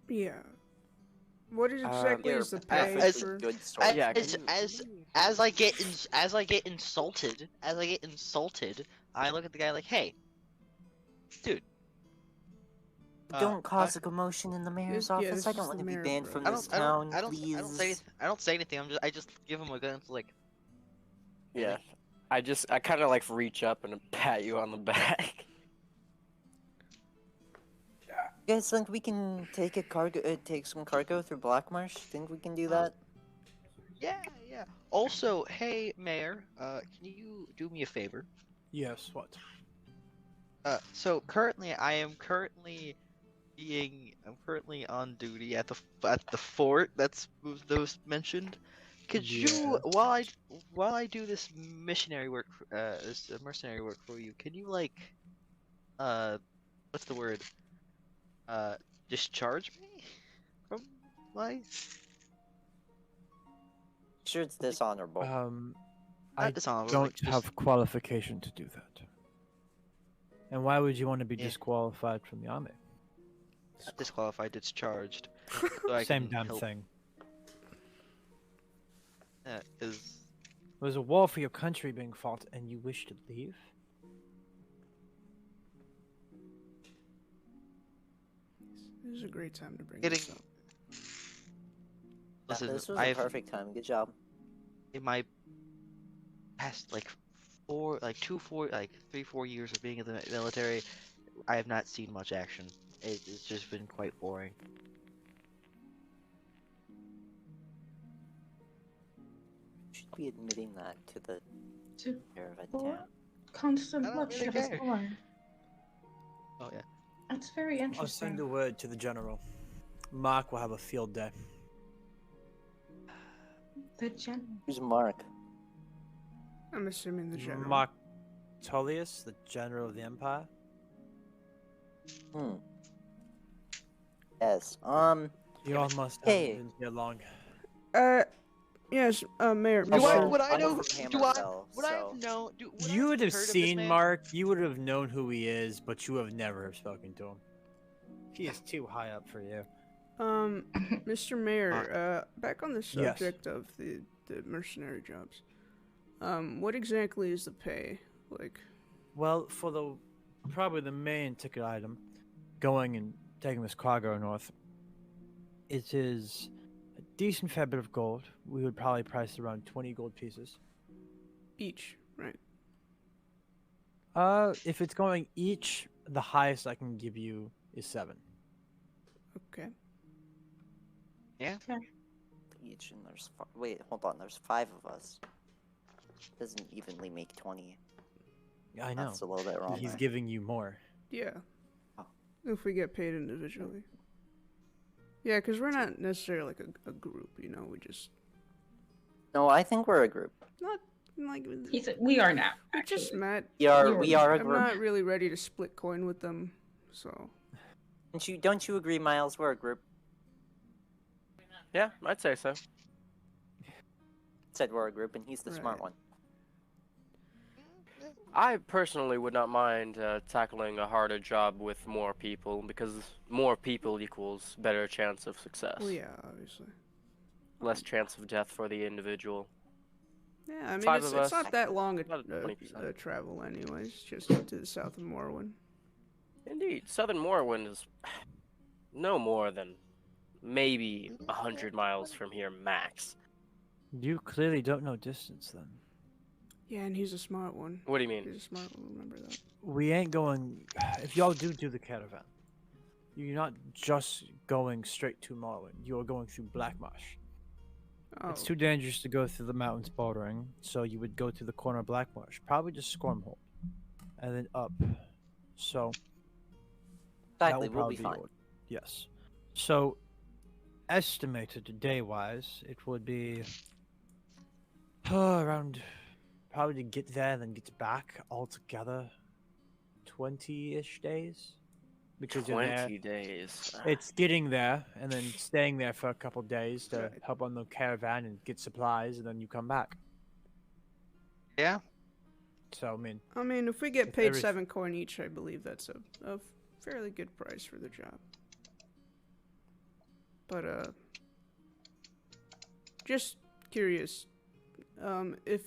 Yeah. What is exactly You're is the perfectly pay as- for? good sword. Yeah, as I get insulted, I look at the guy like, hey, dude. Don't cause a commotion in the mayor's Yeah, office. this I is don't the want to be mayor, banned bro. from I this don't, town, I don't, please. I don't say anything. I just give him a gun. It's like, Yeah. I kind of like reach up and pat you on the back. You guys think we can take take some cargo through Blackmarsh? Think we can do that? yeah. Also, hey, Mayor, can you do me a favor? Yes, what? So currently, I'm currently on duty at the fort that was mentioned. Could you, while I do this missionary work, this mercenary work for you, can you like, what's the word? Discharge me from my Sure, it's dishonorable. I not dishonorable, don't like, just- have qualification to do that. And why would you want to be Yeah. disqualified from the army? not disqualified, discharged. So I Same can damn help. thing. Is There's a war for your country being fought, and you wish to leave? This is a great time to bring Getting. this up. Listen, This was a I've perfect time. Good job. in my past like 3-4 years of being in the military, I have not seen much action. It's just been quite boring. Should be admitting that to the To caravan what? town. Constant I don't really bloodshed is care. war. Oh yeah. That's very I'll interesting. send a word to the general. Mark will have a field day. The general. Who's Mark? I'm assuming the general. Mark Tullius, the general of the empire. Hmm. Yes. You all must Hey. have been here long. Yes, Mayor. Do I? Well, Would I I'm know? from Do I? Hammerfell, Would I so- have known? Would I You would have heard of this seen man? Mark. You would have known who he is, but you have never have spoken to him. He is too high up for you. Mr. Mayor, back on the Yes. subject of the mercenary jobs. What exactly is the pay? Like, Well, for the probably the main ticket item, going and taking this cargo north, it is a decent fair bit of gold. We would probably price it around 20 gold pieces. each, right? If it's going each, the highest I can give you is 7. Okay. Each, and there's wait, hold on. There's 5 of us. Doesn't evenly make 20. I know. That's a little bit wrong. He's there. giving you more. Yeah. Oh. If we get paid individually. Yeah, because we're not necessarily like a group, you know. We just No, I think we're a group. not like He said we are now. we just Actually, met. We are a I'm group. not really ready to split coin with them, so Don't you agree, Miles? We're a group. Yeah, I'd say so. Said we're a group, and he's the smart Right. one. I personally would not mind tackling a harder job with more people because more people equals better chance of success. well, yeah, obviously. Less chance of death for the individual. Yeah, I mean 5 it's of us, not that long about 20%. travel, anyways. Just to the south of Morrowind. Indeed, Southern Morrowind is no more than maybe 100 miles from here max. You clearly don't know distance then. Yeah, and he's a smart one. What do you mean? He's a smart one. Remember that. We ain't going. If y'all do the caravan, you're not just going straight to Morrowind. You are going through Black Marsh. Oh, It's too dangerous to go through the mountains bordering, so you would go to the corner of Black Marsh, probably just Scormhold, and then up. So that Exactly, will we'll probably be fine. your- Yes. So estimated day-wise, it would be around probably to get there and then get back altogether 20-ish days. Because you're there. 20 days. It's getting there and then staying there for a couple days to Right. help on the caravan and get supplies, and then you come back. Yeah. So I mean, if we get If paid every- 7 coin each, I believe that's a fairly good price for the job. But just curious, if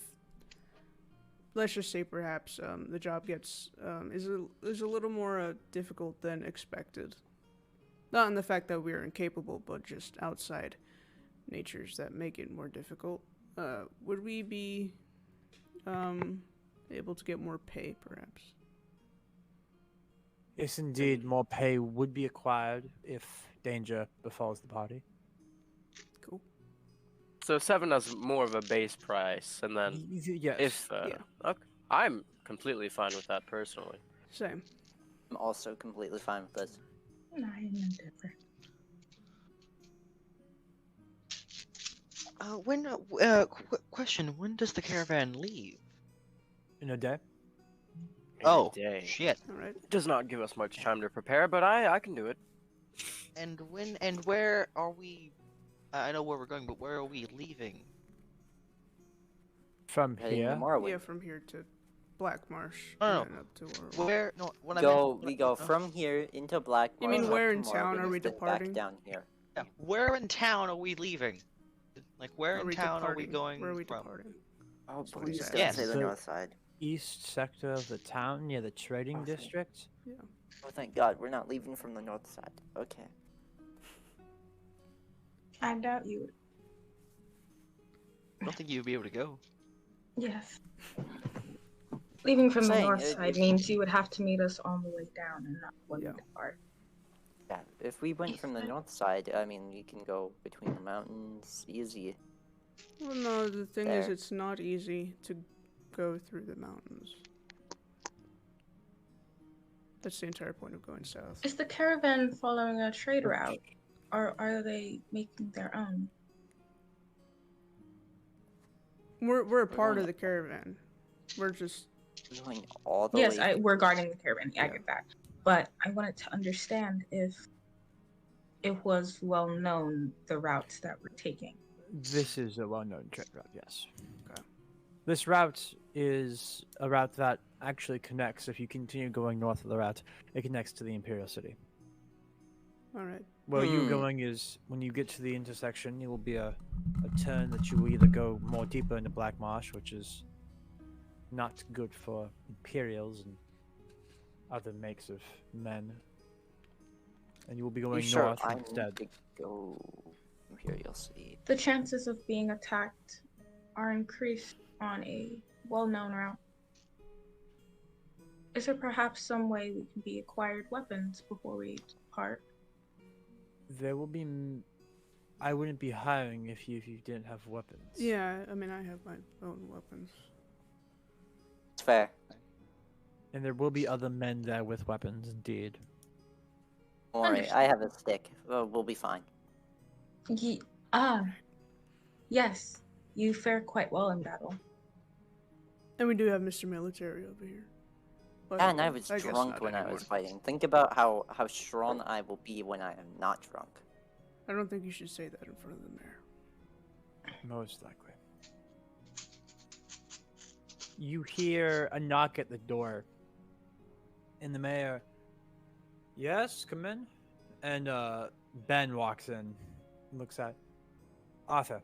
let's just say perhaps the job gets is a little more difficult than expected. Not in the fact that we're incapable, but just outside natures that make it more difficult. Would we be able to get more pay, perhaps? yes, indeed, more pay would be acquired if danger befalls the party. Cool. So 7 is more of a base price, and then Yes. if yeah. okay, I'm completely fine with that personally. Same. I'm also completely fine with this. I am indifferent. Question: when does the caravan leave? In a day. Oh, Day. shit. All right. Does not give us much time to prepare, but I can do it. And when and where are we? I know where we're going, but where are we leaving? From Heading to here. Morrowind. Yeah, from here to Black Marsh. Oh. And then up to Morrowind. Where? No, what We go from here into Black You mean Marsh, where up in to town are Morrowind, we then departing? Back down here. Yeah, where in town are we leaving? Like, where Are in we town are we departing? going Where are we from? departing? Oh, That's what please he's don't asking. say the Yes. north side. East sector of the town near the trading Okay. district. Oh, thank God, we're not leaving from the north side. Okay. I doubt you would. I don't think you'd be able to go. Yes. Leaving from the Saying, north side means you would have to meet us on the way down and not when we depart. Yeah, if we went from the north side, I mean, we can go between the mountains easy. Well, no, the thing is, There. it's not easy to go through the mountains. That's the entire point of going south. Is the caravan following a trade route, or are they making their own? We're a part going of the caravan. We're just We're going all the Yes, way. we're guarding the caravan. I Yeah. get that. But I wanted to understand if it was well known the routes that we're taking. This is a well-known trade route, yes. Okay. This route is a route that actually connects. If you continue going north of the route, it connects to the Imperial City. all right. Where you're Hmm. going is when you get to the intersection, it will be a turn that you will either go more deeper into Black Marsh, which is not good for Imperials and other makes of men, and you will be You going sure north I need instead. to go Imperial City? The chances of being attacked are increased on a well-known route. Is there perhaps some way we can be acquired weapons before we depart? There will be. I wouldn't be hiring if you didn't have weapons. Yeah, I mean, I have my own weapons. It's fair. And there will be other men there with weapons, indeed. Don't worry, I have a stick. We'll be fine. Yes, you fare quite well in battle. And we do have Mr. Military over here. But Yeah, and I was guess drunk not when I anymore. was fighting. Think about how strong I will be when I am not drunk. I don't think you should say that in front of the mayor. Most likely. You hear a knock at the door. And the mayor, yes, come in. And Ben walks in, looks at Arthur.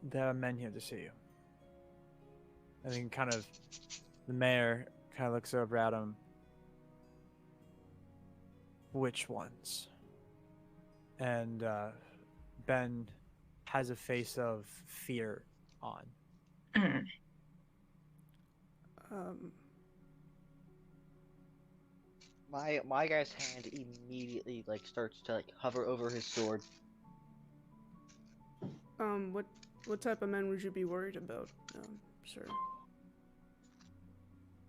There are men here to see you. And then the mayor kind of looks over at him. Which ones? And Ben has a face of fear on. My guy's hand immediately starts to hover over his sword. What type of men would you be worried about, sir?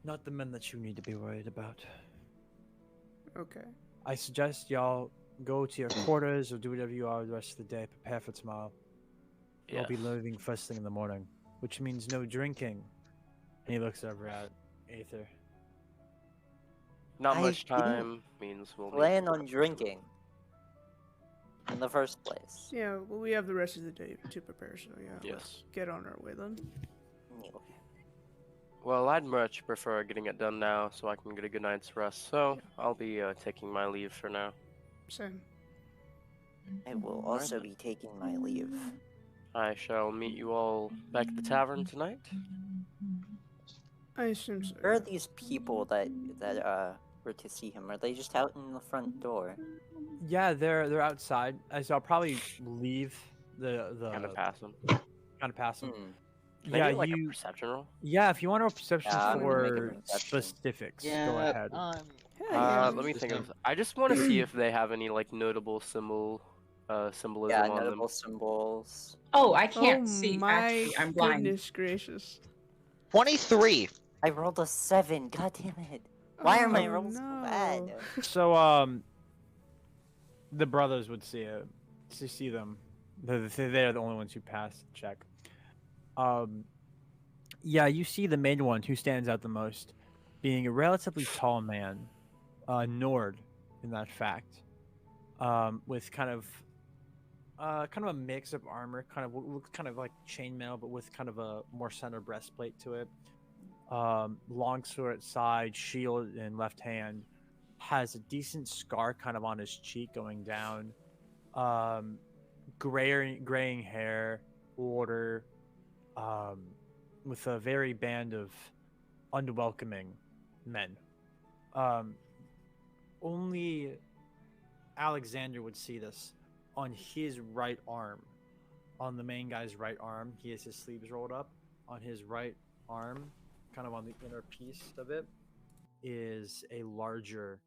Not the men that you need to be worried about. Okay. I suggest y'all go to your quarters or do whatever you are the rest of the day. Prepare for tomorrow. I'll be leaving first thing in the morning, which means no drinking. And he looks over at Aether. Not I much didn't time means we'll need Plan to on rush. drinking. In the first place. Yeah, well, we have the rest of the day to prepare, so yeah, Yes. let's get on our way then. Well, I'd much prefer getting it done now so I can get a good night's rest. So I'll be taking my leave for now. Same. I will also be taking my leave. I shall meet you all back at the tavern tonight. I assume so. Where are these people that were to see him? Are they just out in the front door? Yeah, they're outside. As I'll probably leave the Kind of pass them. kind of pass them. Can I Yeah, get, like you. a perception roll? Yeah, if you want a perception Yeah, I'm gonna make a for perception. specifics, go Yeah. ahead. Let me think of. I just want to see if they have any notable symbolism Yeah, on them. notable symbols. Oh, I can't Oh see. my Actually, I'm blind. goodness gracious. 23. I rolled a 7. God damn it. Why are my Oh, rolls so no. bad? So the brothers would see them. They're the only ones who pass the check. Yeah, you see the main one who stands out the most, being a relatively tall man, Nord, in that fact, with kind of a mix of armor, looks kind of like chainmail, but with kind of a more center breastplate to it. Long sword at side, shield in left hand, has a decent scar kind of on his cheek going down. Graying hair, order, with a very band of unwelcoming men. Only Alexzander would see this. on his right arm, on the main guy's right arm, he has his sleeves rolled up. On his right arm, kind of on the inner piece of it, is a larger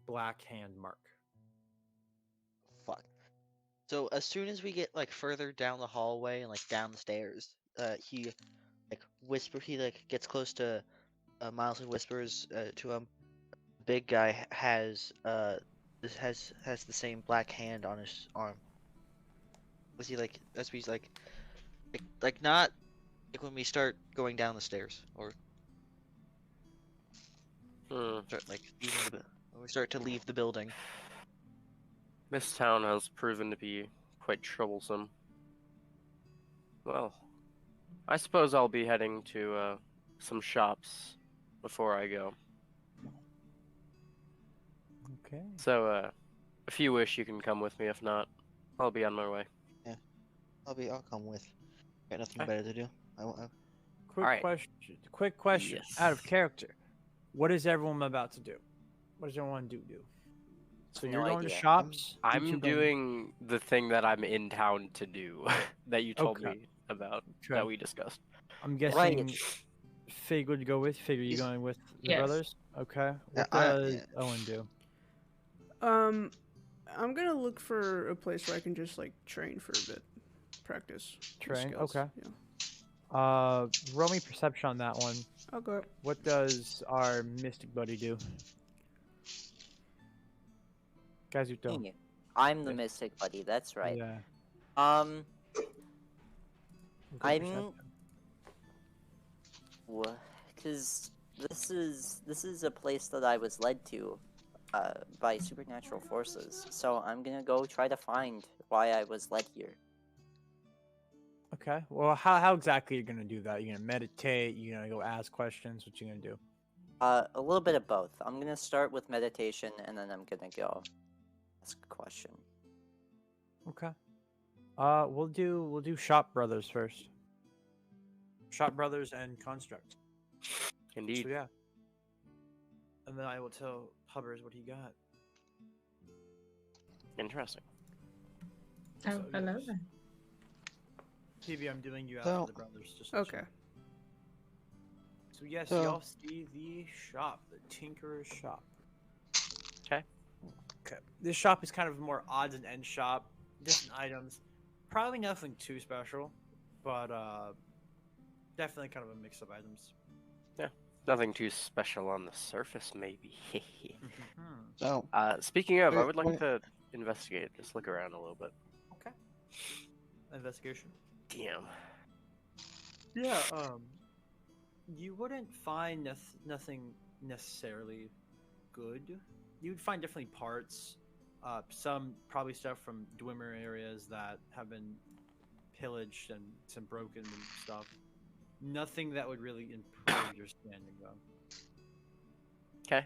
black hand mark. Fuck. So as soon as we get like further down the hallway and like down the stairs, he gets close to Miles and whispers to him. Big guy has the same black hand on his arm. Was he like as we like not like when we start going down the stairs or start like leaving when we start to leave the building. This town has proven to be quite troublesome. Well, I suppose I'll be heading to some shops before I go. Okay. So, if you wish, you can come with me. If not, I'll be on my way. I'll come with. Got nothing Okay. better to do. Quick Alright. question. Quick question. Out of Yes. character. What is everyone about to do? What does everyone do? So No you're going to idea. shops. you two I'm going- doing the thing that I'm in town to do that you told Okay. me about, Okay. that we discussed. I'm guessing. Right. Fig would go with. Fig, are you He's- going with the Yes. brothers? Okay. Yeah, What does Owen do? I'm gonna look for a place where I can just like train for a bit, practice. my Train, skills. okay. Yeah. Roll me perception on that one. Okay. What does our mystic buddy do? Kazuto. Me. I'm the Yeah. mystic buddy. That's right. Yeah. Um, Good I'm- perception. because this is a place that I was led to, by supernatural forces. So I'm gonna go try to find why I was led here. Okay. Well, how exactly are you gonna do that? You gonna meditate? You gonna go ask questions? What you gonna do? A little bit of both. I'm gonna start with meditation, and then I'm gonna go ask a question. Okay. We'll do shop brothers first. Shop brothers and construct. Indeed. So yeah. And then I will tell Hubbers what he got. Interesting. Oh, So, hello yes. there. TV, I'm doing you out So- for the brothers. Just to let you Okay. know. So yes, So- y'all see the shop, the Tinkerer's shop. 'Kay. Okay. This shop is kind of a more odds and ends shop. Different items. Probably nothing too special, but definitely kind of a mix of items. Nothing too special on the surface, maybe. So Speaking of, I Wait, would like wait. to investigate. Just look around a little bit. Okay. Investigation. Damn. Yeah. You wouldn't find nothing necessarily good. You would find definitely parts. Some probably stuff from Dwemer areas that have been pillaged and some broken and stuff. Nothing that would really improve your standing though. Okay.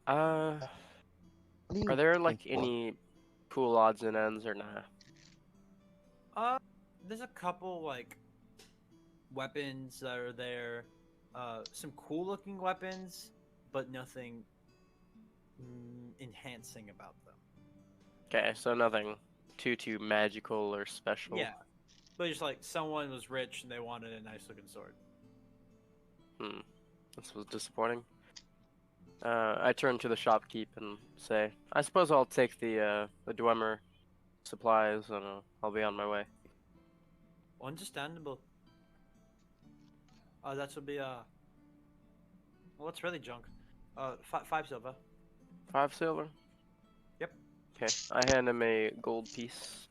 what do you Are there like think, Wolf? any cool odds and ends or nah? There's a couple like weapons that are there. Some cool looking weapons, but nothing enhancing about them. Okay, so nothing too magical or special. Yeah. But just like someone was rich and they wanted a nice looking sword. This was disappointing. I turn to the shopkeep and say, I suppose I'll take the Dwemer supplies and I'll be on my way. Understandable. That would be well, it's really junk. 5 silver. 5 silver? Yep. Okay, I hand him a gold piece.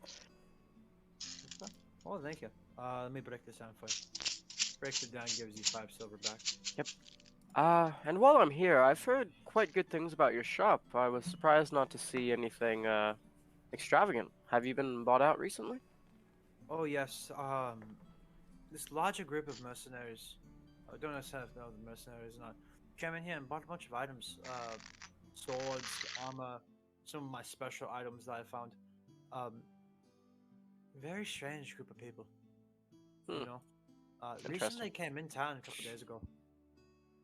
Oh, thank you. Let me break this down for you. Breaks it down, gives you 5 silver back. And while I'm here, I've heard quite good things about your shop. I was surprised not to see anything extravagant. Have you been bought out recently? Oh yes. This larger group of mercenaries. I don't necessarily know the mercenaries or not. Came in here and bought a bunch of items. Swords, armor, some of my special items that I found. Very strange group of people. You know. Recently Interesting. they came in town a couple days ago.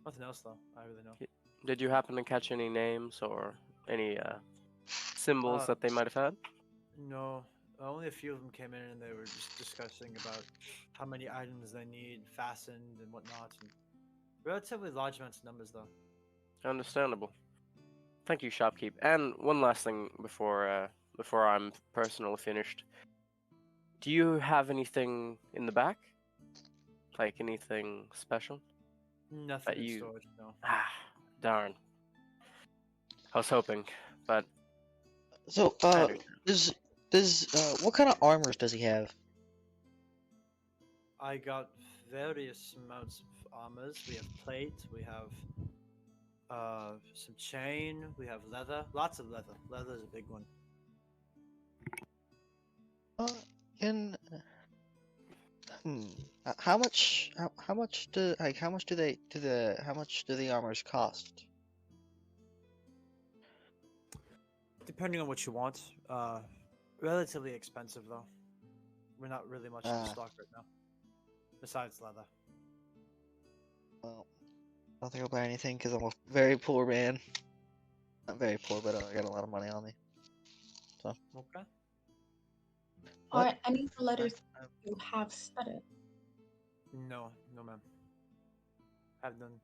Nothing else though. I really know. Did you happen to catch any names or any symbols Uh, that they might have had? No, only a few of them came in and they were just discussing about how many items they need fastened and whatnot. And relatively large amounts of numbers, though. Understandable. Thank you, shopkeep. And one last thing before I'm personally finished. Do you have anything in the back? Like anything special? Nothing in you- storage, no. Ah, darn. I was hoping, but So, I understand. what kind of armors does he have? I got various amounts of armors. We have plate, we have some chain, we have leather. Lots of leather. Leather is a big one. In how much do the armors cost? Depending on what you want. Relatively expensive though. We're not really much in stock right now. Besides leather. Well, I don't think I'll buy anything because I'm a very poor man. Not very poor, but I got a lot of money on me. So. Okay. Are any of the letters you have studded? No, ma'am. Have none.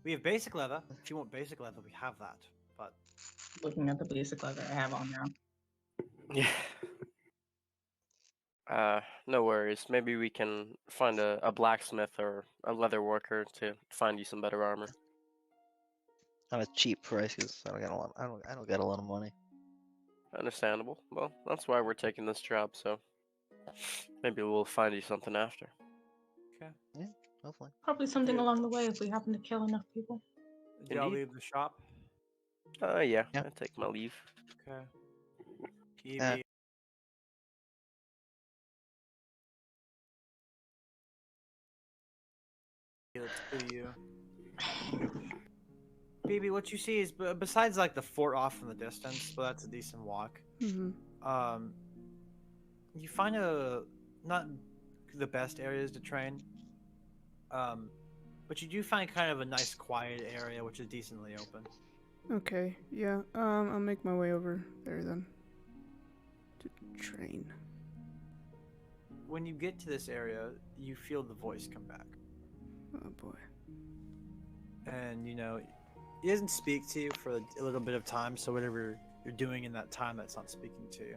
We have basic leather. If you want basic leather, we have that. But Looking at the basic leather I have on now. Yeah. No worries. Maybe we can find a blacksmith or a leather worker to find you some better armor. On a cheap price, 'cause I don't got a lot. I don't got a lot of money. Understandable. Well, that's why we're taking this job, so maybe we'll find you something after. okay. Hopefully. Probably something along the way if we happen to kill enough people. Do y'all Indeed. leave the shop? Yeah, Yeah. I take my leave. Okay. PB. Let's do you. BB, what you see is besides like the fort off in the distance, but that's a decent walk. Mm-hmm. You find not the best areas to train. But you do find kind of a nice quiet area which is decently open. Okay, yeah. I'll make my way over there then. To train. When you get to this area, you feel the voice come back. Oh boy. And he doesn't speak to you for a little bit of time, so whatever you're doing in that time that's not speaking to you,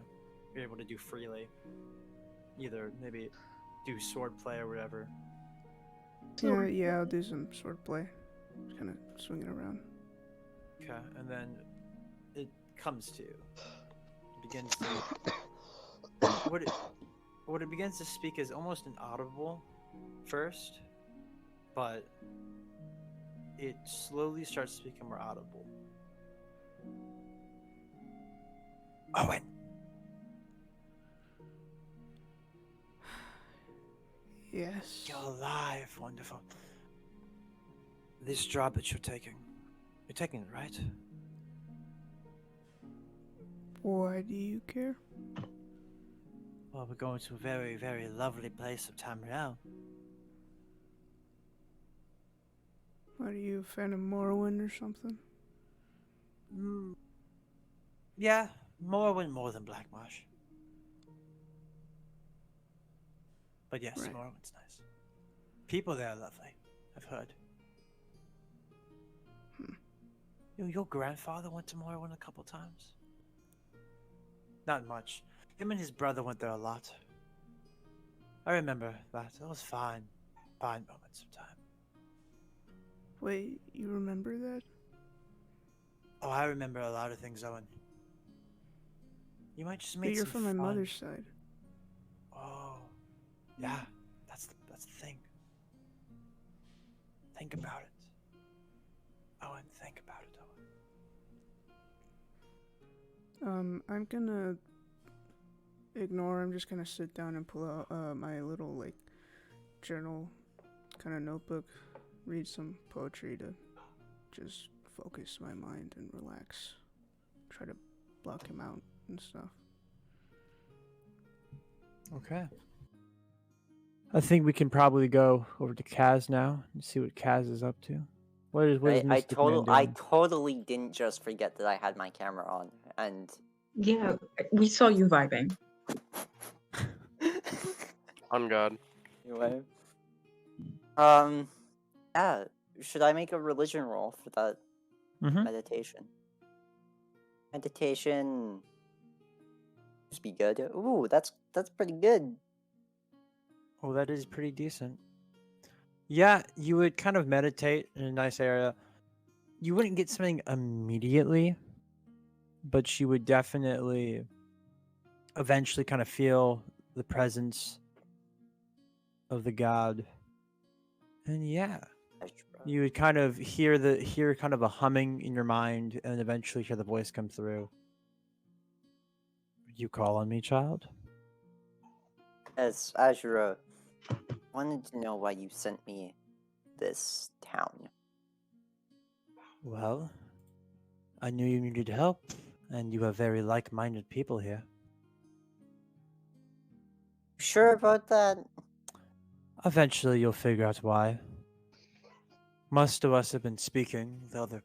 you're able to do freely. Either maybe do sword play or whatever. Yeah, I'll do some sword play. Just kind of swinging around. Okay, and then it comes to you. It begins to what it begins to speak is almost inaudible first, but it slowly starts speaking more audible. Owen! Yes. You're alive, wonderful. This job that you're taking it, right? Why do you care? Well, we're going to a very, very lovely place of Tamriel. Are you a fan of Morrowind or something? Yeah, Morrowind more than Blackmarsh. But yes, Right. Morrowind's nice. People there are lovely, I've heard. Your grandfather went to Morrowind a couple times? Not much. Him and his brother went there a lot. I remember that. It was fine moments of time. Wait, you remember that? Oh, I remember a lot of things, Owen. You might just But meet you're some from my fun- mother's side. Oh, yeah, that's the thing. Think about it, Owen. Think about it, Owen. I'm gonna ignore. I'm just gonna sit down and pull out my little like journal, kind of notebook, read some poetry to just focus my mind and relax. Try to block him out and stuff. Okay. I think we can probably go over to Kaz now and see what Kaz is up to. What is I Mystic Man doing? totally didn't just forget that I had my camera on, and Yeah, we saw you vibing. On God. Anyway. Yeah. Should I make a religion roll for that Mm-hmm. meditation? Meditation. Just be good. Ooh, that's pretty good. Oh, that is pretty decent. Yeah, you would kind of meditate in a nice area. You wouldn't get something immediately, but you would definitely eventually kind of feel the presence of the god. And yeah, you would kind of hear kind of a humming in your mind and eventually hear the voice come through. You call on me, child? Yes, Azura. Wanted to know why you sent me this town. Well, I knew you needed help, and you have very like-minded people here. Sure about that? Eventually you'll figure out why. Most of us have been speaking with other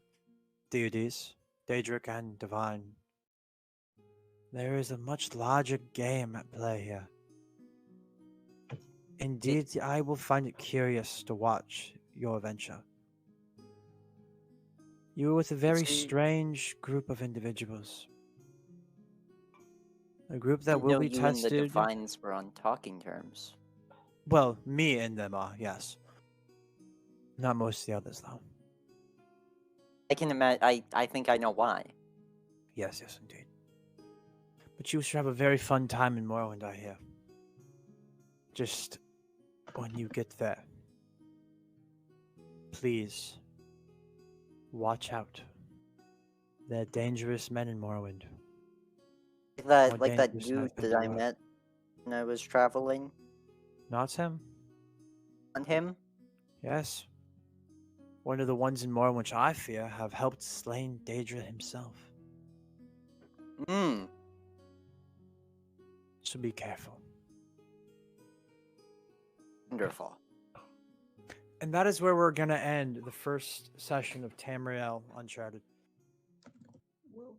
deities, Daedric and Divine. There is a much larger game at play here. Indeed, I will find it curious to watch your adventure. You were with a very strange group of individuals. A group that will be you and the tested. Divines were on talking terms. Well, me and them are, yes. Not most of the others, though. I can imagine. I think I know why. Yes, indeed. But you should have a very fun time in Morrowind, I hear. Just when you get there, please watch out. They're dangerous men in Morrowind. Like that dangerous dude than that I you are. met when I was traveling. Not him? On him? Yes. One of the ones in Morrowind which I fear have helped slain Daedra himself. Hmm. So be careful. Wonderful. And that is where we're going to end the first session of Tamriel Uncharted. Whoa.